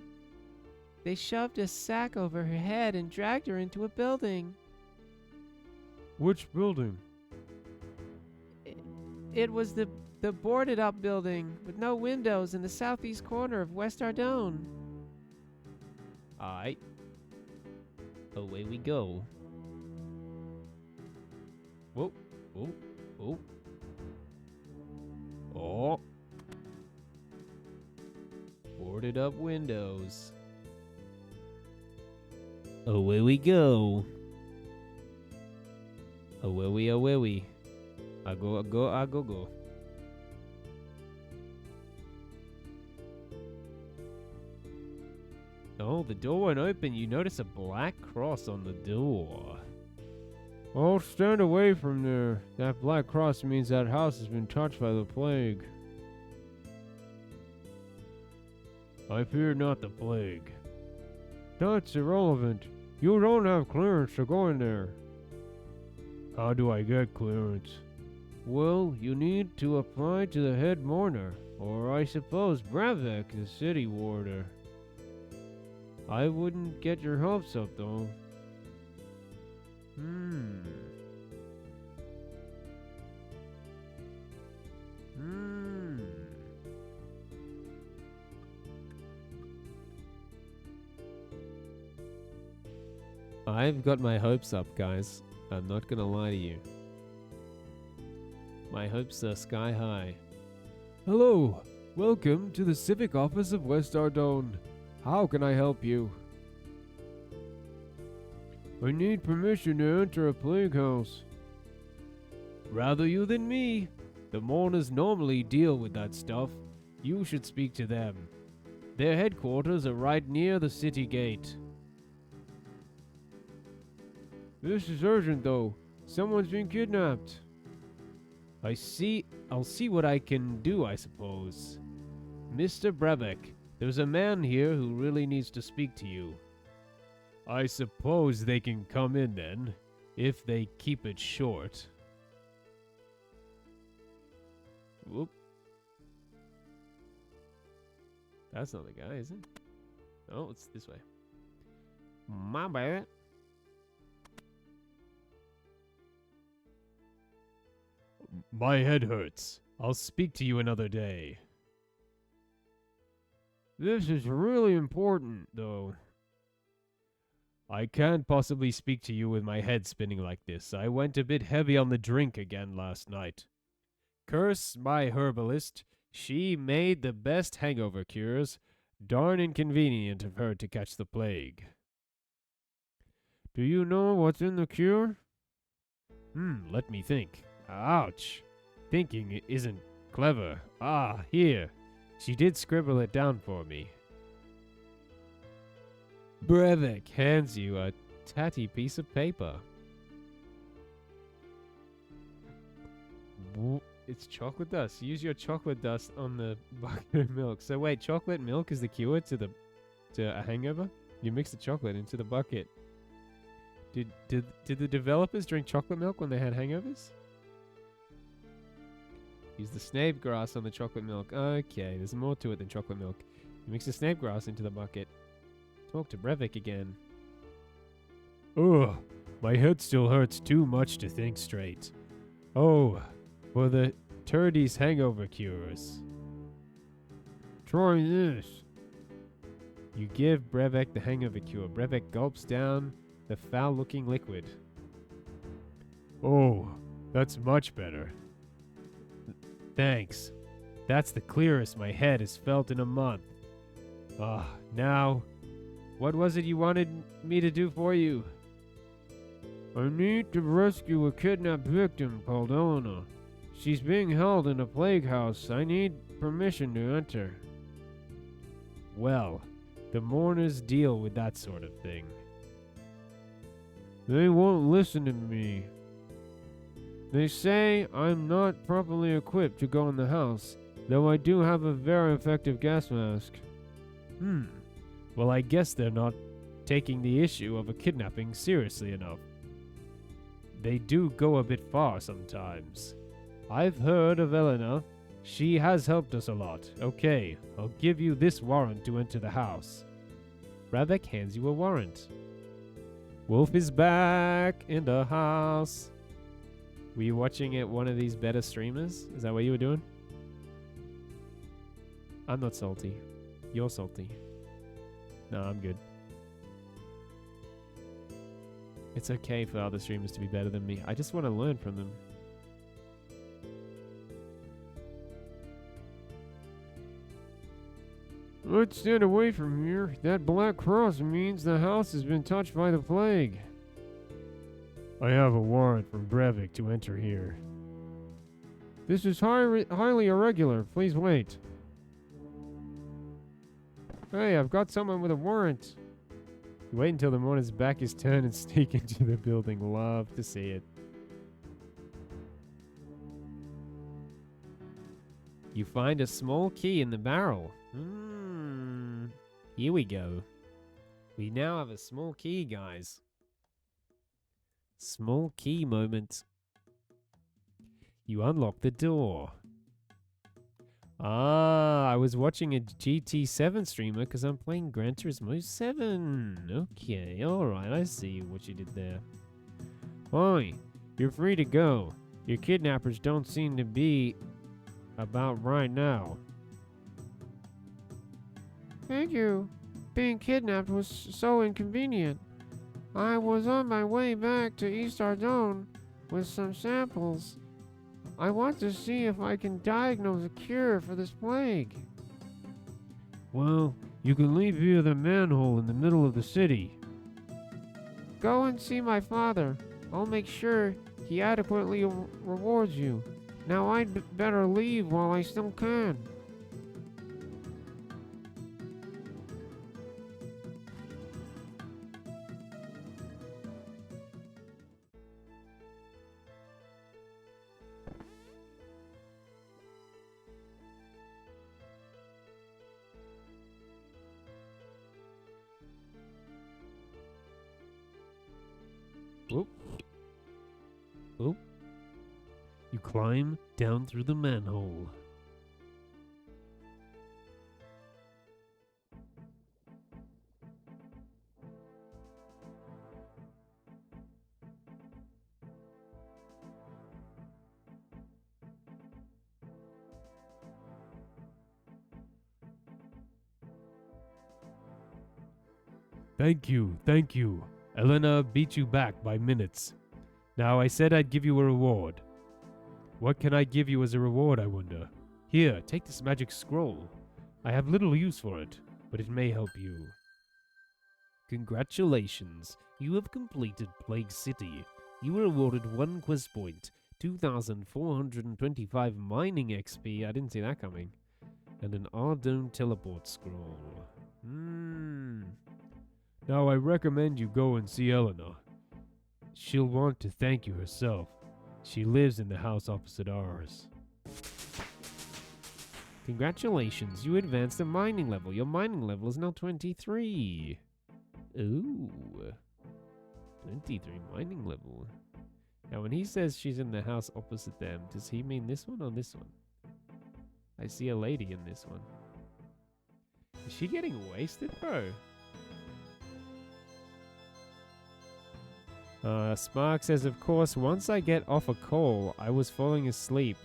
They shoved a sack over her head and dragged her into a building. Which building? It was the boarded-up building with no windows in the southeast corner of West Ardone. Alright. Away we go. Whoa, whoa, whoa. Oh. Boarded up windows. Away we go. Away we. I go. Oh, the door won't open. You notice a black cross on the door. Oh, stand away from there. That black cross means that house has been touched by the plague. I fear not the plague. That's irrelevant. You don't have clearance to go in there. How do I get clearance? Well, you need to apply to the head mourner, or I suppose Brevek, the city warder. I wouldn't get your hopes up, though. I've got my hopes up, guys. I'm not gonna lie to you. My hopes are sky high. Hello, welcome to the Civic Office of West Ardone. How can I help you? I need permission to enter a plague house. Rather you than me. The mourners normally deal with that stuff. You should speak to them. Their headquarters are right near the city gate. This is urgent, though. Someone's been kidnapped. I see. I'll see what I can do, I suppose. Mr. Brevek, there's a man here who really needs to speak to you. I suppose they can come in then, if they keep it short. Whoop. That's not the guy, is it? Oh, it's this way. My bad. My head hurts. I'll speak to you another day. This is really important, though. I can't possibly speak to you with my head spinning like this. I went a bit heavy on the drink again last night. Curse my herbalist. She made the best hangover cures. Darn inconvenient of her to catch the plague. Do you know what's in the cure? Let me think. Ouch. Thinking isn't clever. Ah, here. She did scribble it down for me. Brevek hands you a tatty piece of paper. It's chocolate dust. Use your chocolate dust on the bucket of milk. So wait, chocolate milk is the cure to a hangover? You mix the chocolate into the bucket. Did the developers drink chocolate milk when they had hangovers? Use the snake grass on the chocolate milk. Okay, there's more to it than chocolate milk. You mix the snake grass into the bucket. Talk to Brevik again. Ugh, My head still hurts too much to think straight. Oh, for the Turdy's hangover cures. Try this. You give Brevek the hangover cure. Brevek gulps down the foul-looking liquid. Oh, that's much better. Thanks. That's the clearest my head has felt in a month. Now, what was it you wanted me to do for you? I need to rescue a kidnapped victim called Eleanor. She's being held in a plague house. I need permission to enter. Well, the mourners deal with that sort of thing. They won't listen to me. They say I'm not properly equipped to go in the house, though I do have a very effective gas mask. Well, I guess they're not taking the issue of a kidnapping seriously enough. They do go a bit far sometimes. I've heard of Elena. She has helped us a lot. Okay, I'll give you this warrant to enter the house. Brevek hands you a warrant. Wolf is back in the house. Were you watching it one of these better streamers? Is that what you were doing? I'm not salty. You're salty. No, I'm good. It's okay for other streamers to be better than me. I just want to learn from them. Let's stand away from here. That black cross means the house has been touched by the plague. I have a warrant from Brevik to enter here. This is highly irregular. Please wait. Hey, I've got someone with a warrant. You wait until the mourner's back is turned and sneak into the building. Love to see it. You find a small key in the barrel. Here we go. We now have a small key, guys. Small key moment. You unlock the door. I was watching a GT7 streamer because I'm playing Gran Turismo 7. Okay, alright, I see what you did there. Oi, you're free to go. Your kidnappers don't seem to be about right now. Thank you. Being kidnapped was so inconvenient. I was on my way back to East Ardone with some samples. I want to see if I can diagnose a cure for this plague. Well, you can leave via the manhole in the middle of the city. Go and see my father. I'll make sure he adequately rewards you. Now I'd better leave while I still can. Oop. Oop. You climb down through the manhole. Thank you. Elena beat you back by minutes. Now I said I'd give you a reward. What can I give you as a reward, I wonder? Here, take this magic scroll. I have little use for it, but it may help you. Congratulations, you have completed Plague City. You were awarded 1 quest point, 2,425 mining XP, I didn't see that coming, and an Ardone teleport scroll. Now I recommend you go and see Eleanor. She'll want to thank you herself. She lives in the house opposite ours. Congratulations, you advanced a mining level. Your mining level is now 23. Ooh. 23 mining level. Now when he says she's in the house opposite them, does he mean this one or this one? I see a lady in this one. Is she getting wasted, bro? Spark says, of course, once I get off a call, I was falling asleep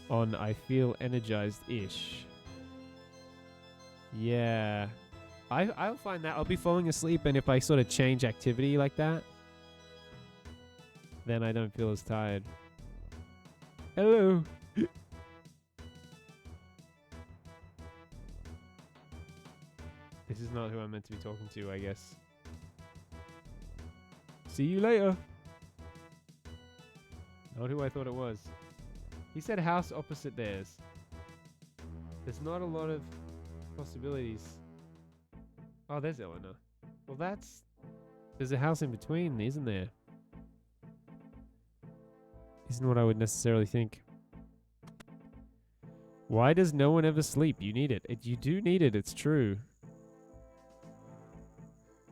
on I feel energized-ish. Yeah. I'll find that. I'll be falling asleep, and if I sort of change activity like that, then I don't feel as tired. Hello. This is not who I'm meant to be talking to, I guess. See you later. Not who I thought it was. He said house opposite theirs. There's not a lot of possibilities. Oh, there's Eleanor. Well, that's... There's a house in between, isn't there? Isn't what I would necessarily think. Why does no one ever sleep? You need it. You do need it, it's true.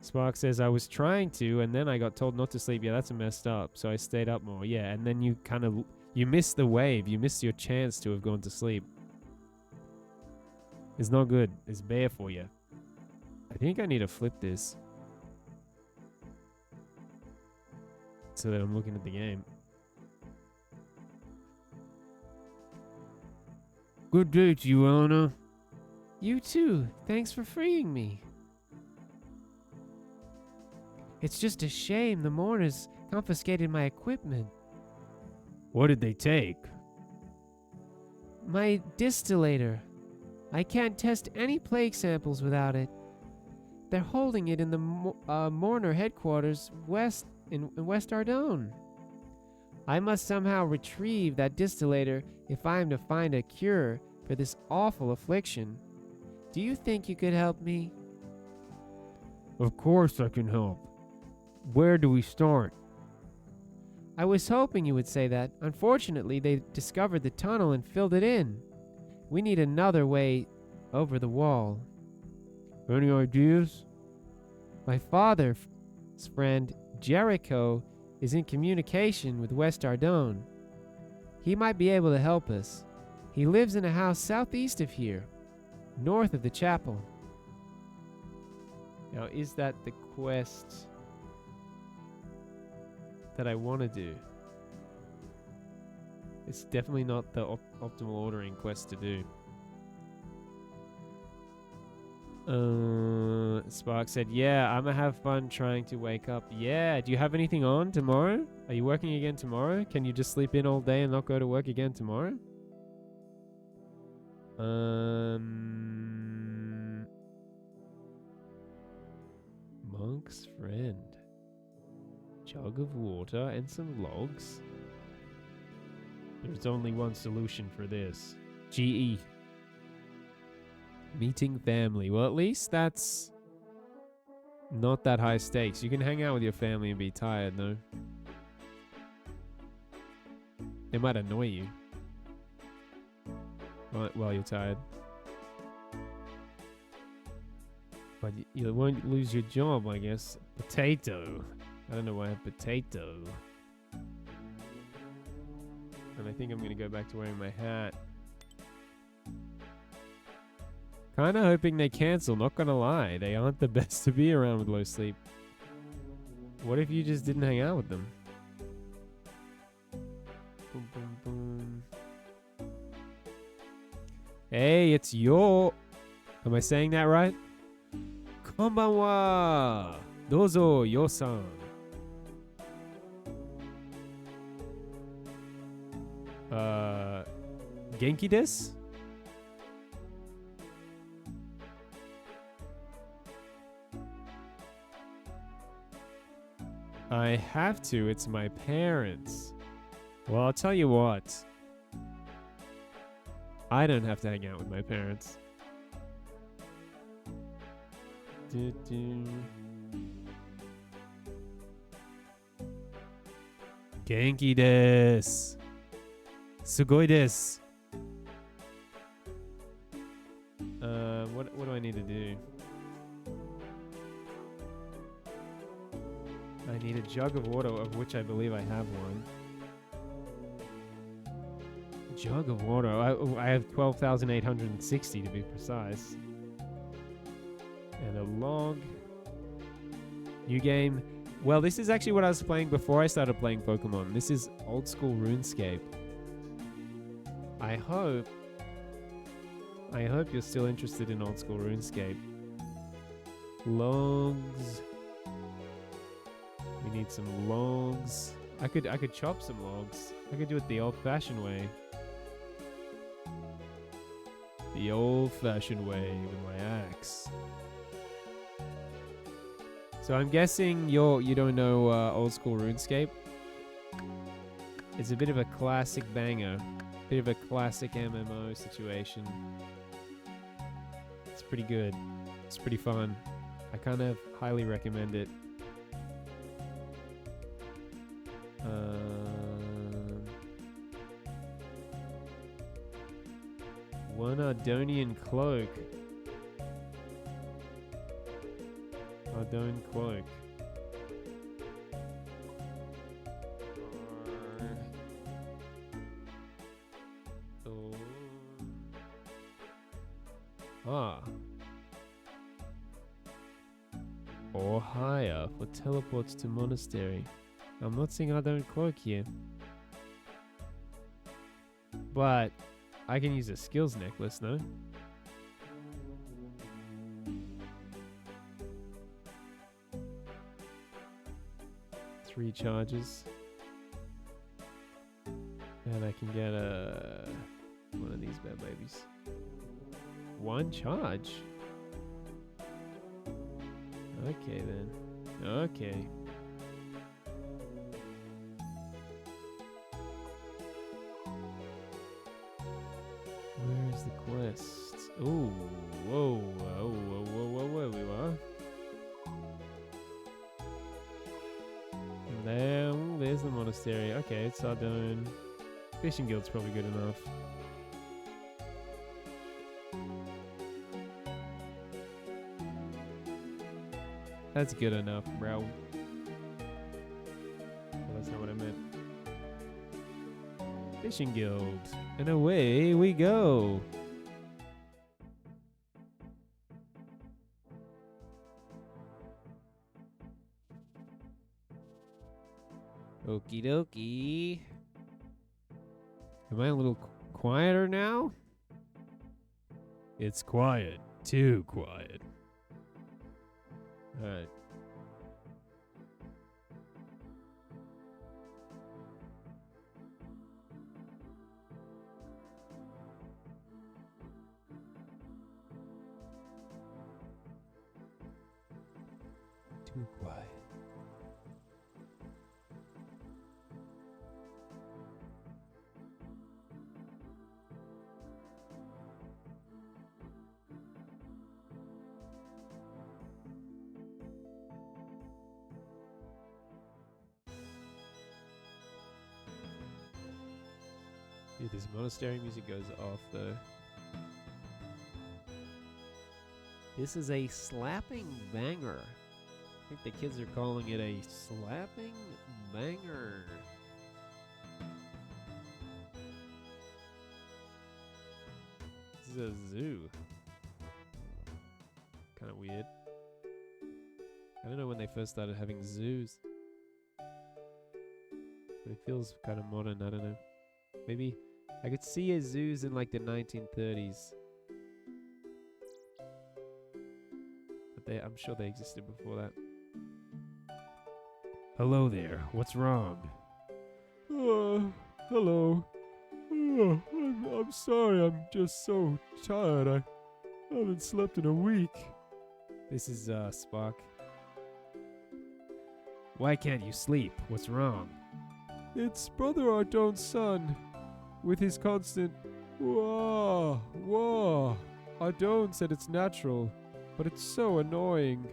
Spark says, I was trying to, and then I got told not to sleep. Yeah, that's messed up. So I stayed up more. Yeah, and then you kind of... You missed the wave. You missed your chance to have gone to sleep. It's not good. It's bad for you. I think I need to flip this. So that I'm looking at the game. Good day to you, Eleanor. You too. Thanks for freeing me. It's just a shame the mourners confiscated my equipment. What did they take? My distillator. I can't test any plague samples without it. They're holding it in the mourner headquarters in West Ardone. I must somehow retrieve that distillator if I am to find a cure for this awful affliction. Do you think you could help me? Of course I can help. Where do we start? I was hoping you would say that. Unfortunately, they discovered the tunnel and filled it in. We need another way over the wall. Any ideas? My father's friend, Jericho, is in communication with West Ardone. He might be able to help us. He lives in a house southeast of here, north of the chapel. Now, is that the quest that I want to do? It's definitely not the optimal ordering quest to do. Spark said, yeah, I'm gonna have fun trying to wake up. Yeah, do you have anything on tomorrow? Are you working again tomorrow? Can you just sleep in all day and not go to work again tomorrow? Monk's friend. Jug of water and some logs. There's only one solution for this. GE. Meeting family. Well, at least that's not that high stakes. You can hang out with your family and be tired, no? It might annoy you while you're tired. But you won't lose your job, I guess. Potato. I don't know why I have potato. And I think I'm going to go back to wearing my hat. Kind of hoping they cancel, not going to lie. They aren't the best to be around with low sleep. What if you just didn't hang out with them? Boom, boom, boom. Hey, it's your... Am I saying that right? Konbanwa! Dozo, yo-san. Genki desu? I have to, it's my parents. Well, I'll tell you what. I don't have to hang out with my parents. Genki desu. Sugoi desu. What do I need to do? I need a jug of water, of which I believe I have one. Jug of water. I have 12,860 to be precise. And a log. New game. Well, this is actually what I was playing before I started playing Pokemon. This is old school RuneScape. I hope you're still interested in old school RuneScape. Logs. We need some logs. I could chop some logs. I could do it the old-fashioned way. The old-fashioned way with my axe. So I'm guessing you don't know old school RuneScape. It's a bit of a classic banger, bit of a classic MMO situation. It's pretty good. It's pretty fun. I kind of highly recommend it. One Ardonian cloak. Ardon cloak. Or higher for teleports to monastery. I'm not seeing Ardon cloak here. But I can use a skills necklace, no? Three charges. And I can get one of these bad babies. One charge? Okay then. Okay. Where is the quest? Ooh, whoa, whoa, whoa, whoa, whoa, where we were? There's the monastery. Okay, it's Ardon. Fishing guild's probably good enough. That's good enough, bro. Well, that's not what I meant. Fishing guild. And away we go. Okie dokie. Am I a little quieter now? It's quiet. Too quiet. Alright. Too quiet. Dude, this monastery music goes off though. This is a slapping banger. I think the kids are calling it a slapping banger. This is a zoo. Kind of weird. I don't know when they first started having zoos. But it feels kind of modern, I don't know. Maybe I could see a zoos in like the 1930s. But I'm sure they existed before that. Hello there. What's wrong? Hello. I'm sorry. I'm just so tired. I haven't slept in a week. This is Spark. Why can't you sleep? What's wrong? It's Brother Ardon's son. With his constant wah, wah. Ardon said it's natural, but it's so annoying.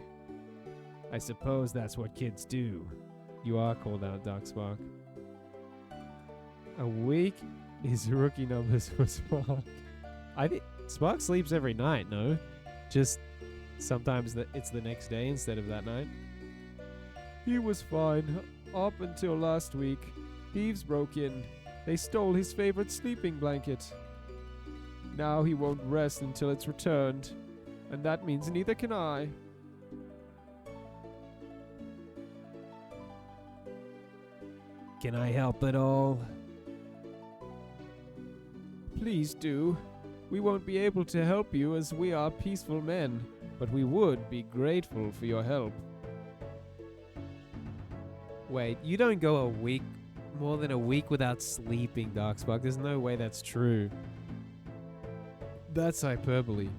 I suppose that's what kids do. You are called out, Darkspark. A week is rookie numbers for Spark. I think Spark sleeps every night, no? Just sometimes it's the next day instead of that night. He was fine up until last week. Thieves broke in. They stole his favorite sleeping blanket. Now he won't rest until it's returned. And that means neither can I. Can I help at all? Please do. We won't be able to help you as we are peaceful men, but we would be grateful for your help. Wait, you don't go a week, more than a week without sleeping, Darkspark. There's no way that's true. That's hyperbole.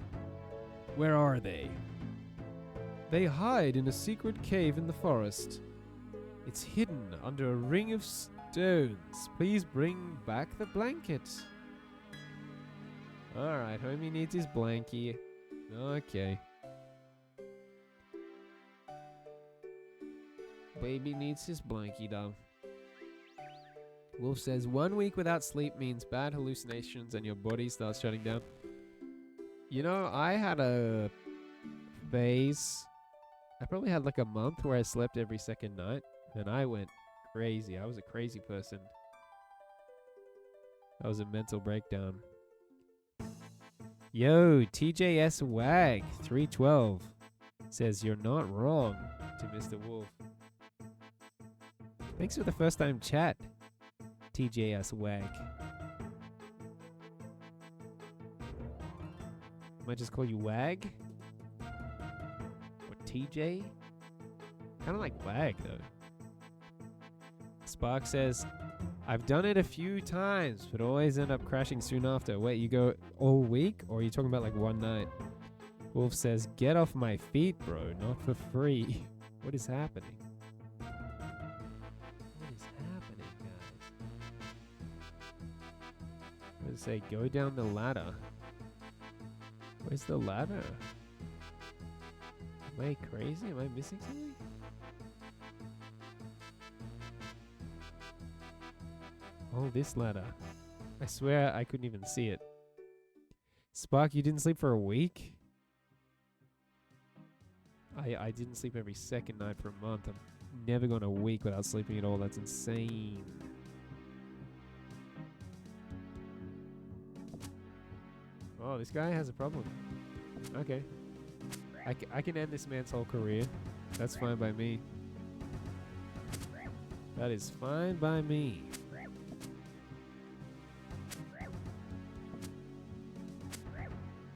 Where are they? They hide in a secret cave in the forest. It's hidden under a ring of stones. Please bring back the blanket. Alright, homie needs his blankie. Okay. Baby needs his blankie though. Wolf says 1 week without sleep means bad hallucinations and your body starts shutting down. You know, I had a phase. I probably had like a month where I slept every second night. And I went crazy. I was a crazy person. That was a mental breakdown. Yo, TJS Wag 312 says you're not wrong to Mr. Wolf. Thanks for the first time chat, TJS Wag. Might just call you Wag? Or TJ? Kinda like Wag though. Spark says, I've done it a few times, but always end up crashing soon after. Wait, you go all week? Or are you talking about like one night? Wolf says, get off my feet, bro. Not for free. What is happening? What is happening, guys? What does it say? Go down the ladder. Where's the ladder? Am I crazy? Am I missing something? Oh, this ladder. I swear I couldn't even see it. Spark, you didn't sleep for a week? I didn't sleep every second night for a month. I've never gone a week without sleeping at all. That's insane. Oh, this guy has a problem. Okay. I can end this man's whole career. That's fine by me. That is fine by me.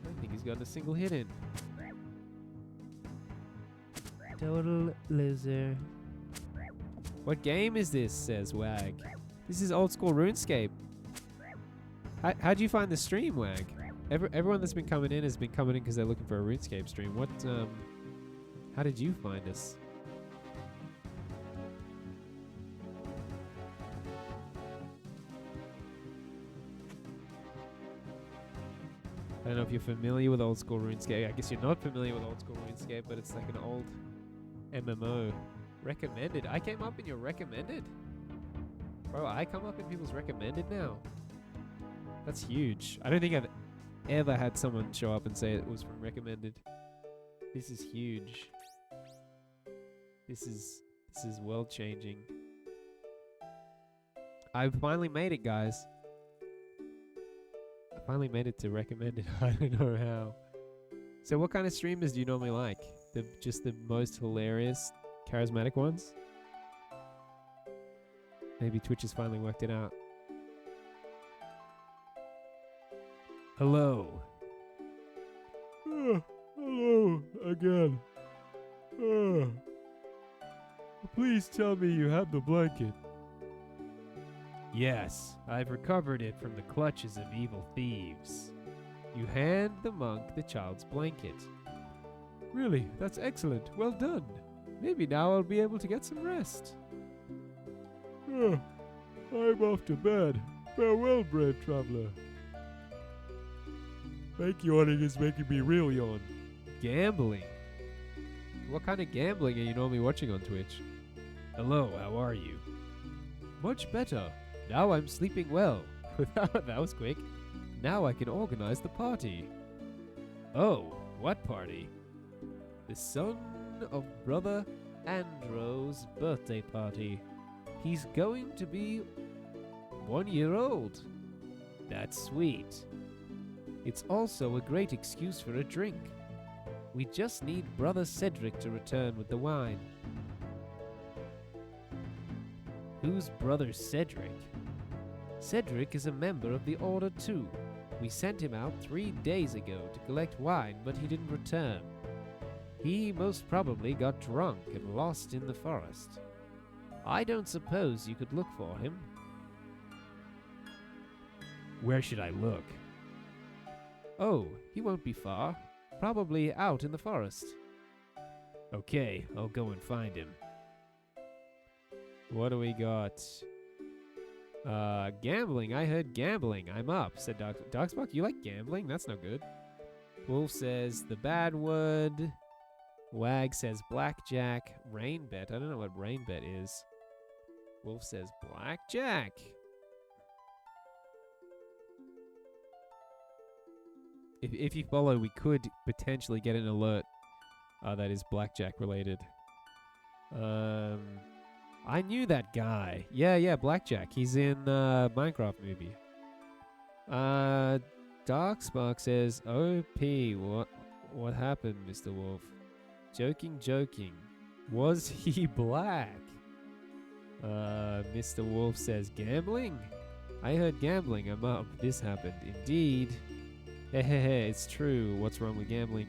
I think he's got a single hit in. Total loser. What game is this? Says Wag. This is old school RuneScape. How'd you find the stream, Wag? Everyone that's been coming in has been coming in because they're looking for a RuneScape stream. What, how did you find us? I don't know if you're familiar with old school RuneScape. I guess you're not familiar with old school RuneScape, but it's like an old MMO. Recommended. I came up in your recommended? Bro, I come up in people's recommended now. That's huge. I don't think I've ever had someone show up and say it was from recommended. This is huge. This is world changing. I finally made it, guys. I finally made it to recommended. I don't know how. So what kind of streamers do you normally like? Just the most hilarious, charismatic ones? Maybe Twitch has finally worked it out. Hello. Hello again. Please tell me you have the blanket. Yes, I've recovered it from the clutches of evil thieves. You hand the monk the child's blanket. Really? That's excellent. Well done. Maybe now I'll be able to get some rest. I'm off to bed. Farewell, brave traveler. Fake yawning is making me real yawn. Gambling? What kind of gambling are you normally watching on Twitch? Hello, how are you? Much better. Now I'm sleeping well. That was quick. Now I can organize the party. Oh, what party? The son of Brother Andro's birthday party. He's going to be 1 year old. That's sweet. It's also a great excuse for a drink. We just need Brother Cedric to return with the wine. Who's brother Cedric? Cedric is a member of the Order too. We sent him out 3 days ago to collect wine, but he didn't return. He most probably got drunk and lost in the forest. I don't suppose you could look for him. Where should I look? Oh, he won't be far. Probably out in the forest. Okay, I'll go and find him. What do we got? Gambling. I heard gambling. I'm up, said Dogsbuck. You like gambling? That's no good. Wolf says the bad wood. Wag says blackjack. Rain bet. I don't know what rain bet is. Wolf says blackjack. If you follow, we could potentially get an alert that is blackjack related. I knew that guy. Yeah, blackjack. He's in Minecraft movie. Darkspark says, OP, what happened, Mr. Wolf? Joking. Was he black? Mr. Wolf says, gambling? I heard gambling. I'm up. This happened. Indeed. It's true. What's wrong with gambling?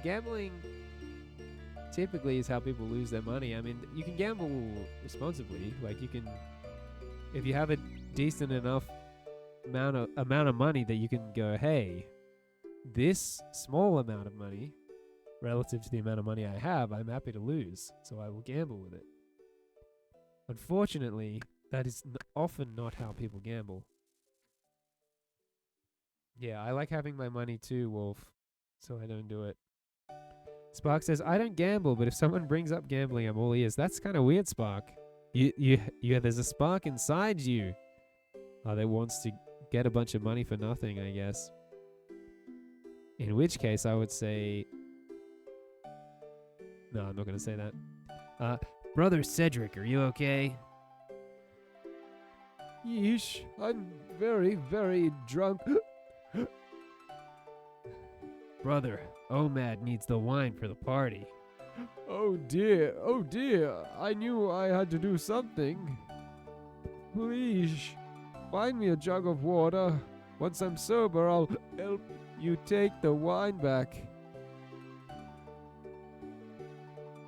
Gambling typically is how people lose their money. I mean, you can gamble responsibly. Like, you can, if you have a decent enough amount of money that you can go, hey, this small amount of money relative to the amount of money I have, I'm happy to lose, so I will gamble with it. Unfortunately, that is often not how people gamble. Yeah, I like having my money too, Wolf, so I don't do it. Spark says, I don't gamble, but if someone brings up gambling, I'm all ears. That's kind of weird, Spark. There's a spark inside you that wants to get a bunch of money for nothing, I guess. In which case, I would say... No, I'm not going to say that. Brother Cedric, are you okay? Yeesh, I'm very, very drunk. Brother, Omad needs the wine for the party. Oh dear, I knew I had to do something. Please, find me a jug of water. Once I'm sober, I'll help you take the wine back.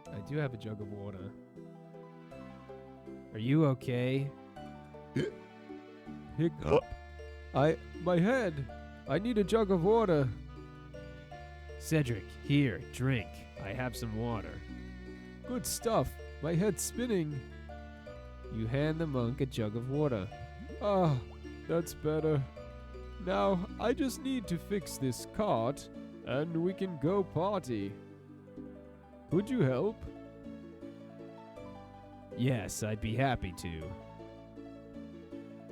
I do have a jug of water. Are you okay? Hiccup. My head. I need a jug of water. Cedric, here, drink. I have some water. Good stuff. My head's spinning. You hand the monk a jug of water. Ah, that's better. Now, I just need to fix this cart, and we can go party. Could you help? Yes, I'd be happy to.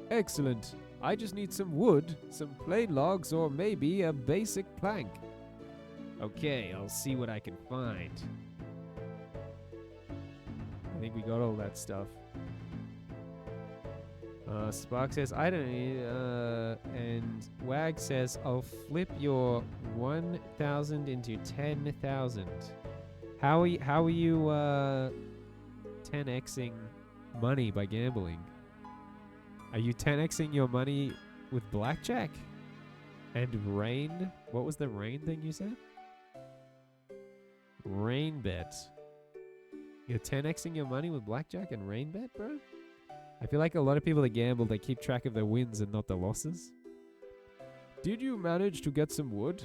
Excellent. I just need some wood, some plain logs, or maybe a basic plank. Okay, I'll see what I can find. I think we got all that stuff. Spark says, I don't need, and Wag says, I'll flip your 1,000 into 10,000. How are you 10xing money by gambling? Are you 10xing your money with blackjack? And rain? What was the rain thing you said? Rain bet. You're 10xing your money with blackjack and rain bet, bro? I feel like a lot of people that gamble, they keep track of their wins and not their losses. Did you manage to get some wood?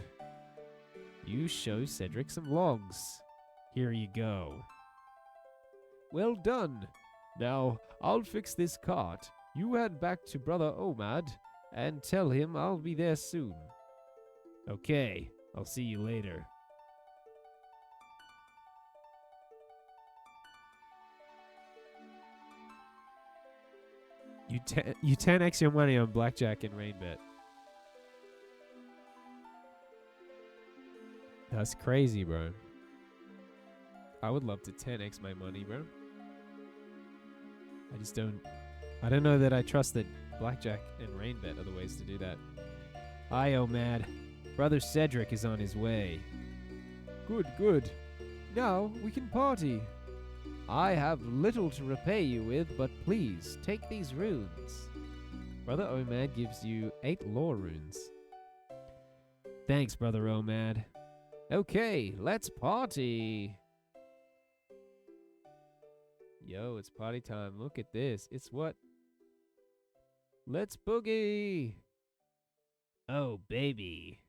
You show Cedric some logs. Here you go. Well done. Now, I'll fix this cart. You head back to Brother Omad and tell him I'll be there soon. Okay, I'll see you later. You 10x your money on blackjack and rain bet. That's crazy, bro. I would love to 10x my money, bro. I don't know that I trust that blackjack and rain bet are the ways to do that. Hi, Omad. Brother Cedric is on his way. Good. Now we can party. I have little to repay you with, but please take these runes. Brother Omad gives you 8 lore runes. Thanks, Brother Omad. Okay, let's party. Yo, it's party time. Look at this. It's what? Let's boogie. Oh, baby.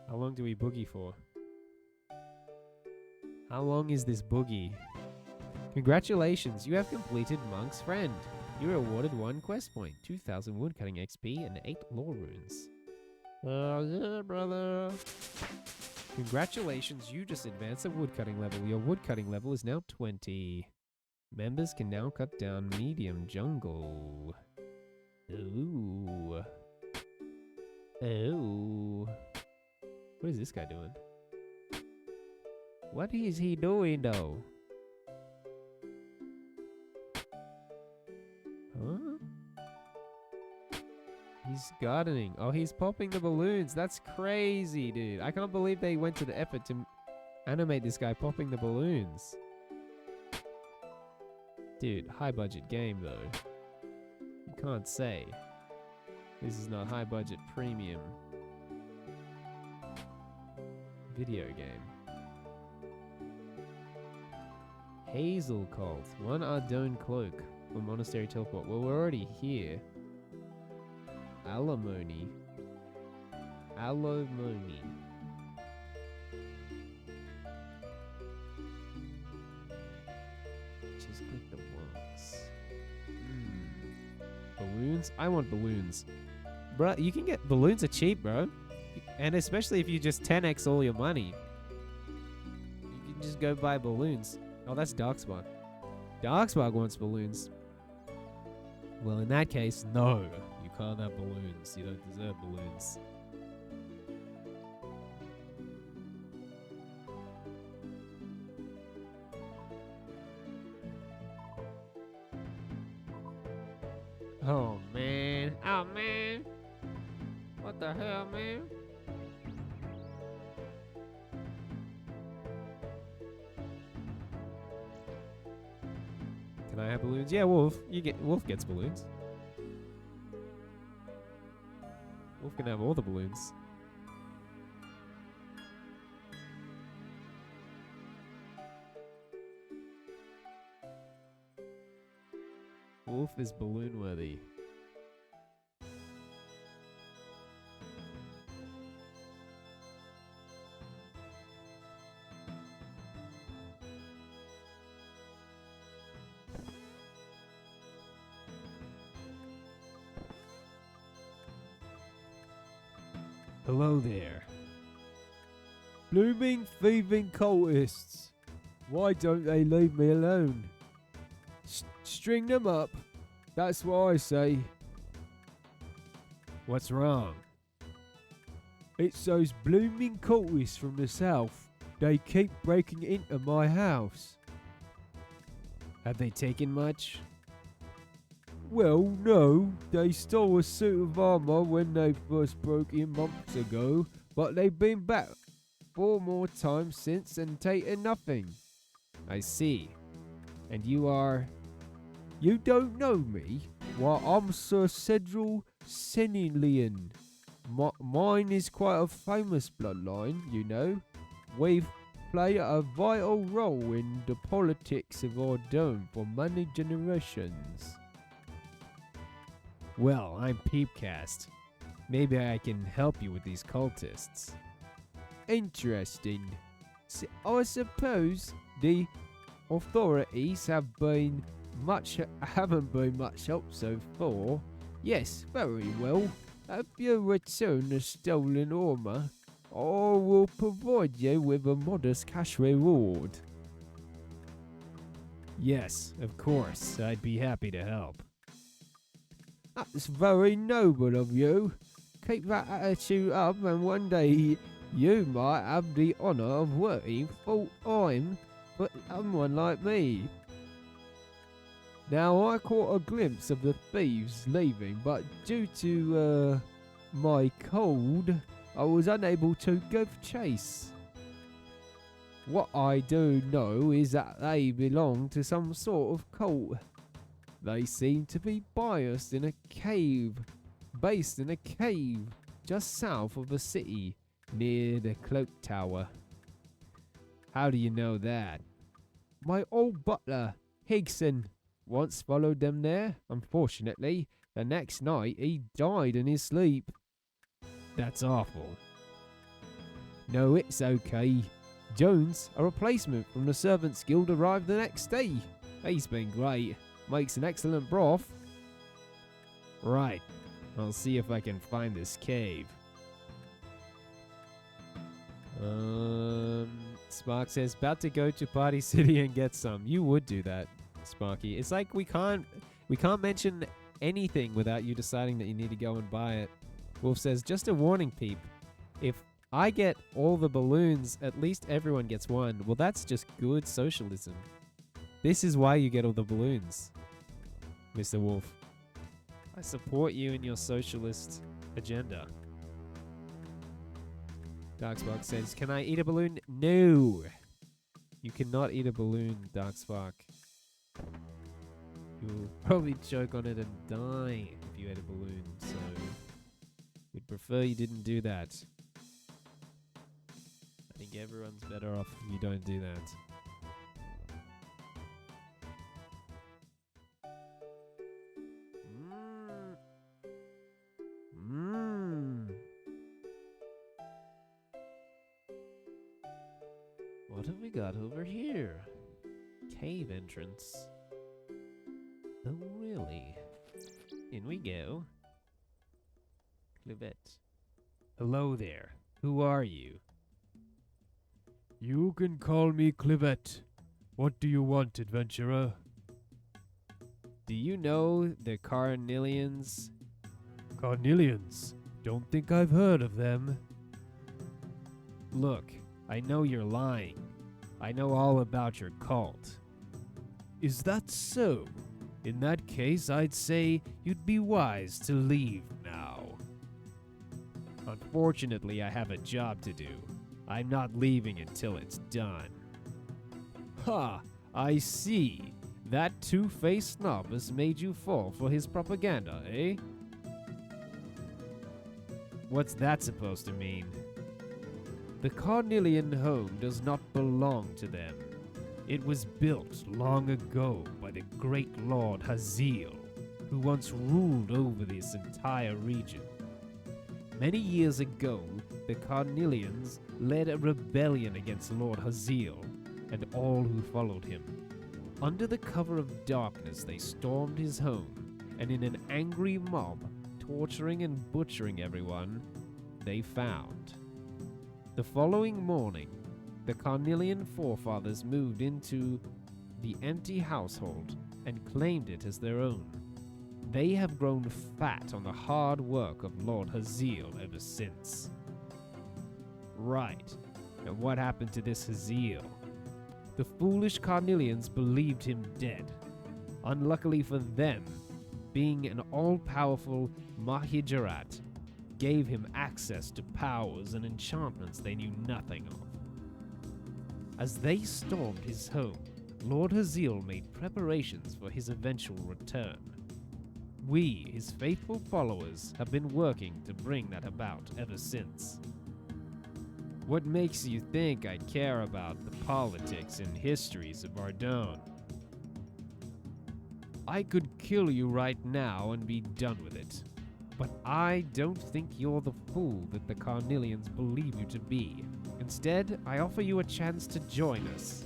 How long do we boogie for? How long is this boogie? Congratulations, you have completed Monk's Friend. You are awarded 1 quest point, 2,000 woodcutting XP, and 8 lore runes. Oh yeah, brother. Congratulations, you just advanced a woodcutting level. Your woodcutting level is now 20. Members can now cut down medium jungle. Ooh. Oh. What is this guy doing? What is he doing though? Huh? He's gardening. Oh, he's popping the balloons. That's crazy, dude. I can't believe they went to the effort to animate this guy popping the balloons. Dude, high budget game though. You can't say. This is not high budget premium video game. Hazel Cult. 1 Ardone Cloak for Monastery Teleport. Well, we're already here. Alimony. Alimony. Just click the box. Balloons? I want balloons. Bruh, you can get balloons are cheap, bro. And especially if you just 10x all your money. You can just go buy balloons. Oh, that's Darkspark. Darkspark wants balloons. Well, in that case, no. You can't have balloons. You don't deserve balloons. Oh, man. Oh, man. What the hell, man? Can I have balloons? Yeah, Wolf. Wolf gets balloons. Wolf can have all the balloons. Wolf is balloon worthy. Hello there. Blooming, thieving cultists. Why don't they leave me alone? String them up. That's what I say. What's wrong? It's those blooming cultists from the south. They keep breaking into my house. Have they taken much? Well, no. They stole a suit of armor when they first broke in months ago, but they've been back 4 more times since and taken nothing. I see. And you are... You don't know me? Why, I'm Sir Cedral Senilian. Mine is quite a famous bloodline, you know. We've played a vital role in the politics of our dome for many generations. Well, I'm Peepcast. Maybe I can help you with these cultists. Interesting. I suppose the authorities haven't been much help so far. Yes, very well. If you return the stolen armor, I will provide you with a modest cash reward. Yes, of course. I'd be happy to help. That's very noble of you. Keep that attitude up and one day you might have the honour of working full time for someone like me. Now, I caught a glimpse of the thieves leaving, but due to my cold, I was unable to give chase. What I do know is that they belong to some sort of cult. They seem to be based in a cave just south of the city near the cloak tower. How do you know that? My old butler, Higson, once followed them there. Unfortunately, the next night he died in his sleep. That's awful. No, it's okay. Jones, a replacement from the Servants Guild, arrived the next day. He's been great. Makes an excellent broth. Right. I'll see if I can find this cave. Spark says, about to go to Party City and get some. You would do that, Sparky. It's like we can't mention anything without you deciding that you need to go and buy it. Wolf says, just a warning, peep. If I get all the balloons, at least everyone gets one. Well, that's just good socialism. This is why you get all the balloons, Mr. Wolf. I support you in your socialist agenda. Darkspark says, can I eat a balloon? No! You cannot eat a balloon, Darkspark. You'll probably choke on it and die if you ate a balloon, so we'd prefer you didn't do that. I think everyone's better off if you don't do that. What have we got over here? Cave entrance. Oh, really? In we go. Clivet. Hello there. Who are you? You can call me Clivet. What do you want, adventurer? Do you know the Carnelians? Carnelians? Don't think I've heard of them. Look, I know you're lying. I know all about your cult. Is that so? In that case, I'd say you'd be wise to leave now. Unfortunately, I have a job to do. I'm not leaving until it's done. Ha! I see. That two-faced snob has made you fall for his propaganda, eh? What's that supposed to mean? The Carnelian home does not belong to them. It was built long ago by the great Lord Haziel, who once ruled over this entire region. Many years ago, the Carnelians led a rebellion against Lord Haziel and all who followed him. Under the cover of darkness, they stormed his home, and in an angry mob, torturing and butchering everyone they found. The following morning, the Carnelian forefathers moved into the empty household and claimed it as their own. They have grown fat on the hard work of Lord Haziel ever since. Right. And what happened to this Haziel? The foolish Carnelians believed him dead. Unluckily for them, being an all-powerful Mahijarat gave him access to powers and enchantments they knew nothing of. As they stormed his home, Lord Haziel made preparations for his eventual return. We, his faithful followers, have been working to bring that about ever since. What makes you think I care about the politics and histories of Ardone? I could kill you right now and be done with it. But I don't think you're the fool that the Carnelians believe you to be. Instead, I offer you a chance to join us.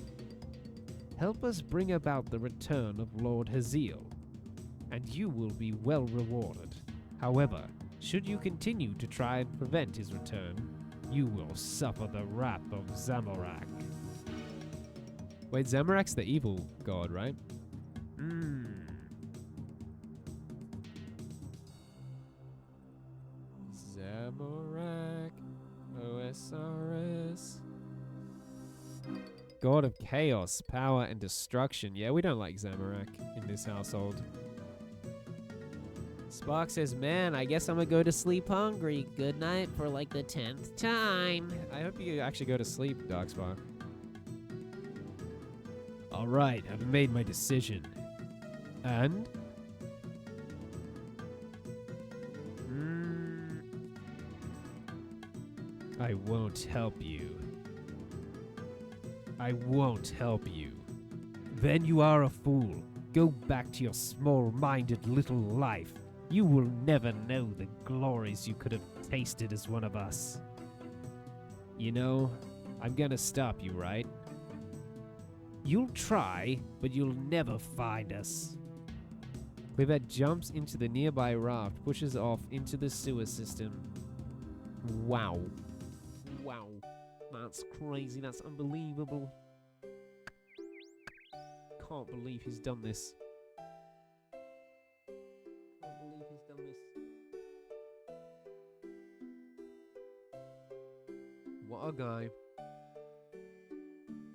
Help us bring about the return of Lord Haziel, and you will be well rewarded. However, should you continue to try and prevent his return, you will suffer the wrath of Zamorak. Wait, Zamorak's the evil god, right? Zamorak, Osrs. God of chaos, power, and destruction. Yeah, we don't like Zamorak in this household. Spock says, man, I guess I'm gonna go to sleep hungry. Good night for like the 10th time. I hope you actually go to sleep, Doc Spock. Alright, I've made my decision. And? I won't help you. I won't help you. Then you are a fool. Go back to your small-minded little life. You will never know the glories you could have tasted as one of us. You know, I'm gonna stop you, right? You'll try, but you'll never find us. Quivette jumps into the nearby raft, pushes off into the sewer system. Wow. Wow. That's crazy. That's unbelievable. Can't believe he's done this. Can't believe he's done this. What a guy.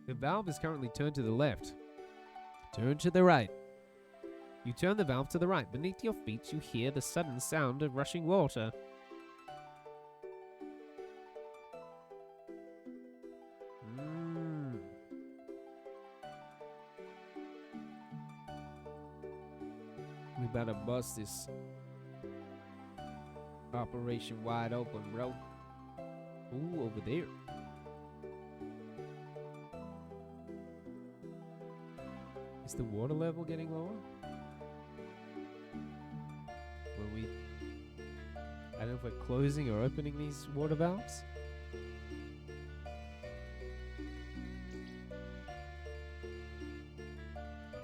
The valve is currently turned to the left. Turn to the right. You turn the valve to the right. Beneath your feet, you hear the sudden sound of rushing water. We better bust this operation wide open, bro. Ooh, over there. Is the water level getting lower? I don't know if we're closing or opening these water valves.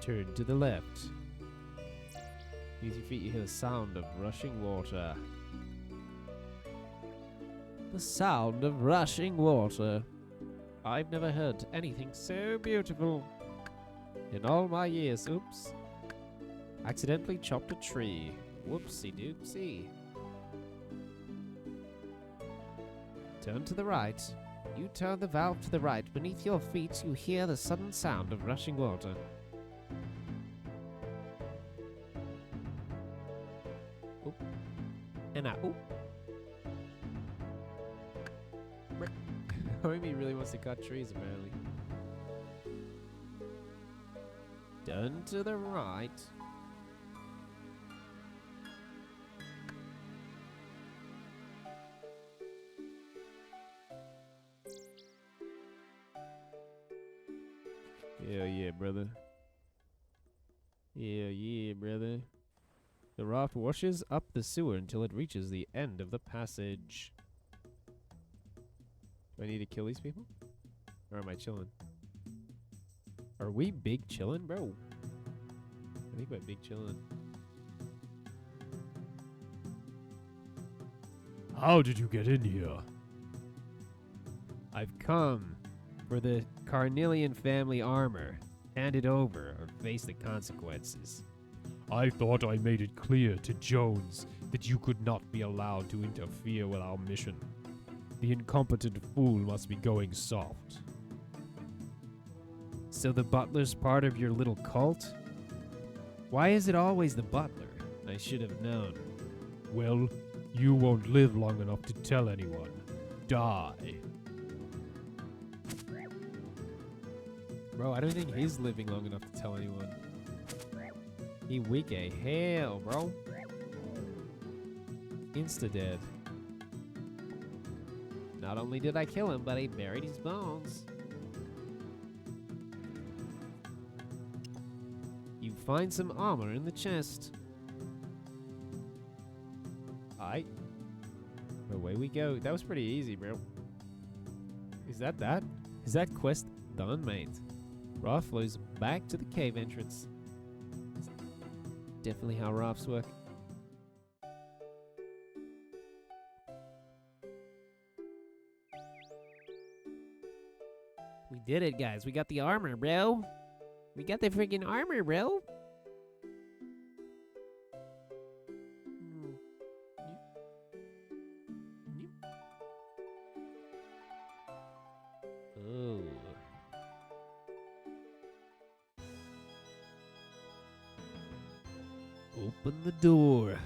Turn to the left. Use your feet, you hear the sound of rushing water. The sound of rushing water. I've never heard anything so beautiful in all my years. Oops. Accidentally chopped a tree. Whoopsie doopsie. Turn to the right. You turn the valve to the right. Beneath your feet, you hear the sudden sound of rushing water. Oop. And out. Oop. Homie really wants to cut trees, apparently. Turn to the right. Hell yeah, brother. Hell yeah, brother. The raft washes up the sewer until it reaches the end of the passage. Do I need to kill these people? Or am I chilling? Are we big chillin', bro? I think we're big chillin'. How did you get in here? I've come for the Carnelian family armor. Hand it over or face the consequences. I thought I made it clear to Jones that you could not be allowed to interfere with our mission. The incompetent fool must be going soft. So the butler's part of your little cult? Why is it always the butler? I should have known. Well, you won't live long enough to tell anyone. Die. Bro, I don't think he's living long enough to tell anyone. He weak as hell, bro. Insta-dead. Not only did I kill him, but I buried his bones. You find some armor in the chest. Aight. Away we go. That was pretty easy, bro. Is that? Is that quest done, mate? Raft flows back to the cave entrance. Definitely how rafts work. We did it, guys. We got the armor, bro. We got the freaking armor, bro. Oh. Open the door.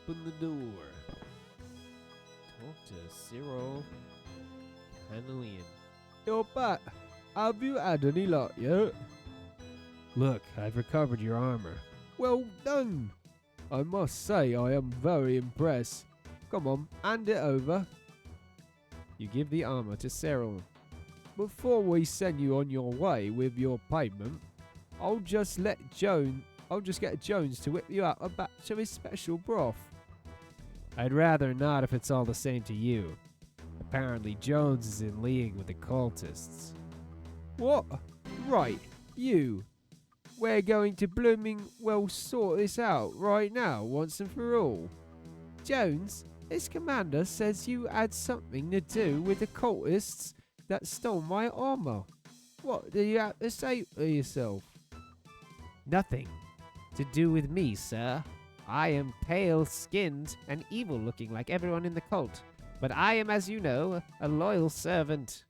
open the door. Talk to Cyril Canelian. You're back. Have you had any luck yet? Look, I've recovered your armor. Well done. I must say I am very impressed. Come on, hand it over. You give the armor to Cyril. Before we send you on your way with your payment, I'll just get Jones to whip you out a batch of his special broth. I'd rather not if it's all the same to you. Apparently Jones is in league with the cultists. What? Right, you. We're going to sort this out right now, once and for all. Jones, this commander says you had something to do with the cultists that stole my armor. What do you have to say for yourself? Nothing to do with me, sir. I am pale-skinned and evil-looking like everyone in the cult. But I am, as you know, a loyal servant.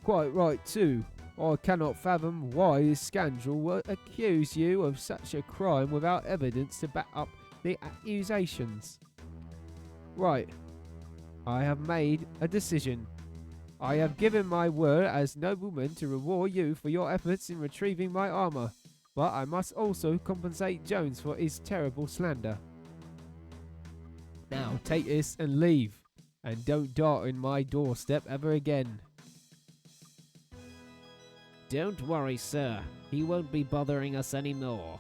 Quite right, too. I cannot fathom why this scoundrel would accuse you of such a crime without evidence to back up the accusations. Right. I have made a decision. I have given my word as nobleman to reward you for your efforts in retrieving my armor, but I must also compensate Jones for his terrible slander. Now take this and leave, and don't dart in my doorstep ever again. Don't worry, sir. He won't be bothering us anymore.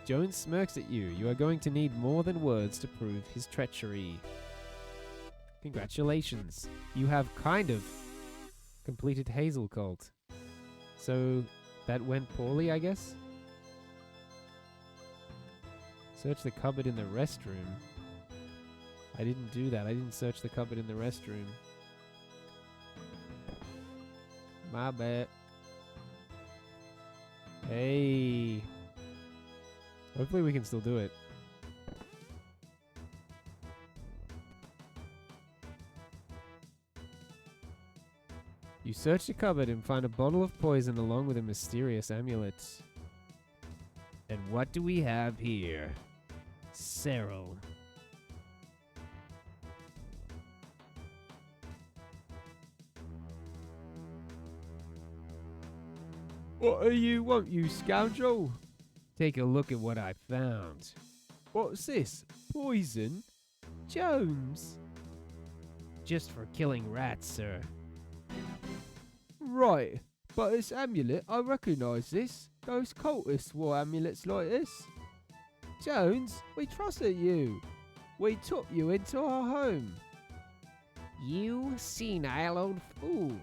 Jones smirks at you. You are going to need more than words to prove his treachery. Congratulations. You have kind of completed Hazel Cult. So that went poorly, I guess? Search the cupboard in the restroom. I didn't do that. I didn't search the cupboard in the restroom. My bad. Hey. Hopefully we can still do it. You search the cupboard and find a bottle of poison along with a mysterious amulet. And what do we have here? Cyril. What do you want, you scoundrel? Take a look at what I found. What's this? Poison? Jones? Just for killing rats, sir. Right, but this amulet, I recognise this. Those cultists wore amulets like this. Jones, we trusted you. We took you into our home. You senile old fool.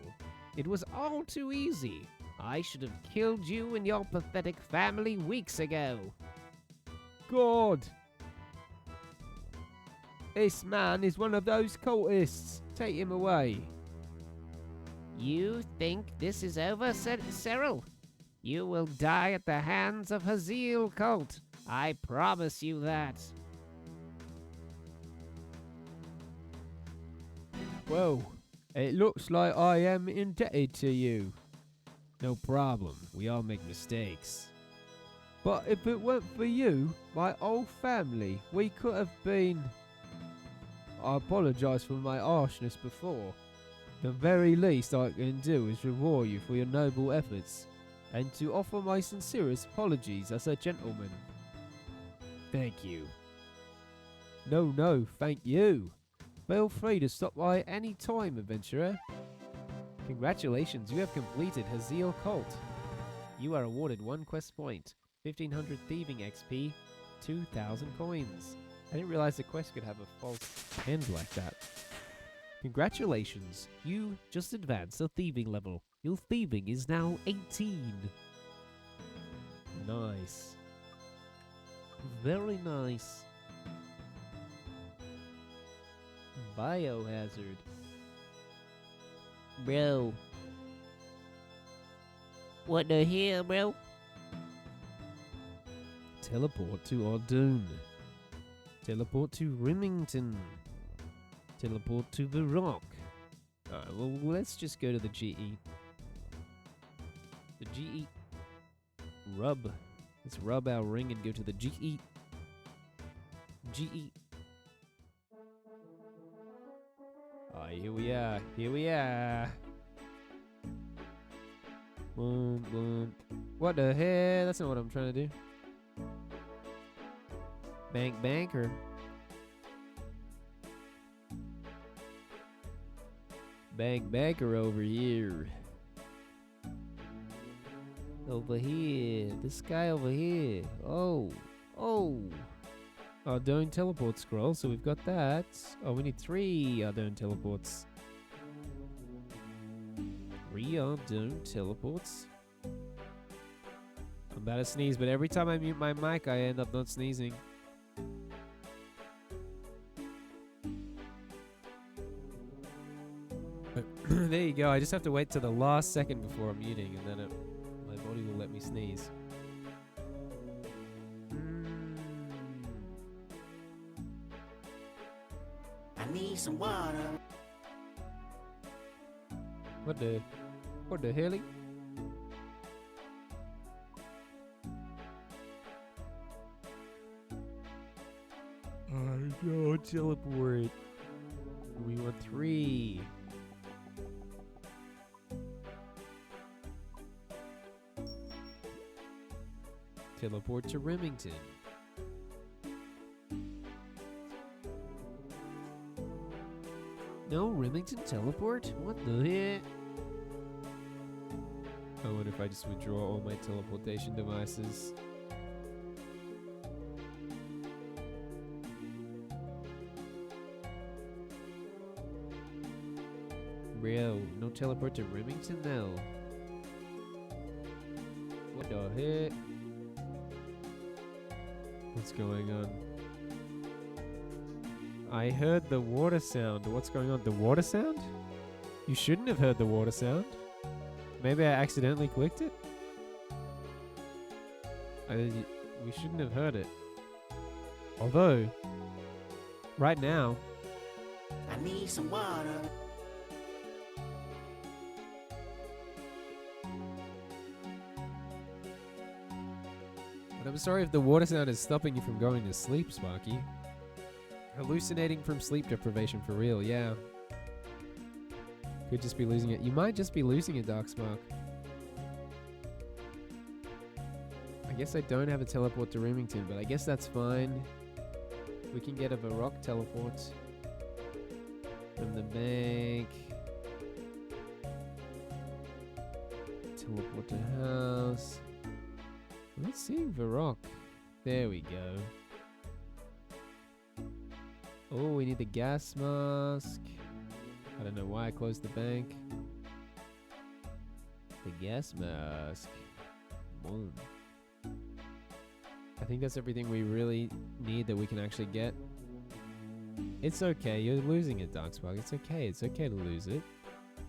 It was all too easy. I should have killed you and your pathetic family weeks ago. God! This man is one of those cultists. Take him away. You think this is over, Cyril? You will die at the hands of Hazel cult. I promise you that. Well, it looks like I am indebted to you. No problem. We all make mistakes. But if it weren't for you, my whole family, we could have been... I apologise for my harshness before. The very least I can do is reward you for your noble efforts, and to offer my sincerest apologies as a gentleman. Thank you. No, thank you. Feel free to stop by any time, adventurer. Congratulations, you have completed Hazel Cult. You are awarded 1 quest point, 1500 thieving XP, 2000 coins. I didn't realize the quest could have a false end like that. Congratulations, you just advanced a thieving level. Your thieving is now 18. Nice. Very nice. Biohazard. Bro. What the hell, bro? Teleport to Ordoon. Teleport to Remington. Teleport to the Rock. Alright, well, let's just go to the GE. The GE. Rub. Let's rub our ring and go to the GE. GE. Oh, here we are. Here we are. Boom, boom. What the hell? That's not what I'm trying to do. Banker. Banker over here. Over here. This guy over here. Oh. Ardone teleport scroll, so we've got that. Oh, we need 3 Ardone teleports. 3 Ardone teleports. I'm about to sneeze, but every time I mute my mic, I end up not sneezing. There you go. I just have to wait till the last second before I'm muting, and then my body will let me sneeze. I need some water. What the hell? No, teleport. We want 3. Teleport to Remington. No Remington teleport? What the heck? I wonder if I just withdraw all my teleportation devices. Bro, no teleport to Remington though. What the heck? What's going on? I heard the water sound. What's going on? The water sound? You shouldn't have heard the water sound. Maybe I accidentally clicked it? We shouldn't have heard it. Although, right now... I need some water. But I'm sorry if the water sound is stopping you from going to sleep, Sparky. Hallucinating from sleep deprivation for real, yeah. Could just be losing it. You might just be losing it, Darkspark. I guess I don't have a teleport to Remington, but I guess that's fine. We can get a Varrock teleport from the bank. Teleport to house. I'm not seeing Varrock. There we go. Oh, we need the gas mask. I don't know why I closed the bank. The gas mask. Boom. I think that's everything we really need that we can actually get. It's okay. You're losing it, Darkspark. It's okay. It's okay to lose it.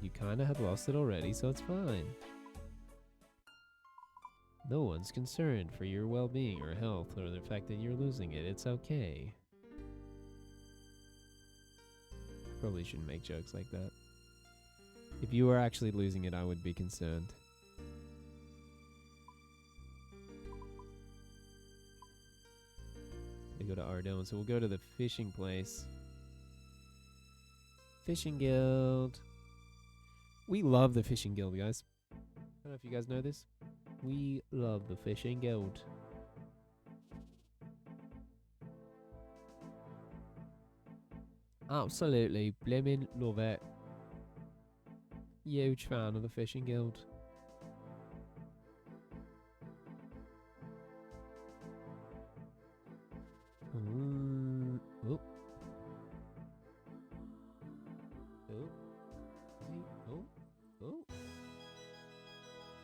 You kind of have lost it already, so it's fine. No one's concerned for your well-being or health or the fact that you're losing it. It's okay. Probably shouldn't make jokes like that. If you were actually losing it, I would be concerned. We go to Ardone, so we'll go to the fishing place. Fishing Guild. We love the Fishing Guild, guys. I don't know if you guys know this. We love the Fishing Guild. Absolutely blimmin' love it. Huge fan of the Fishing Guild. Oh.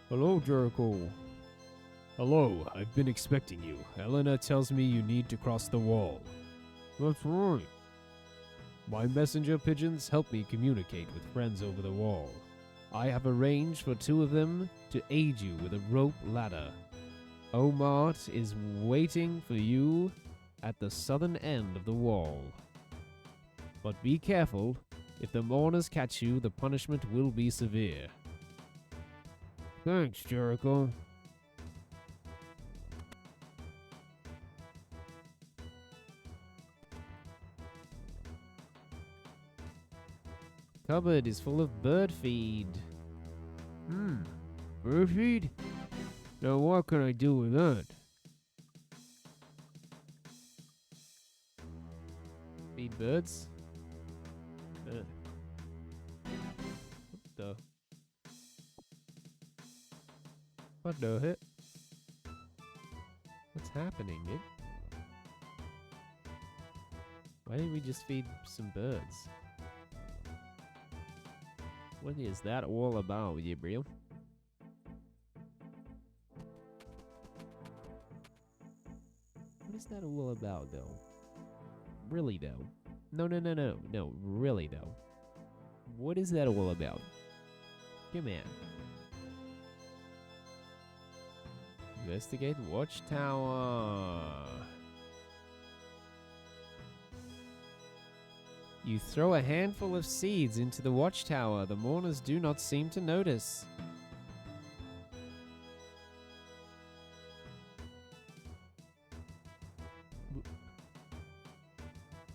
Hello, Jericho. Hello, I've been expecting you. Helena tells me you need to cross the wall. That's right. My messenger pigeons help me communicate with friends over the wall. I have arranged for 2 of them to aid you with a rope ladder. Omart is waiting for you at the southern end of the wall. But be careful. If the mourners catch you, the punishment will be severe. Thanks, Jericho. cupboard is full of bird feed. Bird feed? Now what can I do with that? Feed birds? What the heck? What's happening, dude? Why didn't we just feed some birds? What is that all about, Gabriel? What is that all about, though? Really, though? No, really, though. What is that all about? Come here. Investigate watchtower. You throw a handful of seeds into the watchtower. The mourners do not seem to notice.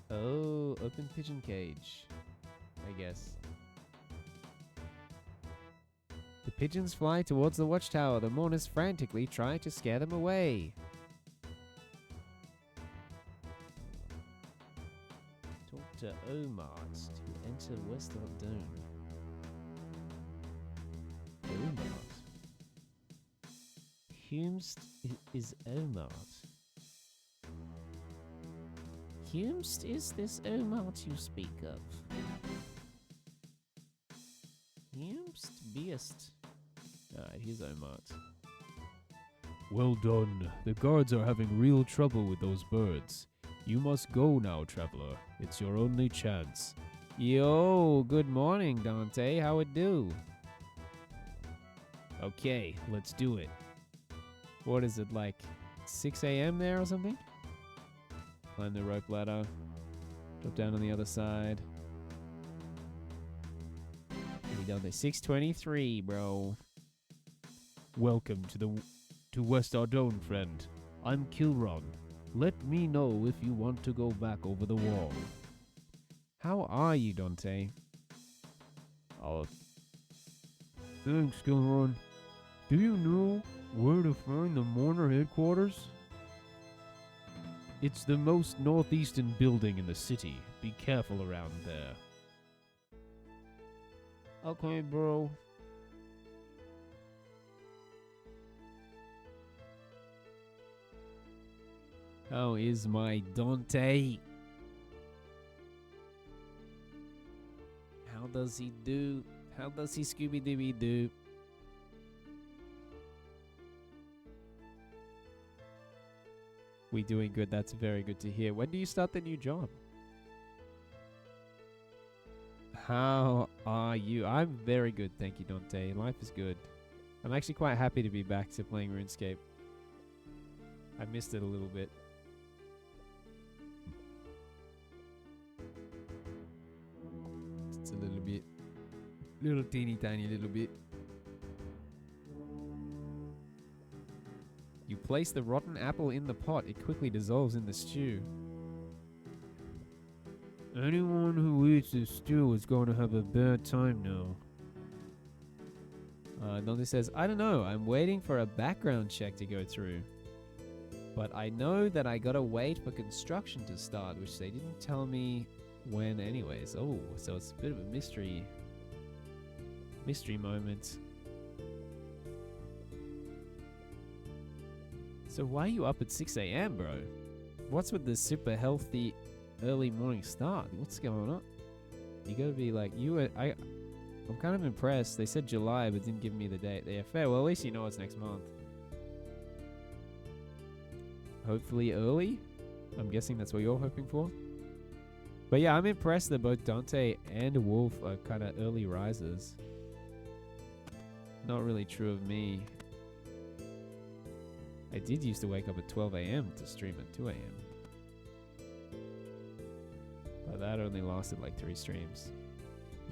Oh, open pigeon cage, I guess. The pigeons fly towards the watchtower. The mourners frantically try to scare them away. Talk to Omart to enter Westall Dome. Omart? Humst is Omart. Humst is this Omart you speak of? Humst beest. Alright, here's Omart. Well done. The guards are having real trouble with those birds. You must go now, traveler. It's your only chance. Yo, good morning, Dante. How it do? Okay, let's do it. What is it, like 6 a.m. there or something? Climb the rope ladder. Drop down on the other side. We done the 6:23, bro. Welcome to West Ardone, friend. I'm Kilron. Let me know if you want to go back over the wall. How are you, Dante? Oh, thanks, Kilron. Do you know where to find the Mourner headquarters? It's the most northeastern building in the city. Be careful around there. Okay, bro. How is my Dante? How does he do? How does he Scooby-Dooby do? We doing good. That's very good to hear. When do you start the new job? How are you? I'm very good, thank you, Dante. Life is good. I'm actually quite happy to be back to playing RuneScape. I missed it a little bit. Just a little bit. Little teeny tiny little bit. You place the rotten apple in the pot. It quickly dissolves in the stew. Anyone who eats this stew is going to have a bad time now. Dante says, I don't know. I'm waiting for a background check to go through. But I know that I gotta wait for construction to start, which they didn't tell me when anyways. Oh, so it's a bit of a mystery moment. So why are you up at 6 a.m., bro? What's with the super healthy early morning start? What's going on? You gotta be like, I'm kind of impressed. They said July, but didn't give me the date. Yeah, fair. Well, at least you know it's next month. Hopefully early. I'm guessing that's what you're hoping for. But yeah, I'm impressed that both Dante and Wolf are kind of early risers. Not really true of me. I did used to wake up at 12 a.m. to stream at 2 a.m. But that only lasted like 3 streams.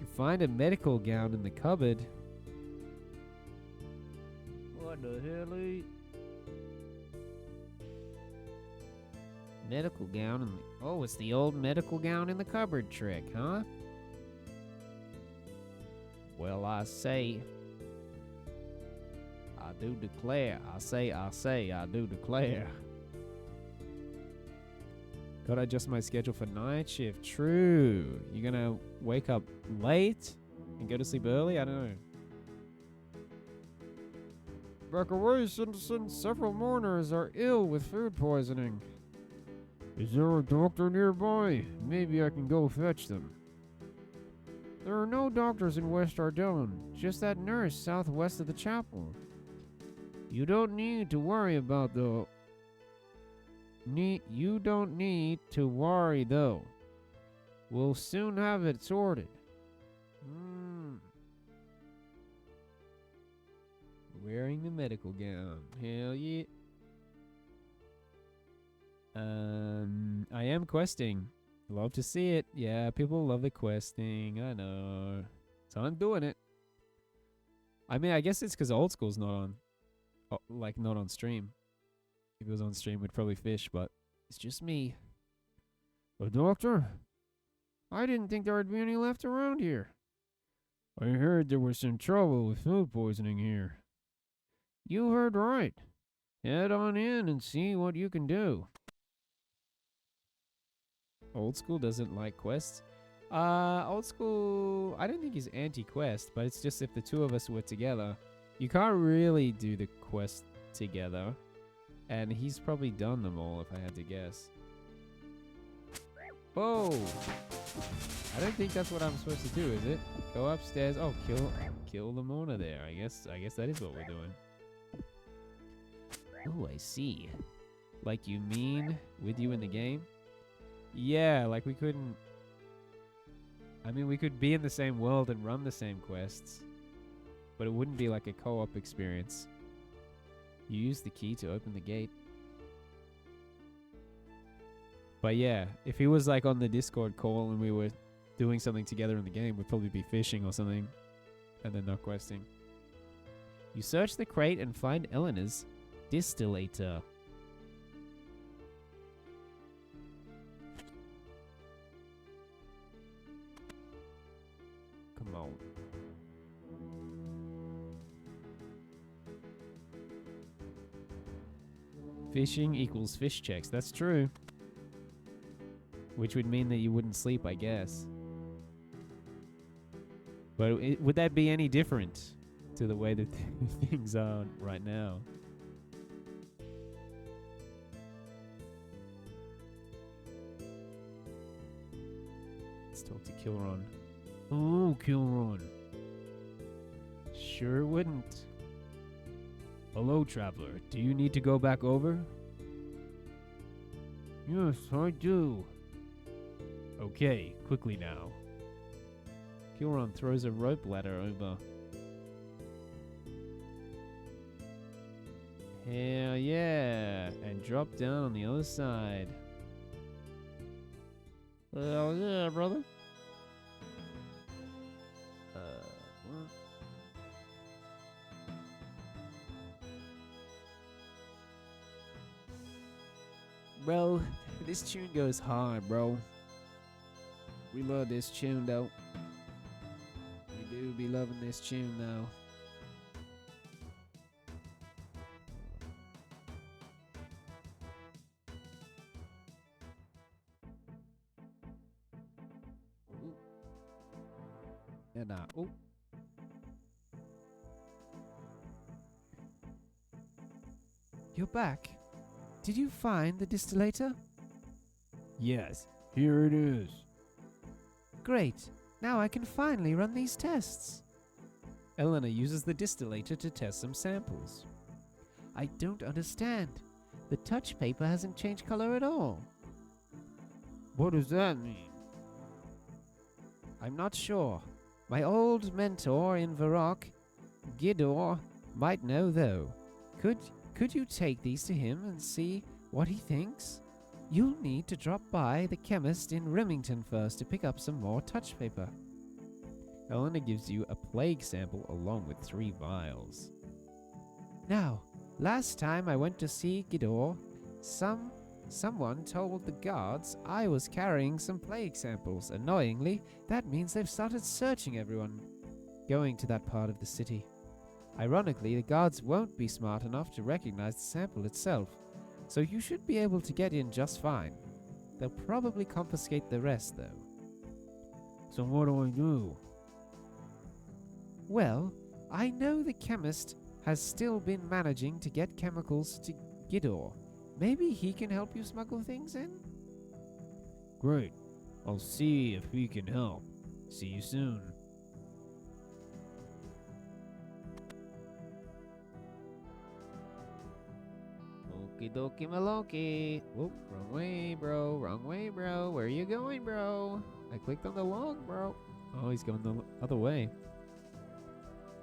You find a medical gown in the cupboard. What the hell? Medical gown in the... Oh, it's the old medical gown in the cupboard trick, huh? Well, I say, I do declare. I say, I do declare. Gotta adjust my schedule for night shift. True. You're gonna wake up late and go to sleep early? I don't know. Back away, citizen. Several mourners are ill with food poisoning. Is there a doctor nearby? Maybe I can go fetch them. There are no doctors in West Ardone, just that nurse southwest of the chapel. You don't need to worry about the... You don't need to worry, though. We'll soon have it sorted. Wearing the medical gown. Hell yeah. I am questing. Love to see it. Yeah, people love the questing. I know. So I'm doing it. I mean, I guess it's because Old School's not on. Like, not on stream. If it was on stream, we'd probably fish, but it's just me. A doctor? I didn't think there would be any left around here. I heard there was some trouble with food poisoning here. You heard right. Head on in and see what you can do. Old School doesn't like quests. Old School, I don't think he's anti-quest, but it's just if the two of us were together, you can't really do the quest together. And he's probably done them all, if I had to guess. Whoa! I don't think that's what I'm supposed to do, is it? Go upstairs. Oh, kill the mourner there. I guess that is what we're doing. Oh, I see. Like, you mean with you in the game? Yeah, like we couldn't... I mean, we could be in the same world and run the same quests. But it wouldn't be like a co-op experience. You use the key to open the gate. But yeah, if he was like on the Discord call and we were doing something together in the game, we'd probably be fishing or something. And then not questing. You search the crate and find Eleanor's distillator. Come on. Fishing equals fish checks. That's true. Which would mean that you wouldn't sleep, I guess. But would that be any different to the way that things are right now? Let's talk to Kilron. Oh, Kilron. Sure wouldn't. Hello, traveler. Do you need to go back over? Yes, I do. Okay, quickly now. Kilron throws a rope ladder over. Hell yeah! And drop down on the other side. Hell yeah, brother. What? Bro, this tune goes hard, bro. We love this tune, though. We do be loving this tune, though. Ooh. And ooh. You're back. Did you find the distillator? Yes, here it is. Great. Now I can finally run these tests. Eleanor uses the distillator to test some samples. I don't understand. The touch paper hasn't changed color at all. What does that mean? I'm not sure. My old mentor in Varrock, Gidor, might know though. Could you take these to him and see what he thinks? You'll need to drop by the chemist in Remington first to pick up some more touch paper. Eleanor gives you a plague sample along with 3 vials. Now, last time I went to see Gidor, someone told the guards I was carrying some plague samples. Annoyingly, that means they've started searching everyone. going to that part of the city. Ironically, the guards won't be smart enough to recognize the sample itself, so you should be able to get in just fine. They'll probably confiscate the rest, though. So what do I do? Well, I know the chemist has still been managing to get chemicals to Gidor. Maybe he can help you smuggle things in? Great. I'll see if he can help. See you soon. Okie dokie malokey. Whoop, wrong way, bro. Wrong way, bro. Where are you going, bro? I clicked on the log, bro. Oh, he's going the other way.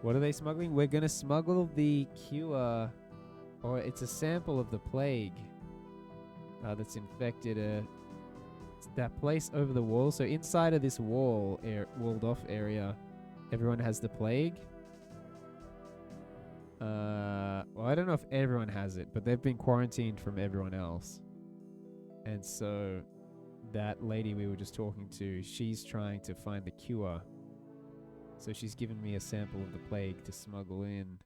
What are they smuggling? We're gonna smuggle the cure, or it's a sample of the plague that's infected it's that place over the wall. So inside of this walled off area, everyone has the plague. Well, I don't know if everyone has it, but they've been quarantined from everyone else. And so that lady we were just talking to, she's trying to find the cure. So she's given me a sample of the plague to smuggle in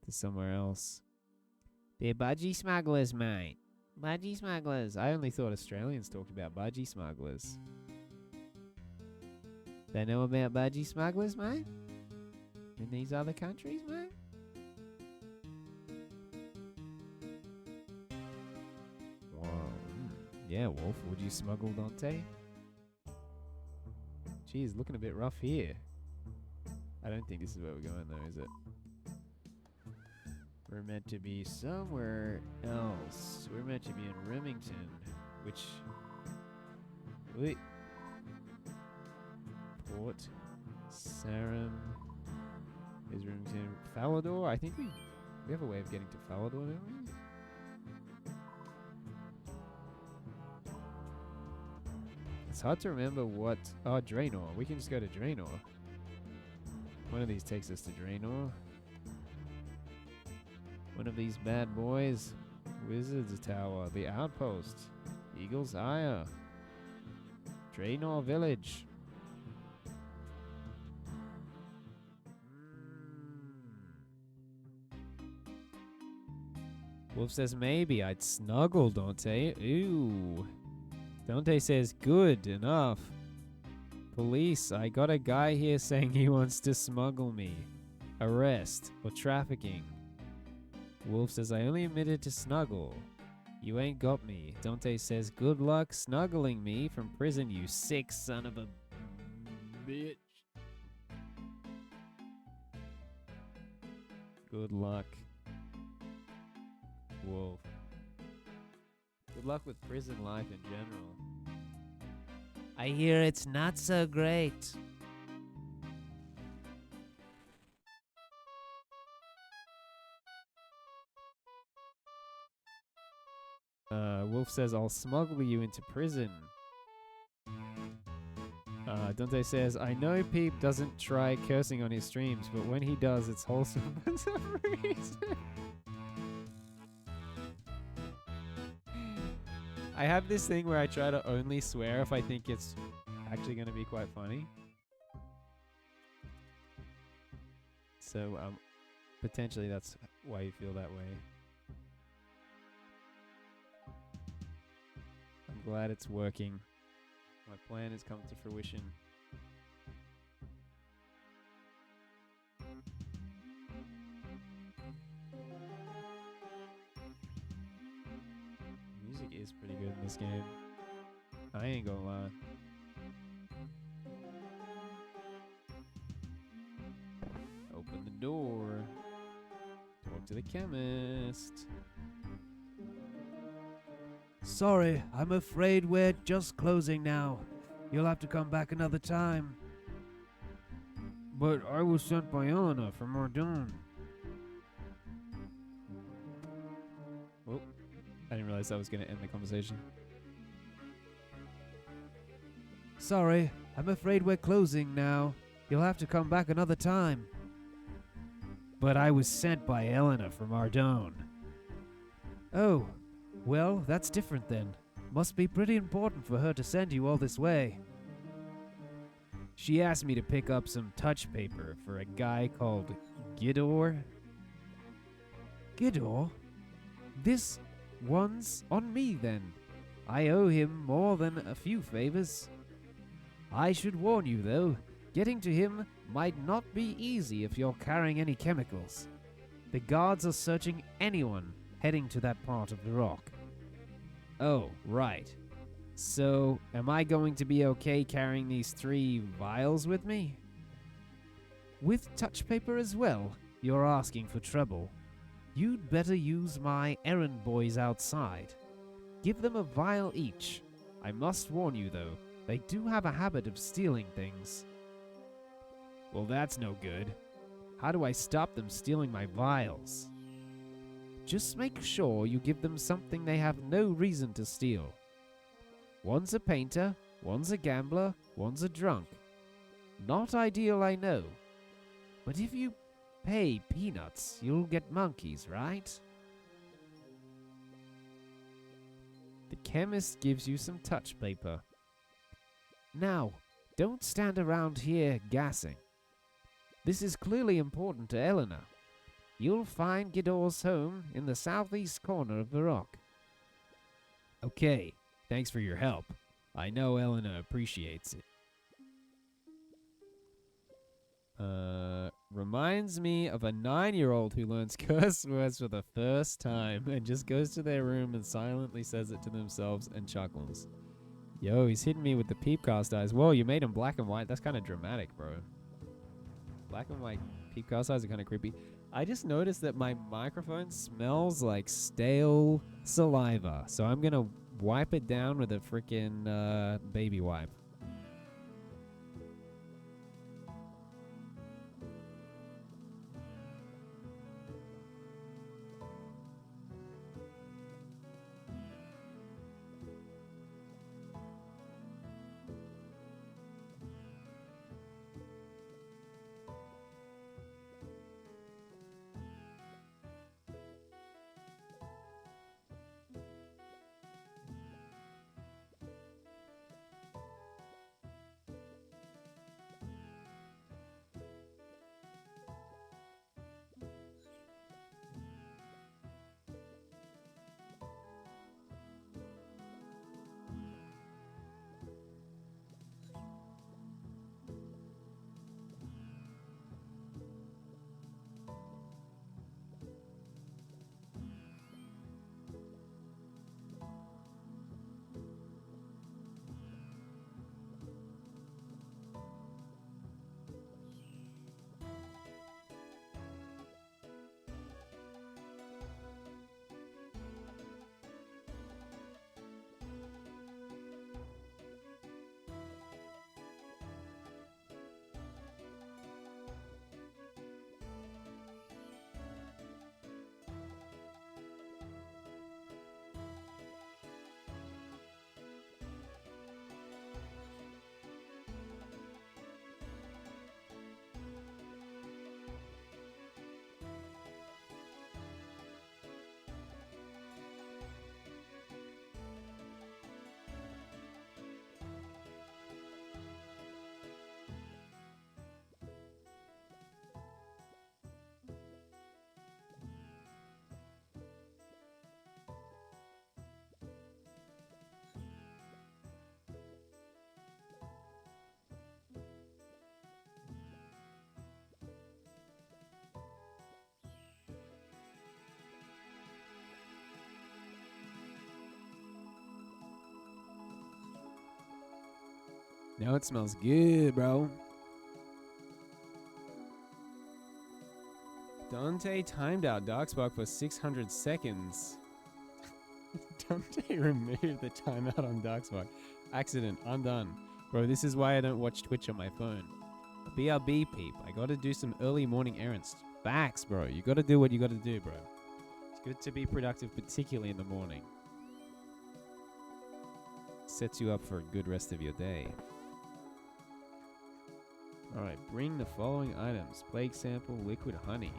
to somewhere else. They're budgie smugglers, mate. Budgie smugglers. I only thought Australians talked about budgie smugglers. They know about budgie smugglers, mate? In these other countries, mate? Whoa. Yeah, Wolf, would you smuggle Dante? Geez, looking a bit rough here. I don't think this is where we're going though, is it? We're meant to be somewhere else. We're meant to be in Remington, which... Wait. Port Sarum is Remington. Falador? I think we have a way of getting to Falador, don't we? It's hard to remember what... Oh, Draenor. We can just go to Draenor. One of these takes us to Draenor. One of these bad boys. Wizard's Tower. The Outpost. Eagle's Ire. Draenor Village. Wolf says maybe I'd snuggle Dante. Ooh. Dante says good enough. Police, I got a guy here saying he wants to smuggle me. Arrest or trafficking. Wolf says I only admitted to snuggle. You ain't got me. Dante says good luck snuggling me from prison, you sick son of a bitch. Good luck, Wolf. Good luck with prison life in general. I hear it's not so great. Wolf says, I'll smuggle you into prison. Dante says, I know Peep doesn't try cursing on his streams, but when he does, it's wholesome for some reason. I have this thing where I try to only swear if I think it's actually going to be quite funny. So, potentially that's why you feel that way. I'm glad it's working. My plan has come to fruition. Music is pretty good in this game. I ain't gonna lie. Open the door. Talk to the chemist. Sorry, I'm afraid we're just closing now. You'll have to come back another time. But I was sent by Elena from Ardon. Oh, I didn't realize that was going to end the conversation. Sorry, I'm afraid we're closing now. You'll have to come back another time. But I was sent by Elena from Ardon. Oh, well, that's different then. Must be pretty important for her to send you all this way. She asked me to pick up some touch paper for a guy called Gidor. Gidor? This one's on me then. I owe him more than a few favors. I should warn you though, getting to him might not be easy if you're carrying any chemicals. The guards are searching anyone heading to that part of the rock. Oh, right. So, am I going to be okay carrying these 3 vials with me? With touch paper as well, you're asking for trouble. You'd better use my errand boys outside. Give them a vial each. I must warn you though, they do have a habit of stealing things. Well, that's no good. How do I stop them stealing my vials? Just make sure you give them something they have no reason to steal. One's a painter, one's a gambler, one's a drunk. Not ideal, I know. But if you pay peanuts, you'll get monkeys, right? The chemist gives you some touch paper. Now, don't stand around here gassing. This is clearly important to Eleanor. You'll find Gidor's home in the southeast corner of the rock. Okay, thanks for your help. I know Eleanor appreciates it. Reminds me of a 9-year-old who learns curse words for the first time and just goes to their room and silently says it to themselves and chuckles. Yo, he's hitting me with the peepcast eyes. Whoa, you made him black and white. That's kind of dramatic, bro. Black and white peepcast eyes are kind of creepy. I just noticed that my microphone smells like stale saliva. So I'm going to wipe it down with a freaking baby wipe. Now it smells good, bro. Dante timed out Darkspark for 600 seconds. Dante removed the timeout on Darkspark. Accident, undone. Bro, this is why I don't watch Twitch on my phone. BRB peep, I gotta do some early morning errands. Facts, bro. You gotta do what you gotta do, bro. It's good to be productive, particularly in the morning. Sets you up for a good rest of your day. Alright, bring the following items. Plague sample, liquid honey.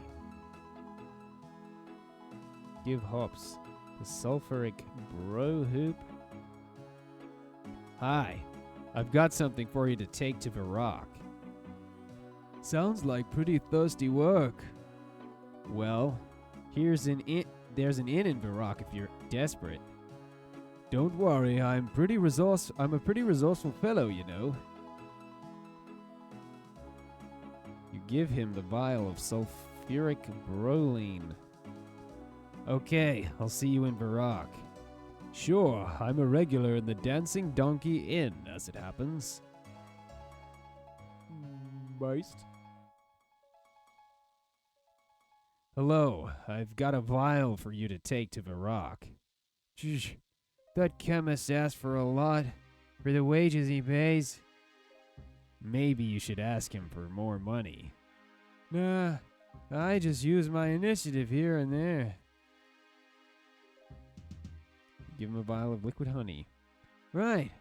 Give hops. The sulfuric bro hoop. Hi, I've got something for you to take to Varrock. Sounds like pretty thirsty work. Well, there's an inn in Varrock if you're desperate. Don't worry, I'm a pretty resourceful fellow, you know. You give him the vial of sulfuric broline. Okay, I'll see you in Varrock. Sure, I'm a regular in the Dancing Donkey Inn, as it happens. Beist. Hello, I've got a vial for you to take to Varrock. Shh, that chemist asked for a lot for the wages he pays. Maybe you should ask him for more money. Nah, I just use my initiative here and there. Give him a vial of liquid honey. Right.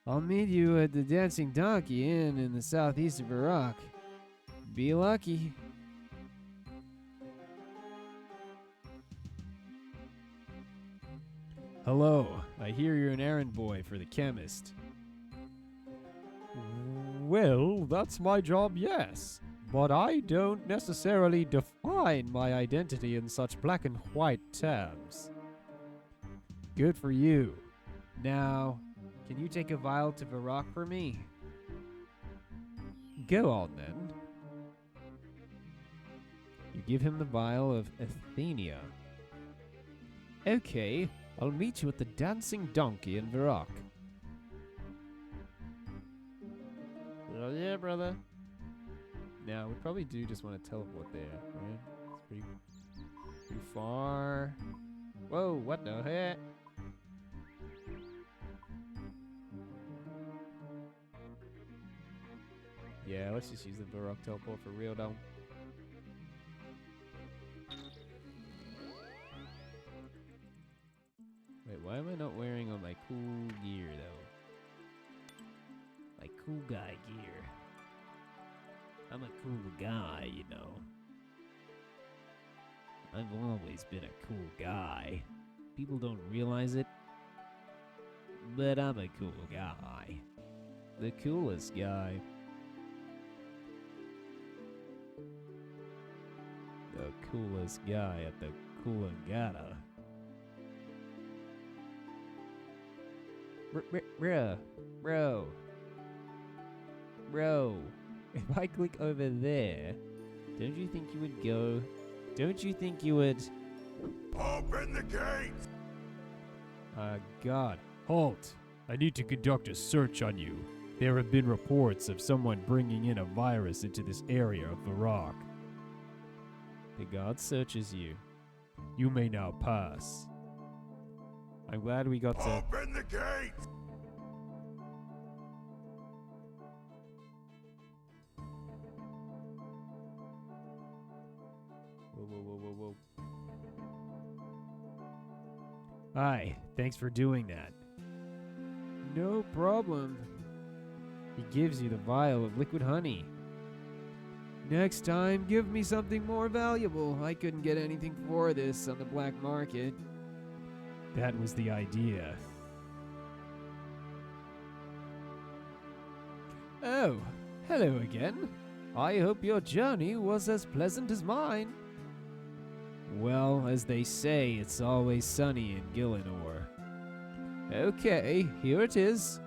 I'll meet you at the Dancing Donkey Inn in the southeast of Varrock. Be lucky. Hello, I hear you're an errand boy for the chemist. Well, that's my job, yes. But I don't necessarily define my identity in such black and white terms. Good for you. Now, can you take a vial to Varrock for me? Go on, then. You give him the vial of Athenia. Okay, I'll meet you at the Dancing Donkey in Varrock. Oh yeah, brother. Now, we probably do just want to teleport there, right? It's pretty far. Whoa, what the heck? Yeah, let's just use the Varrock teleport for real, though. Wait, why am I not wearing all my cool gear, though? My cool guy gear. I'm a cool guy, you know. I've always been a cool guy. People don't realize it, but I'm a cool guy. The coolest guy. The coolest guy at the Coolangatta. Bro. If I click over there, don't you think you would go? Don't you think you would? Open the gate! God. Halt! I need to conduct a search on you. There have been reports of someone bringing in a virus into this area of Varrock. The god searches you. You may now pass. I'm glad we got to... Open the gate! Whoa. Hi, thanks for doing that. No problem. He gives you the vial of liquid honey. Next time, give me something more valuable. I couldn't get anything for this on the black market. That was the idea. Oh, hello again. I hope your journey was as pleasant as mine. Well, as they say, it's always sunny in Gillinor. Okay, here it is.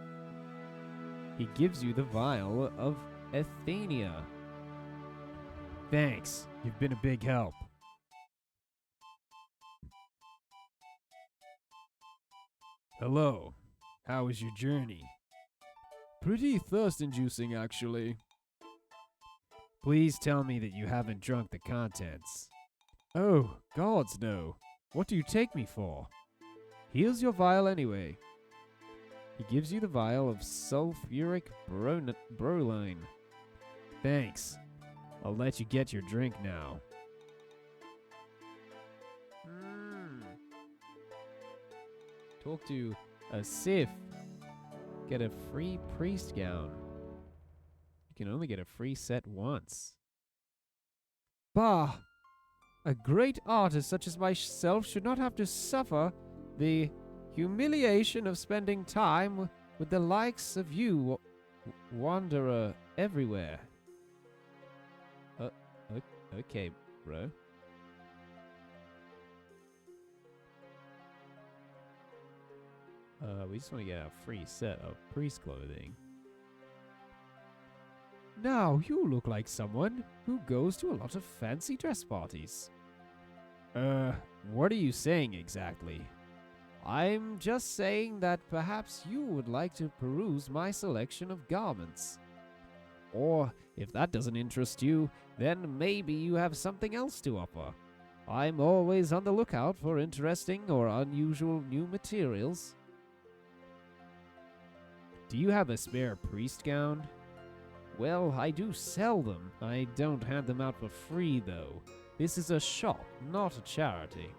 He gives you the vial of Athenia. Thanks, you've been a big help. Hello, how was your journey? Pretty thirst-inducing, actually. Please tell me that you haven't drunk the contents. Oh, gods no. What do you take me for? Here's your vial anyway. He gives you the vial of sulfuric broline. Thanks. I'll let you get your drink now. Talk to a Sif. Get a free priest gown. You can only get a free set once. Bah! A great artist such as myself should not have to suffer the humiliation of spending time with the likes of you, wanderer everywhere. Okay, bro. We just want to get a free set of priest clothing. Now, you look like someone who goes to a lot of fancy dress parties. What are you saying exactly? I'm just saying that perhaps you would like to peruse my selection of garments. Or, if that doesn't interest you, then maybe you have something else to offer. I'm always on the lookout for interesting or unusual new materials. Do you have a spare priest gown? Well, I do sell them. I don't hand them out for free, though. This is a shop, not a charity.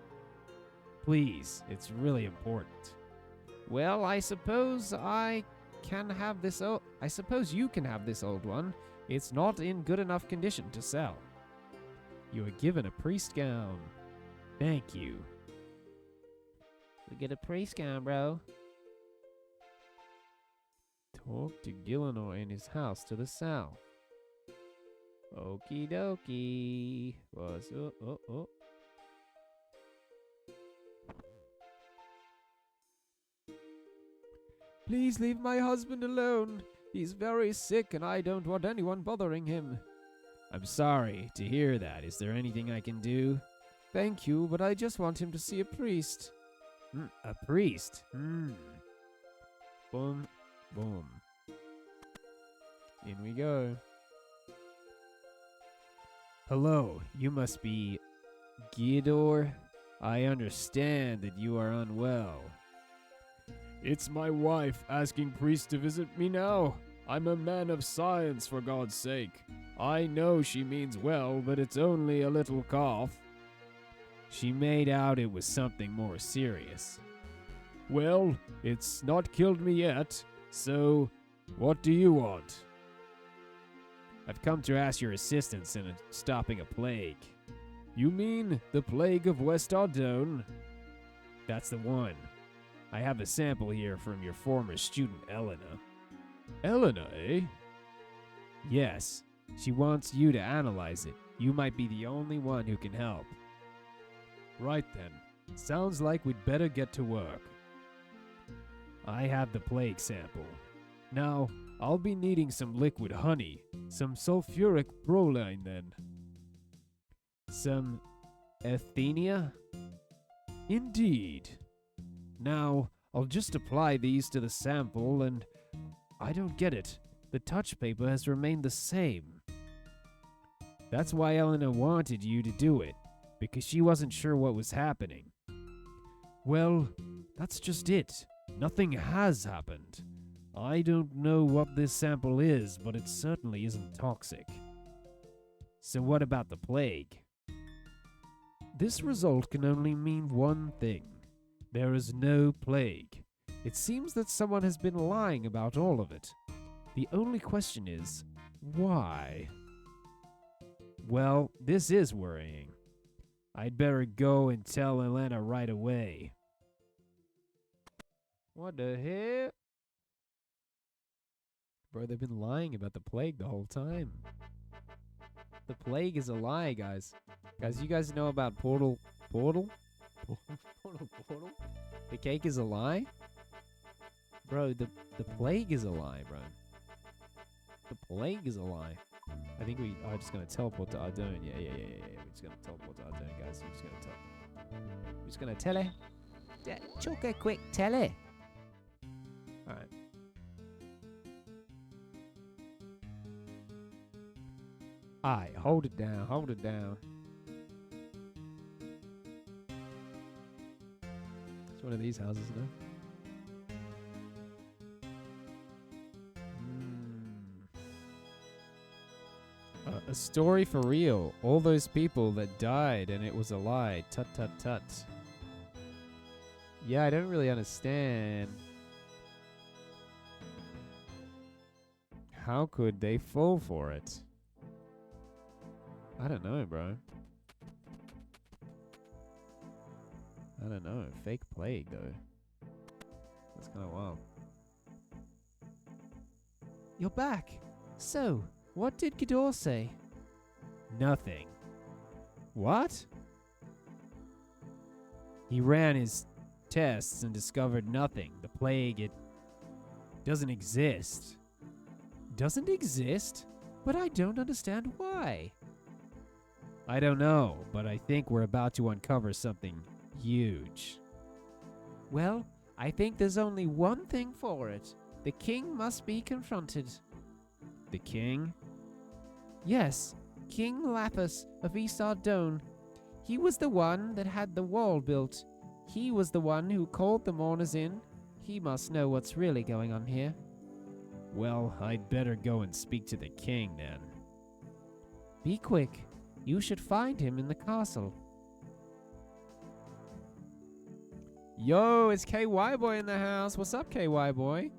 Please, it's really important. Well, I suppose I can have this I suppose you can have this old one. It's not in good enough condition to sell. You were given a priest gown. Thank you. We get a priest gown, bro. Talk to Gillinor in his house to the south. Okie dokie. What's up? Please leave my husband alone. He's very sick and I don't want anyone bothering him. I'm sorry to hear that. Is there anything I can do? Thank you, but I just want him to see a priest. A priest? Boom. Boom. In we go. Hello, you must be Geodor. I understand that you are unwell. It's my wife asking priests to visit me now. I'm a man of science, for God's sake. I know she means well, but it's only a little cough. She made out it was something more serious. Well, it's not killed me yet, so what do you want? I've come to ask your assistance in stopping a plague. You mean the plague of West Ardone? That's the one. I have a sample here from your former student, Elena. Elena, eh? Yes. She wants you to analyze it. You might be the only one who can help. Right then. Sounds like we'd better get to work. I have the plague sample. Now, I'll be needing some liquid honey, some sulfuric proline then. Some Athenia? Indeed. Now, I'll just apply these to the sample and... I don't get it. The touch paper has remained the same. That's why Elena wanted you to do it, because she wasn't sure what was happening. Well, that's just it. Nothing has happened. I don't know what this sample is, but it certainly isn't toxic. So what about the plague? This result can only mean one thing. There is no plague. It seems that someone has been lying about all of it. The only question is, why? Well, this is worrying. I'd better go and tell Elena right away. What the hell? Bro, they've been lying about the plague the whole time. The plague is a lie, guys. Guys, you guys know about Portal? Portal? The cake is a lie? Bro, the plague is a lie, bro. The plague is a lie. I think we are just gonna teleport to Ardone. Yeah. We're just gonna teleport to Ardone, guys. We're just gonna tele. Yeah, chuck a quick tele. Alright. Alright, hold it down, hold it down. It's one of these houses, no? A story for real. All those people that died and it was a lie. Tut tut tut. Yeah, I don't really understand. How could they fall for it? I don't know, bro. I don't know. Fake plague, though. That's kind of wild. you're back. So, what did Ghidorah say? Nothing. What? He ran his tests and discovered nothing. The plague, it doesn't exist. Doesn't exist? But I don't understand why. I don't know, but I think we're about to uncover something huge. Well, I think there's only one thing for it. The king must be confronted. The king? Yes, King Lapis of Isardone. He was the one that had the wall built. He was the one who called the mourners in. He must know what's really going on here. Well, I'd better go and speak to the king then. Be quick. You should find him in the castle. Yo, it's KY Boy in the house. What's up, KY Boy?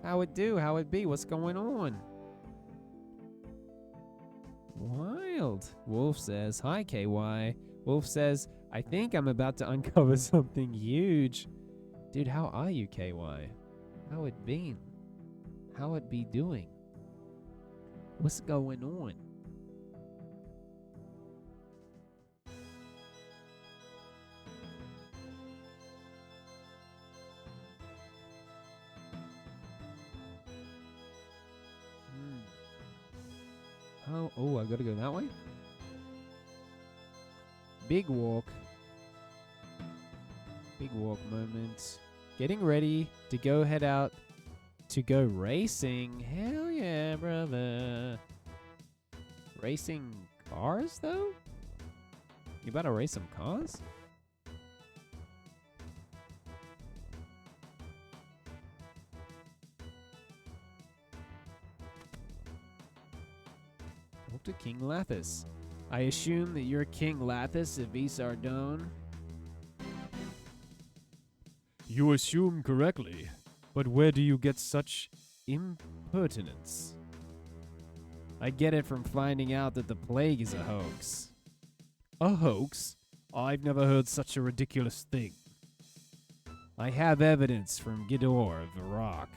How it do? How it be? What's going on? Wild. Wolf says, hi, KY. Wolf says, I think I'm about to uncover something huge. Dude, how are you, KY? How it been? How it be doing? What's going on? Oh, I gotta go that way? Big walk. Big walk moment. Getting ready to go head out to go racing. Hell yeah, brother. Racing cars, though? You about to race some cars? To King Lathis. I assume that you're King Lathis of Isardone? You assume correctly, but where do you get such impertinence? I get it from finding out that the plague is a hoax. A hoax? I've never heard such a ridiculous thing. I have evidence from Ghidorah of the Rock.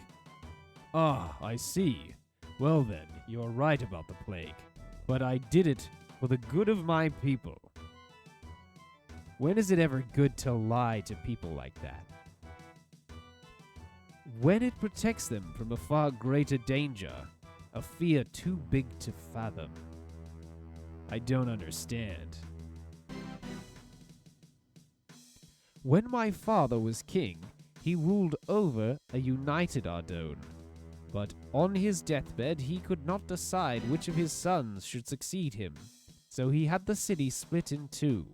Ah, I see. Well then, you're right about the plague. But I did it for the good of my people. When is it ever good to lie to people like that? When it protects them from a far greater danger, a fear too big to fathom. I don't understand. When my father was king, he ruled over a united Ardone. But on his deathbed, he could not decide which of his sons should succeed him, so he had the city split in two.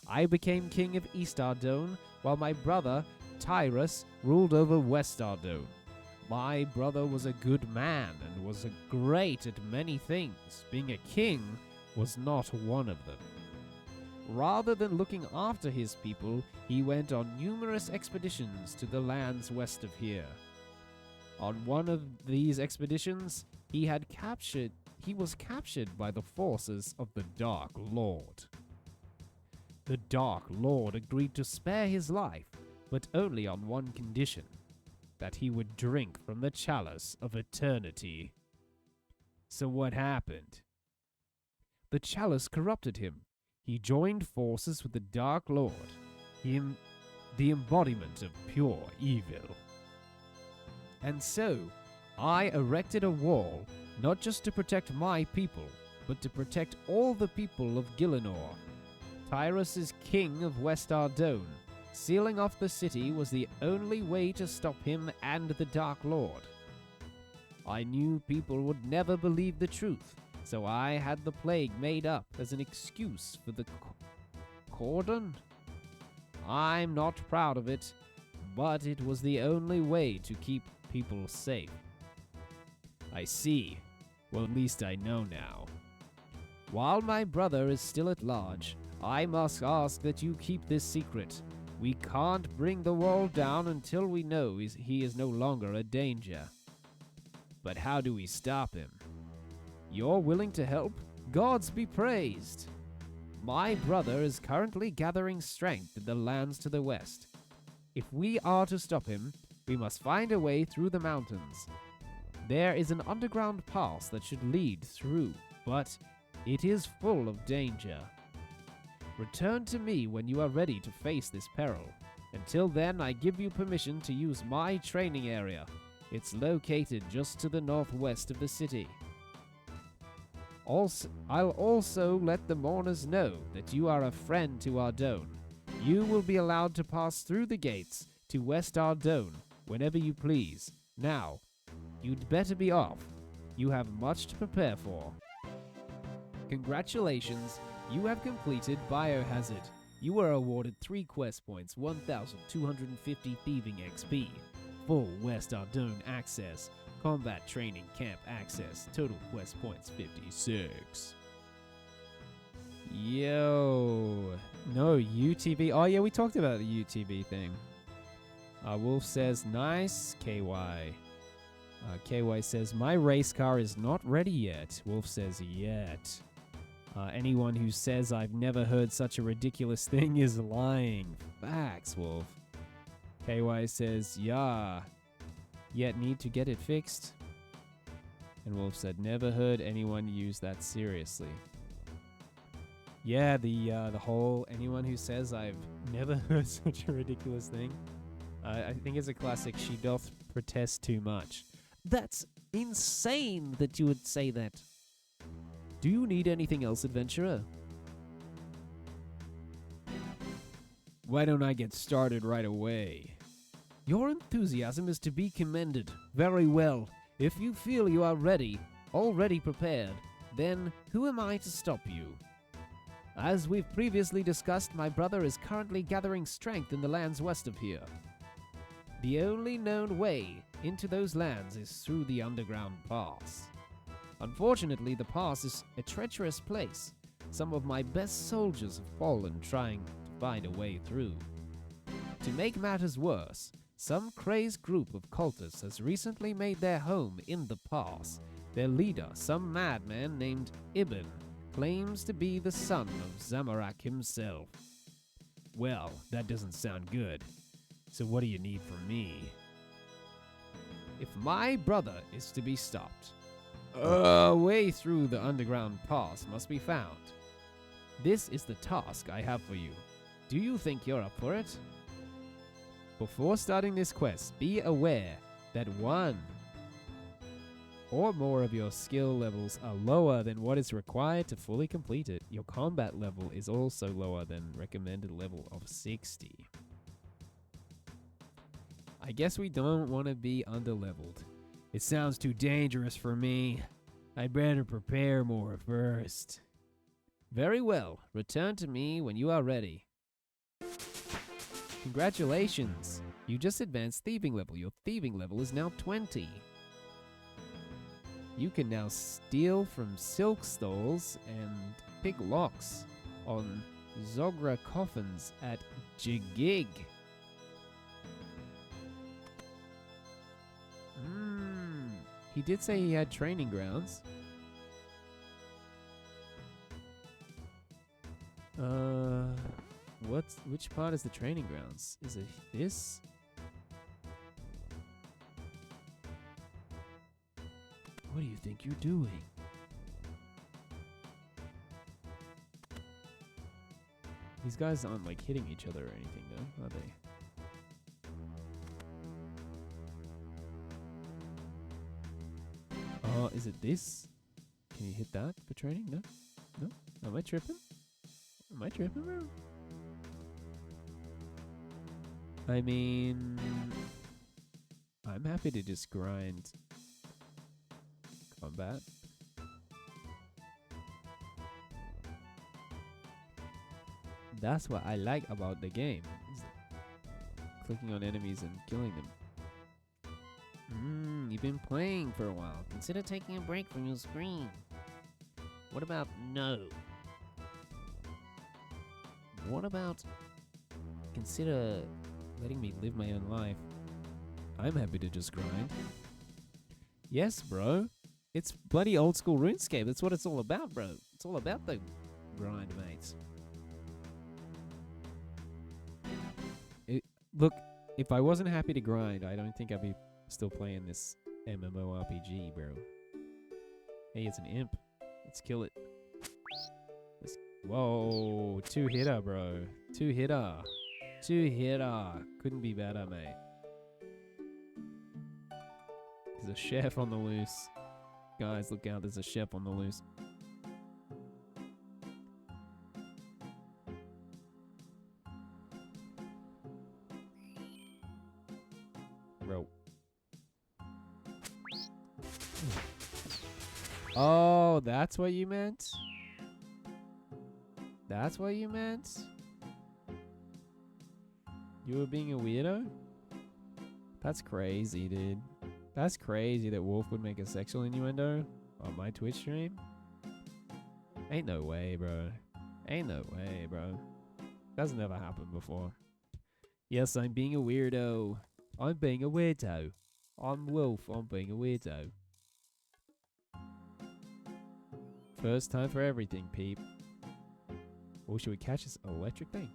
I became king of East Ardone, while my brother, Tyrus, ruled over West Ardone. My brother was a good man and was great at many things. Being a king was not one of them. Rather than looking after his people, he went on numerous expeditions to the lands west of here. On one of these expeditions, he was captured by the forces of the Dark Lord. The Dark Lord agreed to spare his life, but only on one condition, that he would drink from the chalice of eternity. So what happened? The chalice corrupted him. He joined forces with the Dark Lord, the embodiment of pure evil. And so, I erected a wall, not just to protect my people, but to protect all the people of Gielinor. Tyrus is king of West Ardone. Sealing off the city was the only way to stop him and the Dark Lord. I knew people would never believe the truth, so I had the plague made up as an excuse for the cordon. I'm not proud of it, but it was the only way to keep people safe. I see. Well, at least I know now. While my brother is still at large, I must ask that you keep this secret. We can't bring the wall down until we know he is no longer a danger. But how do we stop him? You're willing to help? Gods be praised! My brother is currently gathering strength in the lands to the west. If we are to stop him, we must find a way through the mountains. There is an underground pass that should lead through, but it is full of danger. Return to me when you are ready to face this peril. Until then, I give you permission to use my training area. It's located just to the northwest of the city. I'll also let the mourners know that you are a friend to Ardone. You will be allowed to pass through the gates to West Ardone whenever you please. Now, you'd better be off. You have much to prepare for. Congratulations, you have completed Biohazard. You were awarded 3 quest points, 1,250 thieving XP, full West Ardone access, combat training camp access, total quest points 56. Yo. No, UTV. Oh, yeah, we talked about the UTV thing. Wolf says, nice, KY. KY says, my race car is not ready yet. Wolf says, yet. Anyone who says I've never heard such a ridiculous thing is lying. Facts, Wolf. KY says, yeah. Yet need to get it fixed. And Wolf said, never heard anyone use that seriously. Yeah, the whole anyone who says I've never heard such a ridiculous thing. I think it's a classic. She doth protest too much. That's insane that you would say that. Do you need anything else, adventurer? Why don't I get started right away? Your enthusiasm is to be commended. Very well. If you feel you are ready, already prepared, then who am I to stop you? As we've previously discussed, my brother is currently gathering strength in the lands west of here. The only known way into those lands is through the underground pass. Unfortunately, the pass is a treacherous place. Some of my best soldiers have fallen trying to find a way through. To make matters worse, some crazed group of cultists has recently made their home in the pass. Their leader, some madman named Ibn, claims to be the son of Zamorak himself. Well, that doesn't sound good. So what do you need from me? If my brother is to be stopped, a way through the underground pass must be found. This is the task I have for you. Do you think you're up for it? Before starting this quest, be aware that 1 or more of your skill levels are lower than what is required to fully complete it. Your combat level is also lower than recommended level of 60. I guess we don't want to be underleveled. It sounds too dangerous for me. I'd better prepare more first. Very well. Return to me when you are ready. Congratulations! You just advanced thieving level. Your thieving level is now 20. You can now steal from silk stalls and pick locks on Zogra coffins at Jigig. He did say he had training grounds. Which part is the training grounds? Is it this? What do you think you're doing? These guys aren't like hitting each other or anything though, are they? Oh, is it this? Can you hit that for training? No? No? Am I tripping? Am I tripping, bro? I mean, I'm happy to just grind combat. That's what I like about the game, is clicking on enemies and killing them. You've been playing for a while. Consider taking a break from your screen. What about no? What about consider letting me live my own life? I'm happy to just grind. Yes, bro. It's bloody old school RuneScape. That's what it's all about, bro. It's all about the grind, mates. Look, if I wasn't happy to grind, I don't think I'd be still playing this MMORPG, bro. Hey, it's an imp. Let's kill it. Whoa, 2-hitter, bro. 2-hitter. 2-hitter. Couldn't be better, mate. There's a chef on the loose. Guys, look out, there's a chef on the loose. Bro. Oh, that's what you meant? That's what you meant? You were being a weirdo? That's crazy, dude. That's crazy that Wolf would make a sexual innuendo on my Twitch stream. Ain't no way, bro. Ain't no way, bro. That's never happened before. Yes, I'm being a weirdo. I'm being a weirdo. I'm Wolf. I'm being a weirdo. First time for everything, peep. Oh, should we catch this electric thing?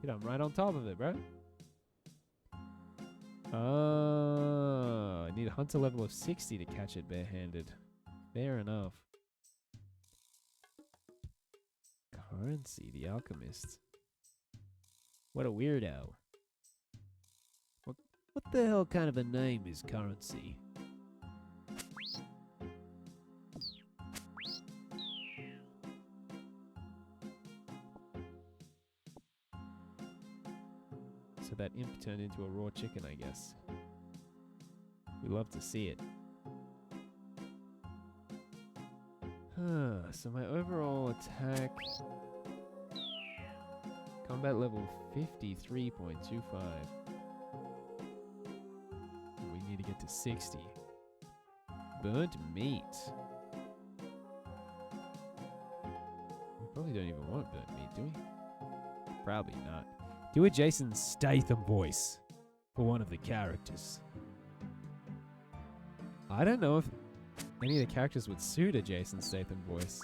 Dude, I'm right on top of it, bro. Oh, I need a hunter level of 60 to catch it barehanded. Fair enough. Currency, the alchemist. What a weirdo. What the hell kind of a name is Currency? So that imp turned into a raw chicken, I guess. We love to see it. So my overall attack... Combat level 53.25. We need to get to 60. Burnt meat. We probably don't even want burnt meat, do we? Probably not. Do a Jason Statham voice for one of the characters. I don't know if any of the characters would suit a Jason Statham voice.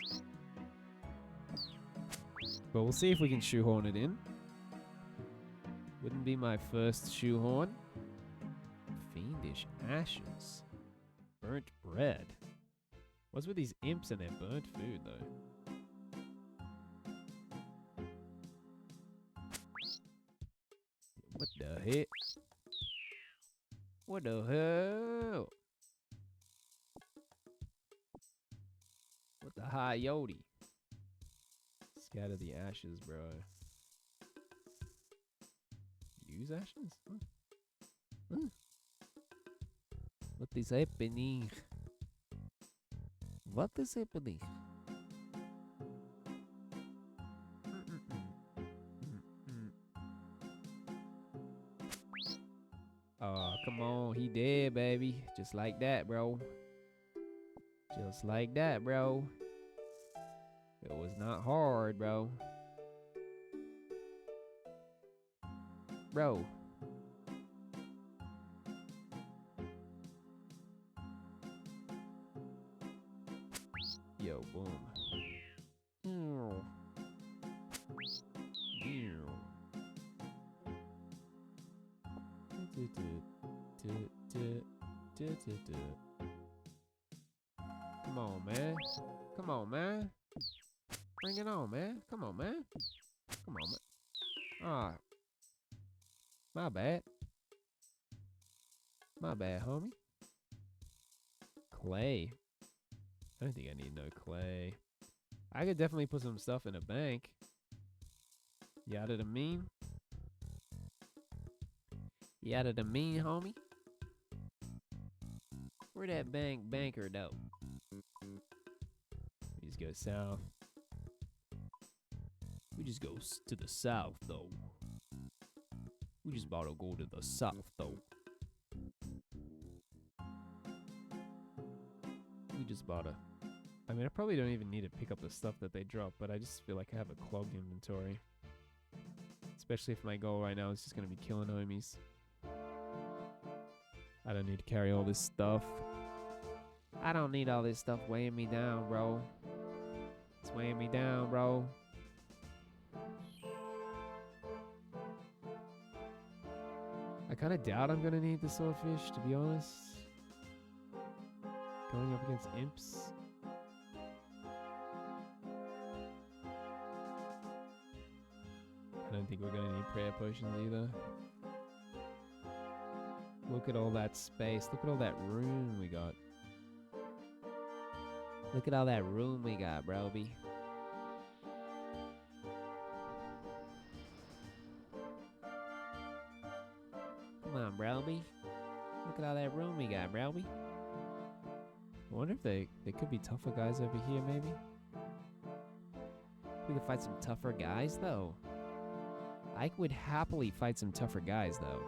But we'll see if we can shoehorn it in. Wouldn't be my first shoehorn. Fiendish ashes. Burnt bread. What's with these imps and their burnt food, though? What the heck? What the hell? What the hi-yote? Scatter the ashes, bro. Use ashes? Huh? What is happening? What is happening? Oh, come on. He dead, baby. Just like that, bro. Just like that, bro. It was not hard, bro. Bro. Yo, boom. Come on, man. Come on, man. Bring it on, man. Come on, man. Come on, man. Ah. My bad. My bad, homie. Clay. I don't think I need no clay. I could definitely put some stuff in a bank. Yada the mean. Yada the mean, homie. Where that banker though? We just go south. We just go to the south though. We just about to go to the south though. We just about to. I mean, I probably don't even need to pick up the stuff that they drop, but I just feel like I have a clogged inventory. Especially if my goal right now is just gonna be killing homies. I don't need to carry all this stuff. I don't need all this stuff weighing me down, bro. It's weighing me down, bro. I I kind of doubt I'm going to need the swordfish, to be honest. Going up against imps. I don't think we're going to need prayer potions either. Look at all that space. Look at all that room we got. Look at all that room we got, broby. Come on, broby. Look at all that room we got, broby. I wonder if there could be tougher guys over here, maybe? We could fight some tougher guys, though. I would happily fight some tougher guys, though.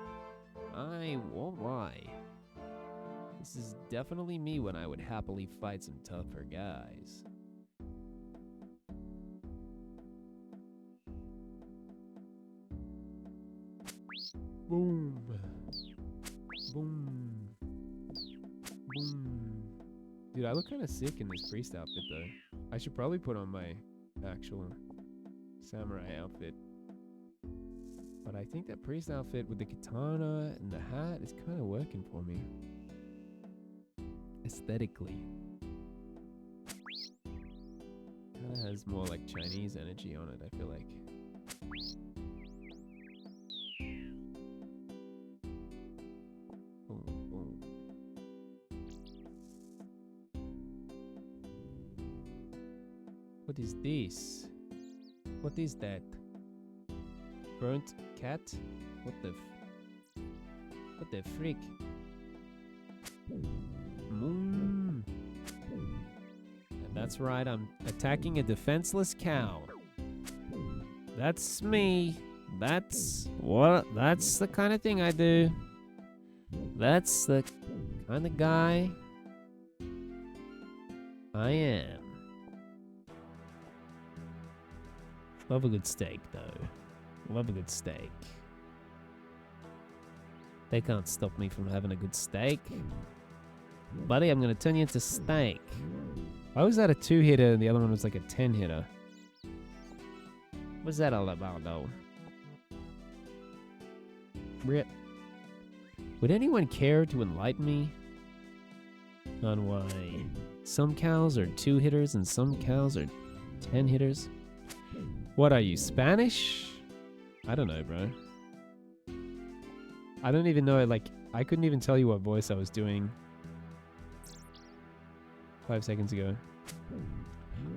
I won't lie. This is definitely me when I would happily fight some tougher guys. Boom. Boom. Boom. Dude, I look kind of sick in this priest outfit, though. I should probably put on my actual samurai outfit. But I think that priest outfit with the katana and the hat is kind of working for me. Aesthetically. Kind of has more like Chinese energy on it, I feel like. Boom, boom. What is this? What is that? Burnt cat? What the freak? And that's right, I'm attacking a defenseless cow. That's me. That's the kind of thing I do. That's the kind of guy I am. Love a good steak, though. Love a good steak. They can't stop me from having a good steak. Buddy, I'm gonna turn you into steak. Why was that a 2-hitter and the other one was like a 10-hitter? What's that all about, though? Rip. Would anyone care to enlighten me on why some cows are 2-hitters and some cows are 10-hitters? What are you, Spanish? I don't know, bro. I don't even know, like, I couldn't even tell you what voice I was doing 5 seconds ago.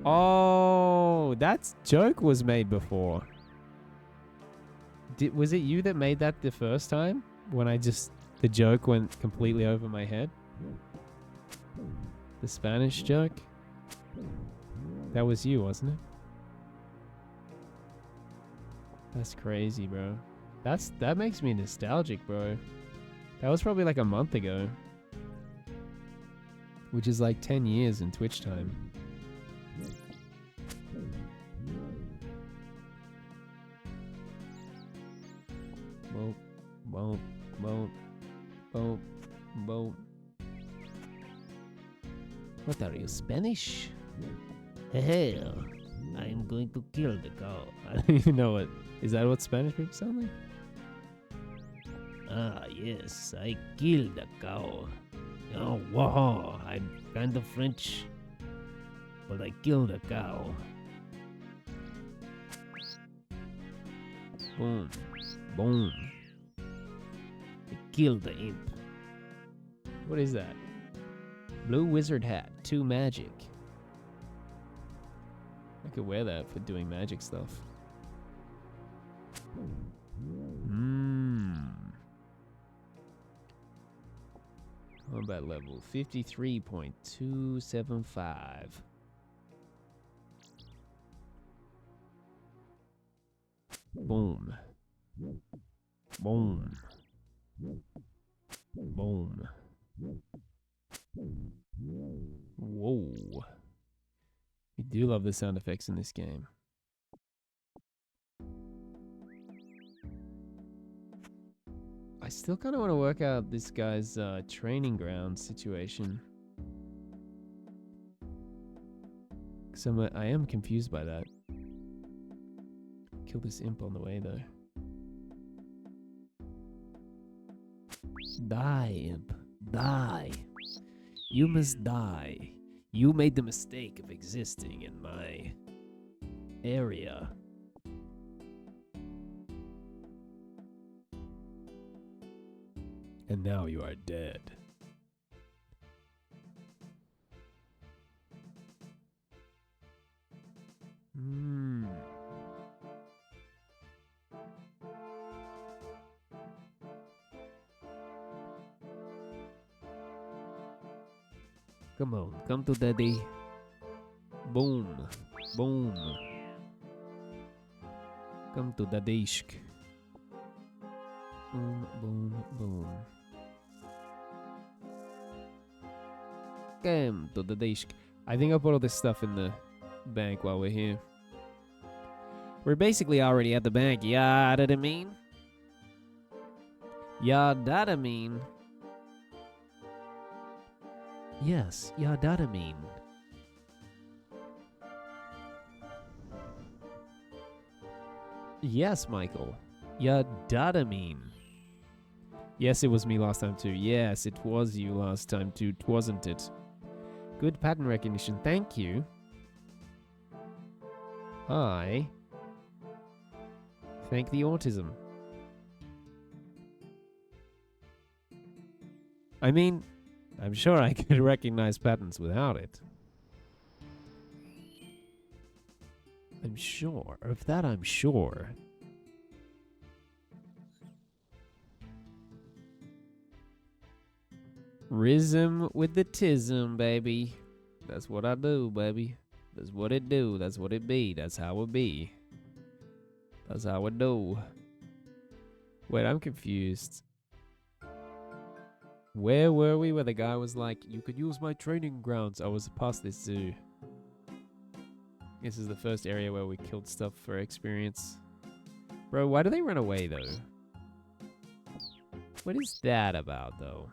Oh, that joke was made before. Was it you that made that the first time? When the joke went completely over my head? The Spanish joke? That was you, wasn't it? That's crazy, bro. That makes me nostalgic, bro. That was probably like a month ago. Which is like 10 years in Twitch time. Boom, boom, boom, boom, boom. What are you, Spanish? Hell, I'm going to kill the cow. I don't even know what. Is that what Spanish people sound like? Ah, yes, I killed the cow. Oh, wow, I'm kind of French, but I killed a cow. Boom, boom. I killed the imp. What is that? Blue wizard hat, 2 magic. I could wear that for doing magic stuff. Combat level 53.275. Boom. Boom. Boom. Whoa. We do love the sound effects in this game. I still kind of want to work out this guy's training ground situation. Because I am confused by that. Kill this imp on the way, though. Die, imp. Die. You must die. You made the mistake of existing in my area. And now you are dead. Hmm. Come on, come to daddy. Boom. Boom. Come to daddyshk. Boom, boom, boom. Come to daddyshk. I think I'll put all this stuff in the bank while we're here. We're basically already at the bank. Yada da mean. Yada da mean. Yes, yada mean. Yes, Michael. Yada mean. Yes, it was me last time too. Yes, it was you last time too, wasn't it? Good pattern recognition. Thank you. I thank the autism. I mean, I'm sure I could recognize patterns without it. I'm sure. Of that, I'm sure. Rhythm with the tism, baby. That's what I do, baby. That's what it do. That's what it be. That's how it be. That's how it do. Wait, I'm confused. Where were we where the guy was like, you could use my training grounds? I was past this too. This is the first area where we killed stuff for experience. Bro, why do they run away though? What is that about though?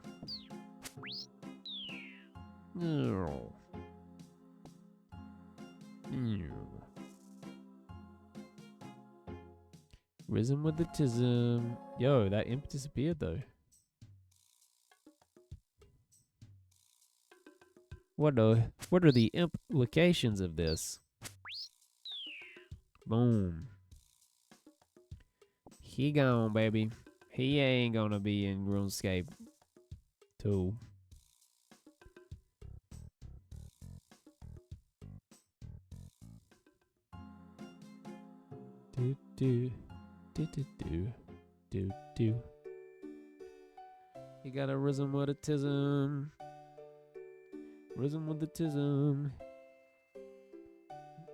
No. Rhythm with the tism. Yo, that imp disappeared though. What are the implications of this? Boom. He gone, baby. He ain't gonna be in RuneScape 2. Do do do do do do do. You got a rhythm with a tism. Rhythm with the tism.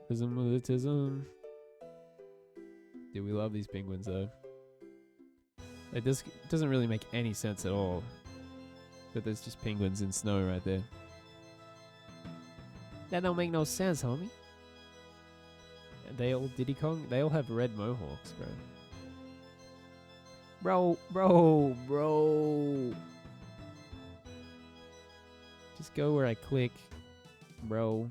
Rhythm with the tism. Dude, we love these penguins though. It doesn't really make any sense at all. But there's just penguins in snow right there. That don't make no sense, homie. They all Diddy Kong, they all have red mohawks, bro. Bro. Just go where I click, bro.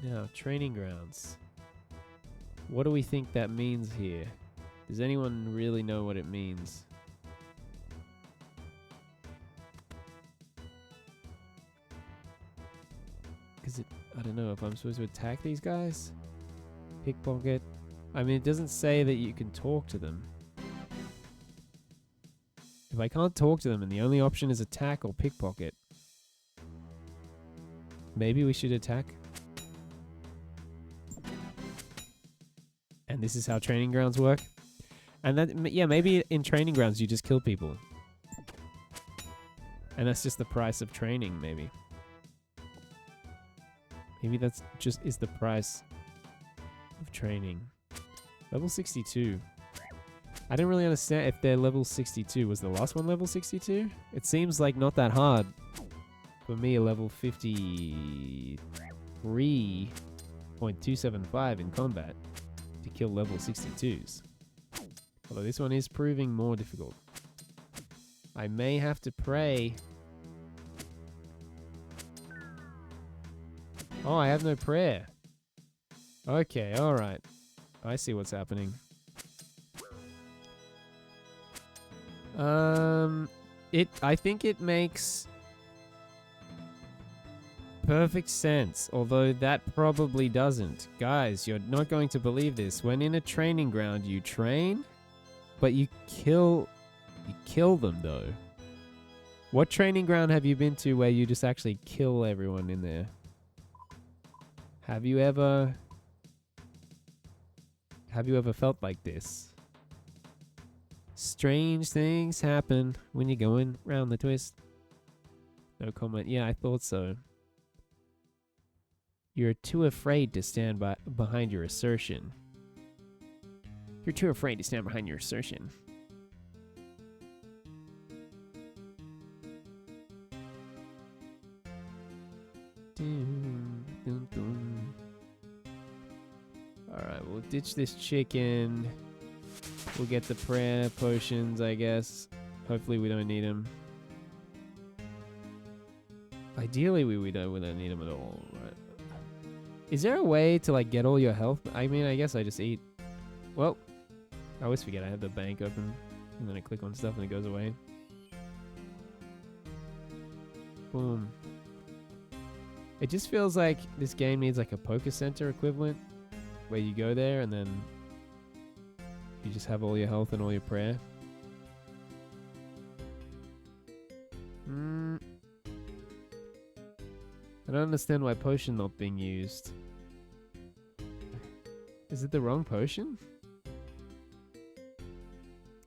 Now, training grounds. What do we think that means here? Does anyone really know what it means? Because I don't know if I'm supposed to attack these guys? Pickpocket. I mean, it doesn't say that you can talk to them. If I can't talk to them and the only option is attack or pickpocket, maybe we should attack. And this is how training grounds work. And that, yeah, maybe in training grounds you just kill people. And that's just the price of training, maybe. Maybe that's just is the price of training. Level 62. I didn't really understand if they're level 62. Was the last one level 62? It seems like not that hard. For me, a level 53.275 in combat to kill level 62s. Although this one is proving more difficult. I may have to pray. Oh, I have no prayer. Okay, alright. I see what's happening. I think it makes perfect sense, although that probably doesn't. Guys, you're not going to believe this. When in a training ground, you train, but you kill them though. What training ground have you been to where you just actually kill everyone in there? Have you ever felt like this? Strange things happen when you're going round the twist. No comment. Yeah, I thought so. You're too afraid to stand behind your assertion. You're too afraid to stand behind your assertion. Alright, we'll ditch this chicken. We'll get the prayer potions, I guess. Hopefully we don't need them. Ideally, we don't need them at all, right? Is there a way to, like, get all your health? I mean, I guess I just eat. Well, I always forget I have the bank open. And then I click on stuff and it goes away. Boom. It just feels like this game needs, like, a Poker Center equivalent. Where you go there and then you just have all your health and all your prayer. I don't understand why potion not being used. Is it the wrong potion?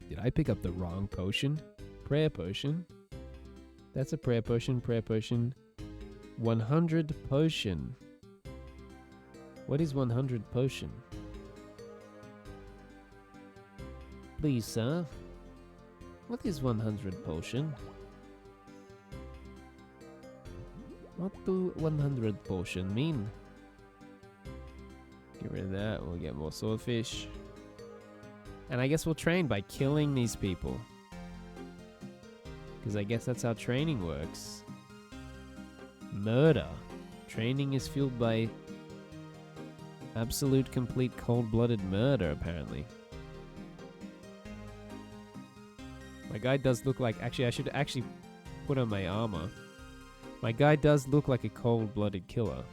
Did I pick up the wrong potion? Prayer potion. That's a prayer potion, prayer potion. 100 potion. What is 100 potion? Please, sir. What is 100 potion? What do 100 potion mean? Get rid of that. We'll get more swordfish. And I guess we'll train by killing these people. Because I guess that's how training works. Murder. Training is fueled by absolute, complete, cold-blooded murder, apparently. My guy does look like... Actually, I should actually put on my armor. My guy does look like a cold-blooded killer.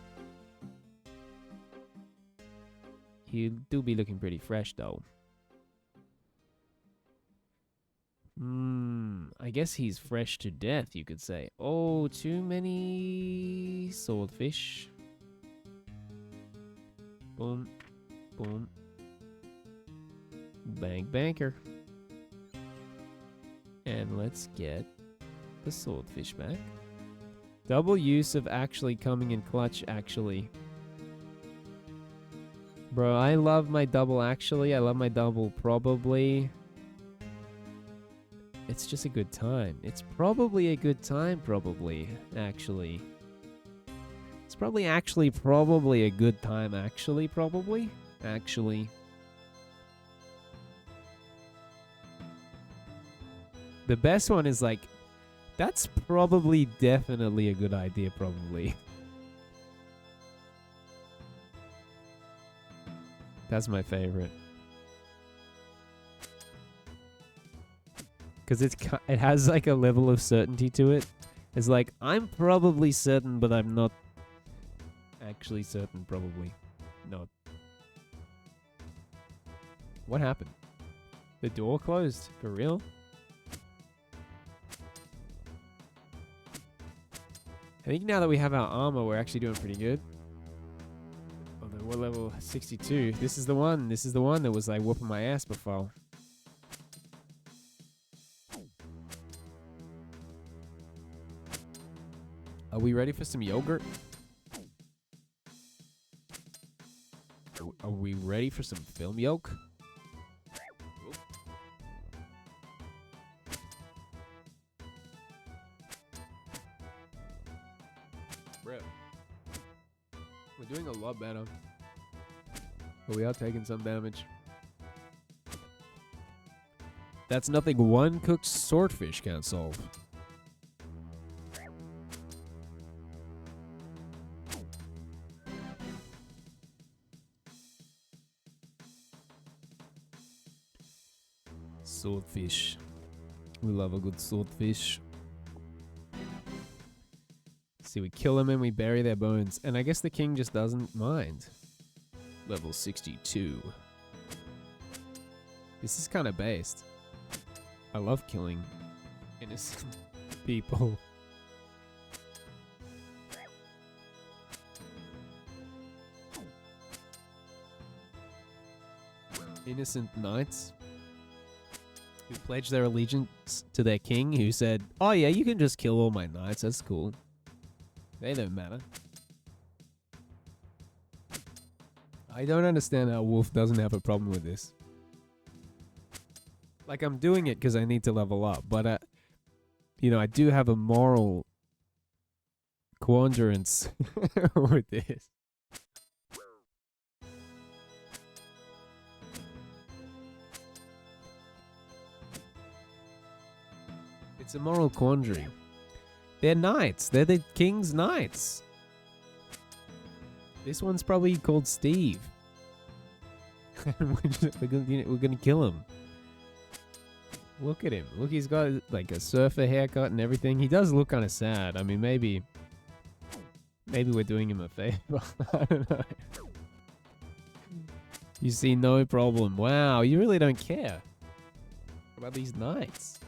He do be looking pretty fresh, though. I guess he's fresh to death, you could say. Oh, too many swordfish. Boom. Boom. Bank banker. And let's get the swordfish back. Double use of actually coming in clutch, actually. Bro, I love my double actually. I love my double probably. It's just a good time. It's probably a good time, probably, actually. It's probably a good time, actually, probably. Actually. The best one is like, that's probably definitely a good idea, probably. That's my favorite. Because it has like a level of certainty to it. It's like, I'm probably certain, but I'm not actually certain, probably. Not. What happened? The door closed? For real? I think now that we have our armor, we're actually doing pretty good. Although we're level 62. This is the one. This is the one that was like whooping my ass before. Are we ready for some yogurt? Are we ready for some film yolk? Bro, we're doing a lot better. But we are taking some damage. That's nothing one cooked swordfish can't solve. Swordfish. We love a good swordfish. See, we kill them and we bury their bones. And I guess the king just doesn't mind. Level 62. This is kind of based. I love killing innocent people. Innocent knights who pledged their allegiance to their king, who said, "Oh yeah, you can just kill all my knights, that's cool. They don't matter." I don't understand how Wolf doesn't have a problem with this. Like, I'm doing it because I need to level up, but, you know, I do have a moral quandrance with this. It's a moral quandary. They're knights. They're the king's knights. This one's probably called Steve. we're gonna kill him. Look at him. Look, he's got like a surfer haircut and everything. He does look kind of sad. I mean, maybe we're doing him a favor. I don't know. You see no problem. Wow, you really don't care about these knights.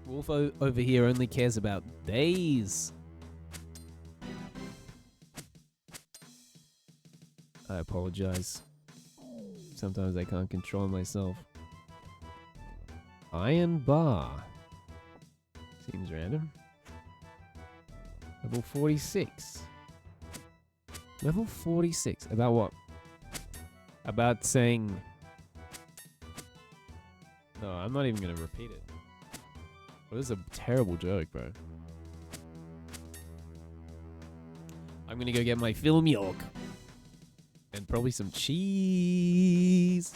Wolf over here only cares about days. I apologize. Sometimes I can't control myself. Iron bar. Seems random. Level 46. Level 46. About what? About saying... No, I'm not even going to repeat it. Well, this is a terrible joke, bro. I'm gonna go get my film York. And probably some cheese.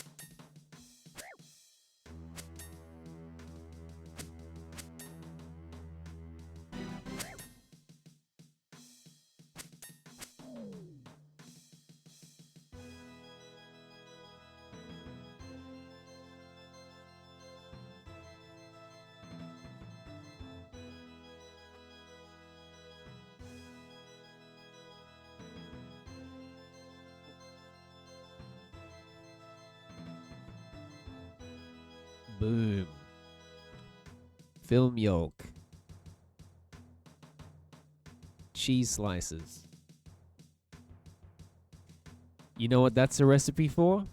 Boom. Film yolk. Cheese slices. You know what that's a recipe for?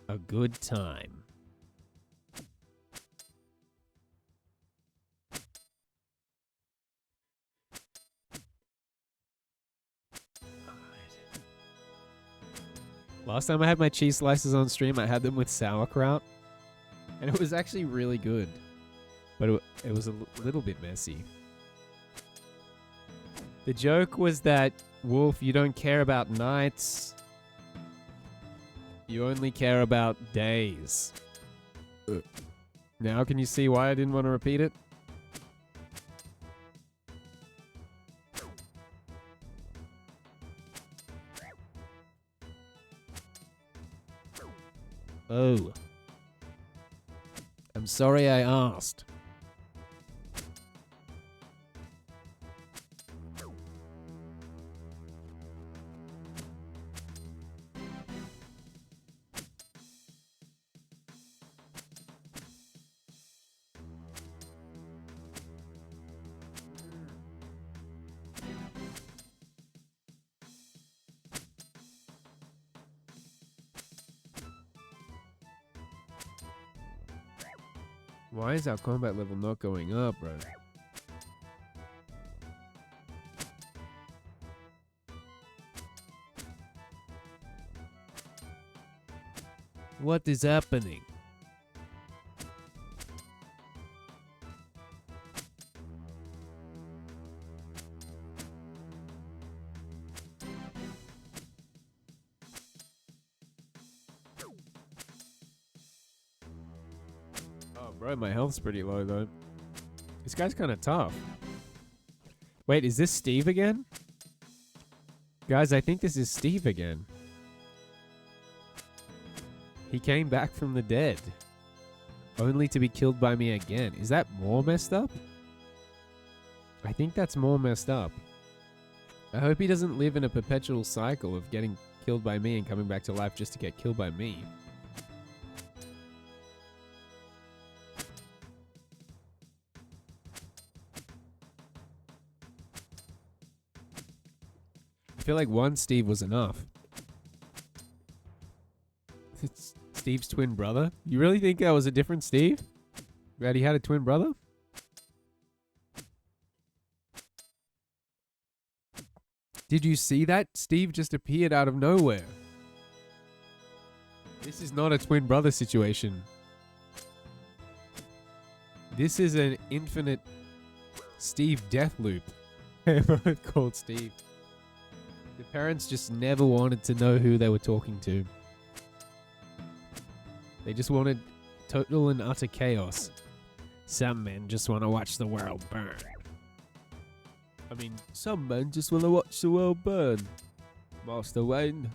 A good time. Last time I had my cheese slices on stream, I had them with sauerkraut. And it was actually really good. But it was a little bit messy. The joke was that, Wolf, you don't care about nights. You only care about days. Now can you see why I didn't want to repeat it? Oh. I'm sorry I asked. Why is our combat level not going up, bro? What is happening? Bro, my health's pretty low, though. This guy's kind of tough. Wait, is this Steve again? Guys, I think this is Steve again. He came back from the dead. Only to be killed by me again. Is that more messed up? I think that's more messed up. I hope he doesn't live in a perpetual cycle of getting killed by me and coming back to life just to get killed by me. I feel like one Steve was enough. It's Steve's twin brother? You really think that was a different Steve? That he had a twin brother? Did you see that? Steve just appeared out of nowhere. This is not a twin brother situation. This is an infinite Steve death loop. Both called Steve. The parents just never wanted to know who they were talking to. They just wanted total and utter chaos. Some men just want to watch the world burn. I mean, some men just want to watch the world burn. Master Wayne.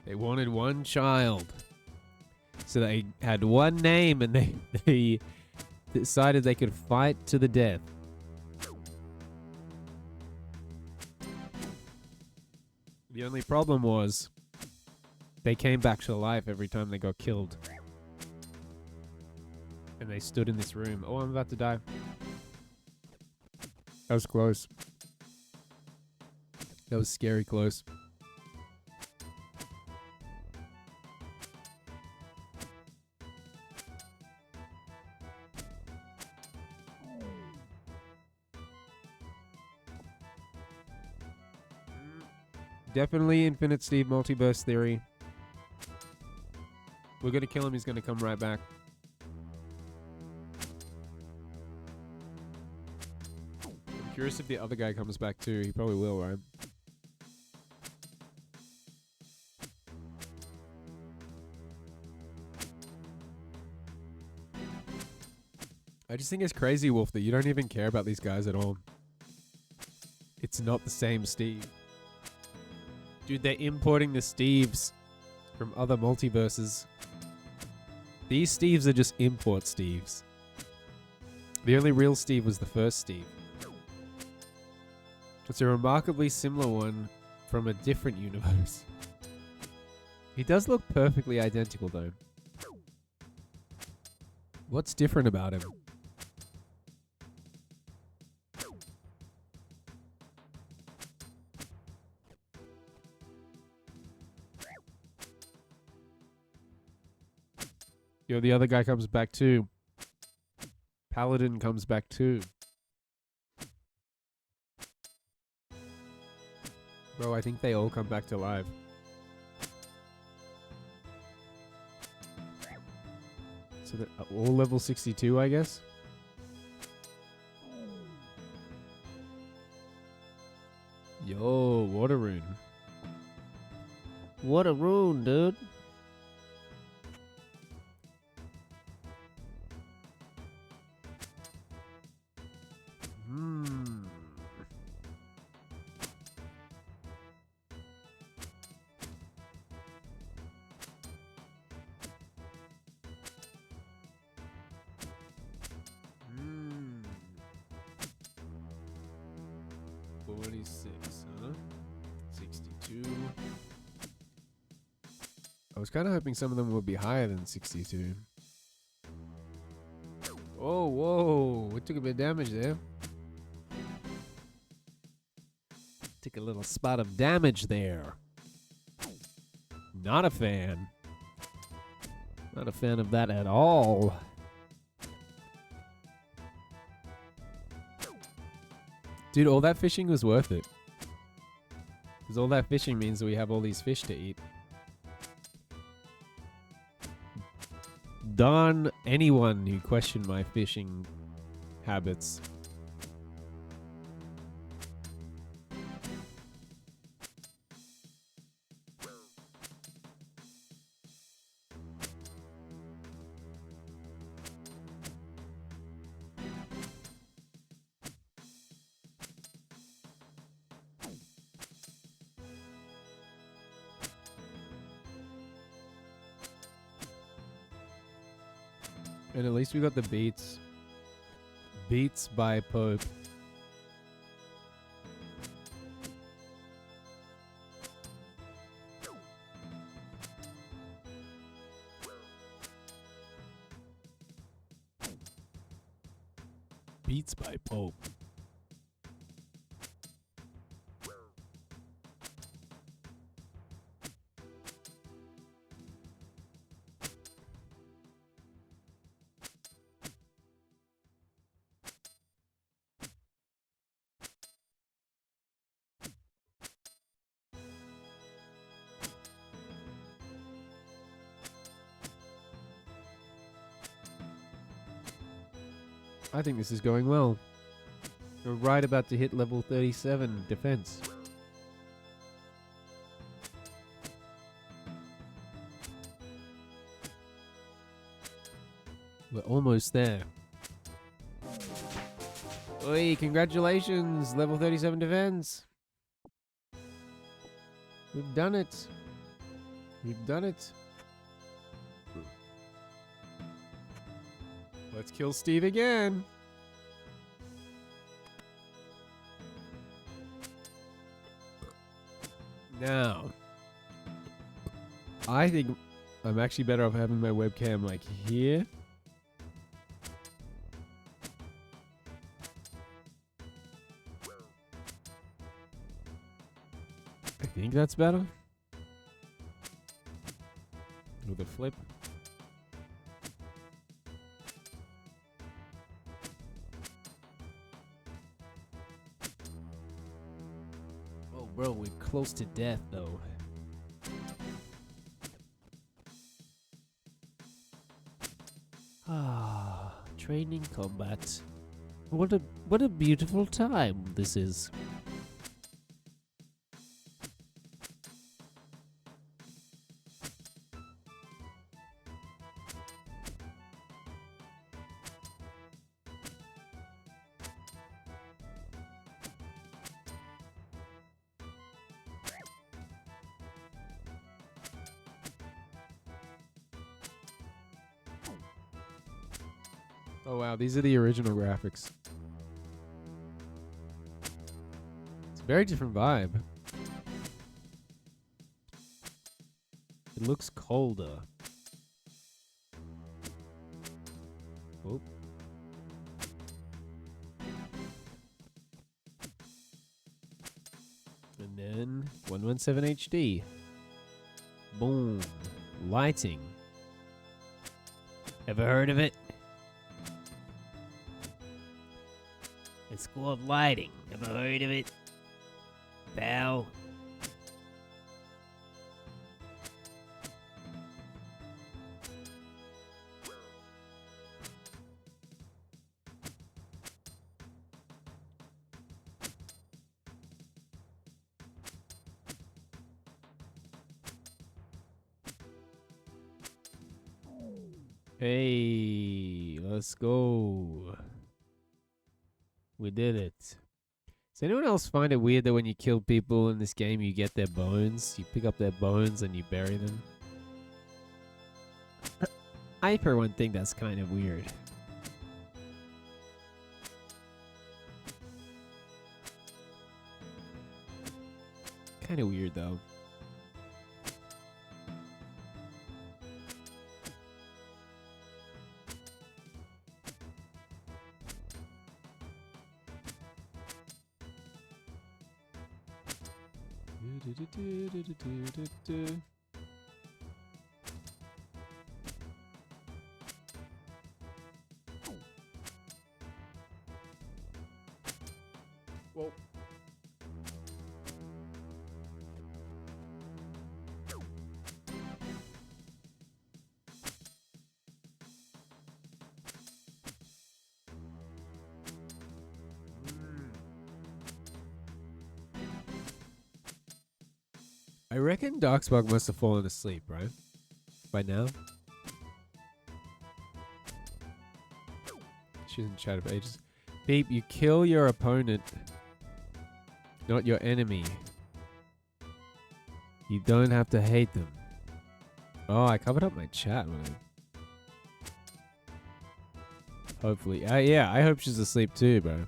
They wanted one child. So they had one name and they decided they could fight to the death. The only problem was they came back to life every time they got killed. And they stood in this room. Oh, I'm about to die. That was close. That was scary close. Definitely Infinite Steve multiverse theory. We're gonna kill him, he's gonna come right back. I'm curious if the other guy comes back too. He probably will, right? I just think it's crazy, Wolf, that you don't even care about these guys at all. It's not the same Steve. Dude, they're importing the Steves from other multiverses. These Steves are just import Steves. The only real Steve was the first Steve. It's a remarkably similar one from a different universe. He does look perfectly identical though. What's different about him? Yo, the other guy comes back too. Paladin comes back too. Bro, I think they all come back to life. So they're all level 62, I guess? Yo, what a rune. What a rune, dude. I was kind of hoping some of them would be higher than 62. Oh, whoa. We took a bit of damage there. Took a little spot of damage there. Not a fan. Not a fan of that at all. Dude, all that fishing was worth it. Because all that fishing means that we have all these fish to eat. Darn anyone who questioned my fishing habits. And at least we got the beats. Beats by Pope. Beats by Pope. I think this is going well. We're right about to hit level 37 defense. We're almost there. Oi, congratulations! Level 37 defense! We've done it! We've done it! Let's kill Steve again! Now, I think I'm actually better off having my webcam like here. I think that's better. With a flip. Oh, bro, we're close to death, though. Ah, training combat. What a beautiful time this is. Oh wow, these are the original graphics. It's a very different vibe. It looks colder. Oh. And then 117 HD. Boom. Lighting. Ever heard of it? It's called lighting. Ever heard of it? Pal? Hey, let's go. We did it. Does anyone else find it weird that when you kill people in this game, you get their bones? You pick up their bones and you bury them? I, for one, think that's kind of weird. Kind of weird, though. Whoa. I reckon Darkspark must have fallen asleep, right? By now? She hasn't chatted for ages. Beep, you kill your opponent, not your enemy. You don't have to hate them. Oh, I covered up my chat, man. Hopefully. Yeah, I hope she's asleep too, bro.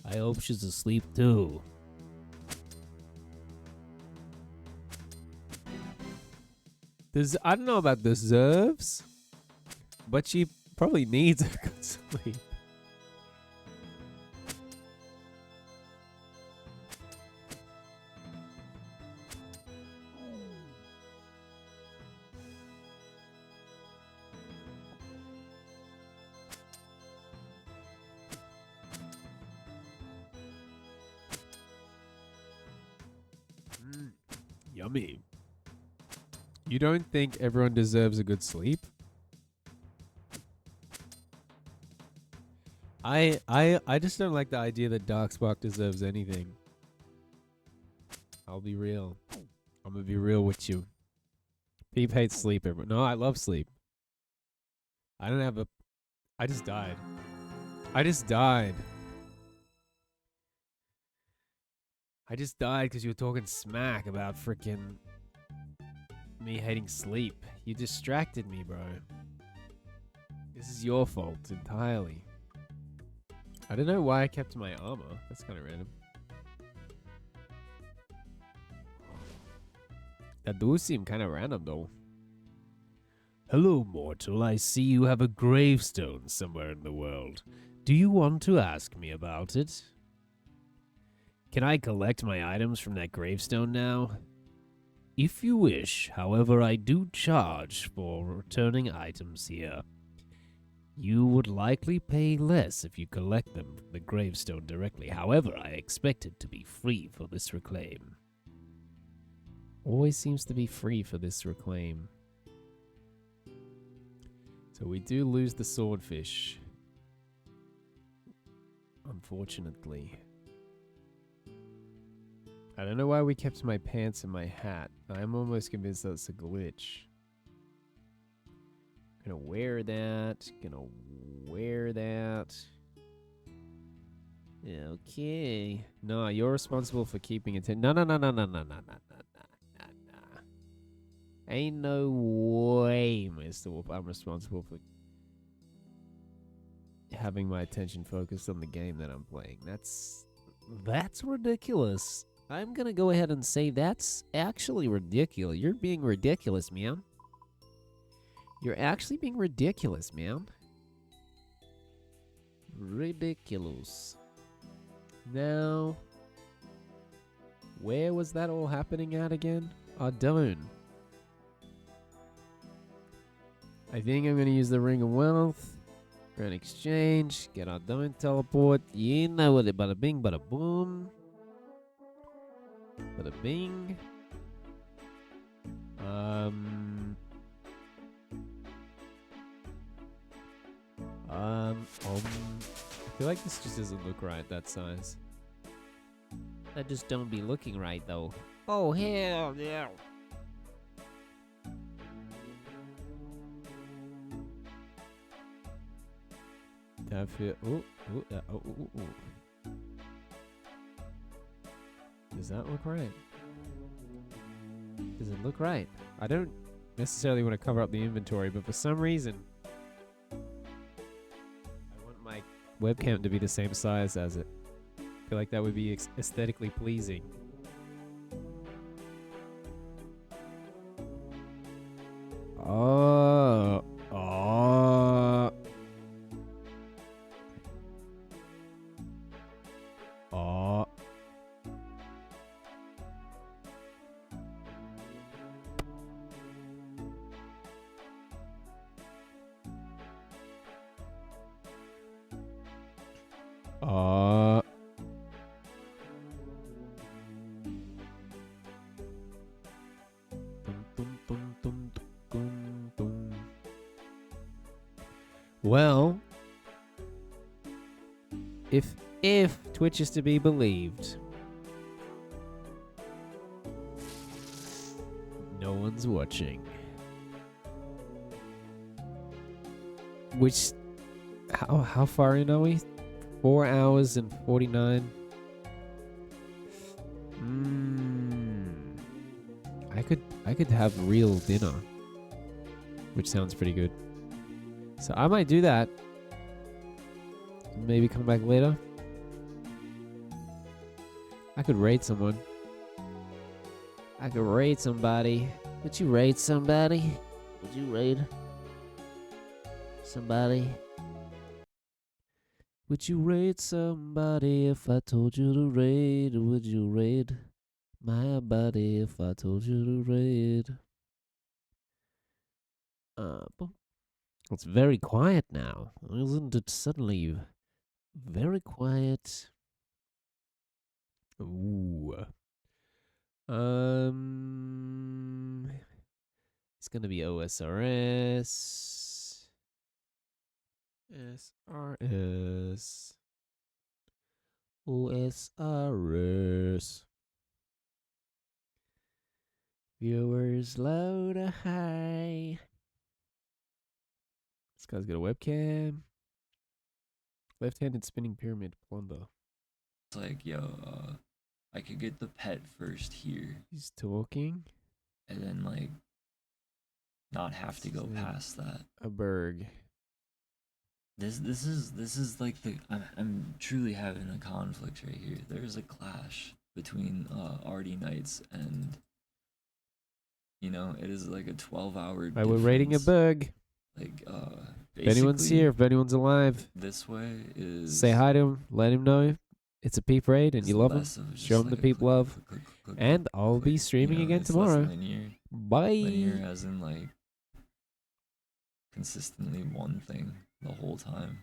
I hope she's asleep too. I don't know about deserves, but she probably needs a good sleep. Yummy. You don't think everyone deserves a good sleep? I just don't like the idea that Darkspark deserves anything. I'll be real. I'm gonna be real with you. Peep hates sleep. No, I love sleep. I don't have a... I just died. I just died because you were talking smack about freaking me hating sleep. You distracted me, bro. This is your fault entirely. I don't know why I kept my armor. That's kind of random. That does seem kind of random, though. Hello, mortal. I see you have a gravestone somewhere in the world. Do you want to ask me about it? Can I collect my items from that gravestone now? If you wish, however, I do charge for returning items here. You would likely pay less if you collect them from the gravestone directly. However, I expect it to be free for this reclaim. Always seems to be free for this reclaim. So we do lose the swordfish. Unfortunately. I don't know why we kept my pants and my hat. I'm almost convinced that's a glitch. Gonna wear that. Gonna wear that. Okay. No, you're responsible for keeping it. No. Ain't no way, Mr. Wolf. I'm responsible for having my attention focused on the game that I'm playing. That's ridiculous. I'm gonna go ahead and say that's actually ridiculous. You're being ridiculous, man. You're actually being ridiculous, man. Ridiculous. Now, where was that all happening at again? Ardone. I think I'm going to use the Ring of Wealth for an exchange. Get Ardone teleport. You know what it, bada bing, bada boom. Bada bing. I feel like this just doesn't look right, that size. That just don't be looking right, though. Oh, hell yeah. I feel... Does that look right? Does it look right? I don't necessarily want to cover up the inventory, but for some reason... I want my webcam to be the same size as it. I feel like that would be aesthetically pleasing. Well, if Twitch is to be believed, no one's watching. Which, how far in are we? 4 hours and 49. I could have real dinner, which sounds pretty good. So I might do that. Maybe come back later. I could raid someone. I could raid somebody. Would you raid somebody? Would you raid somebody? Would you raid somebody if I told you to raid? Would you raid my body if I told you to raid? Boom. It's very quiet now. Isn't it suddenly very quiet? Ooh. It's gonna be OSRS. SRS. OSRS. Viewers load a high. This guy's got a webcam. Left-handed spinning pyramid plunder. It's like, yo, I could get the pet first here. He's talking. And then, like, not have to go past that. A berg. This is like I'm truly having a conflict right here. There's a clash between Artie Knights and, you know, it is like a 12-hour Right, we're raiding a berg. Like, if anyone's here, if anyone's alive, this way is... say hi to him, let him know it's a peep raid and you love him. less of just Show him like the a peep click, love. click, And I'll be click, streaming you know, again it's less tomorrow. linear. Bye. Linear as in, like, consistently one thing the whole time.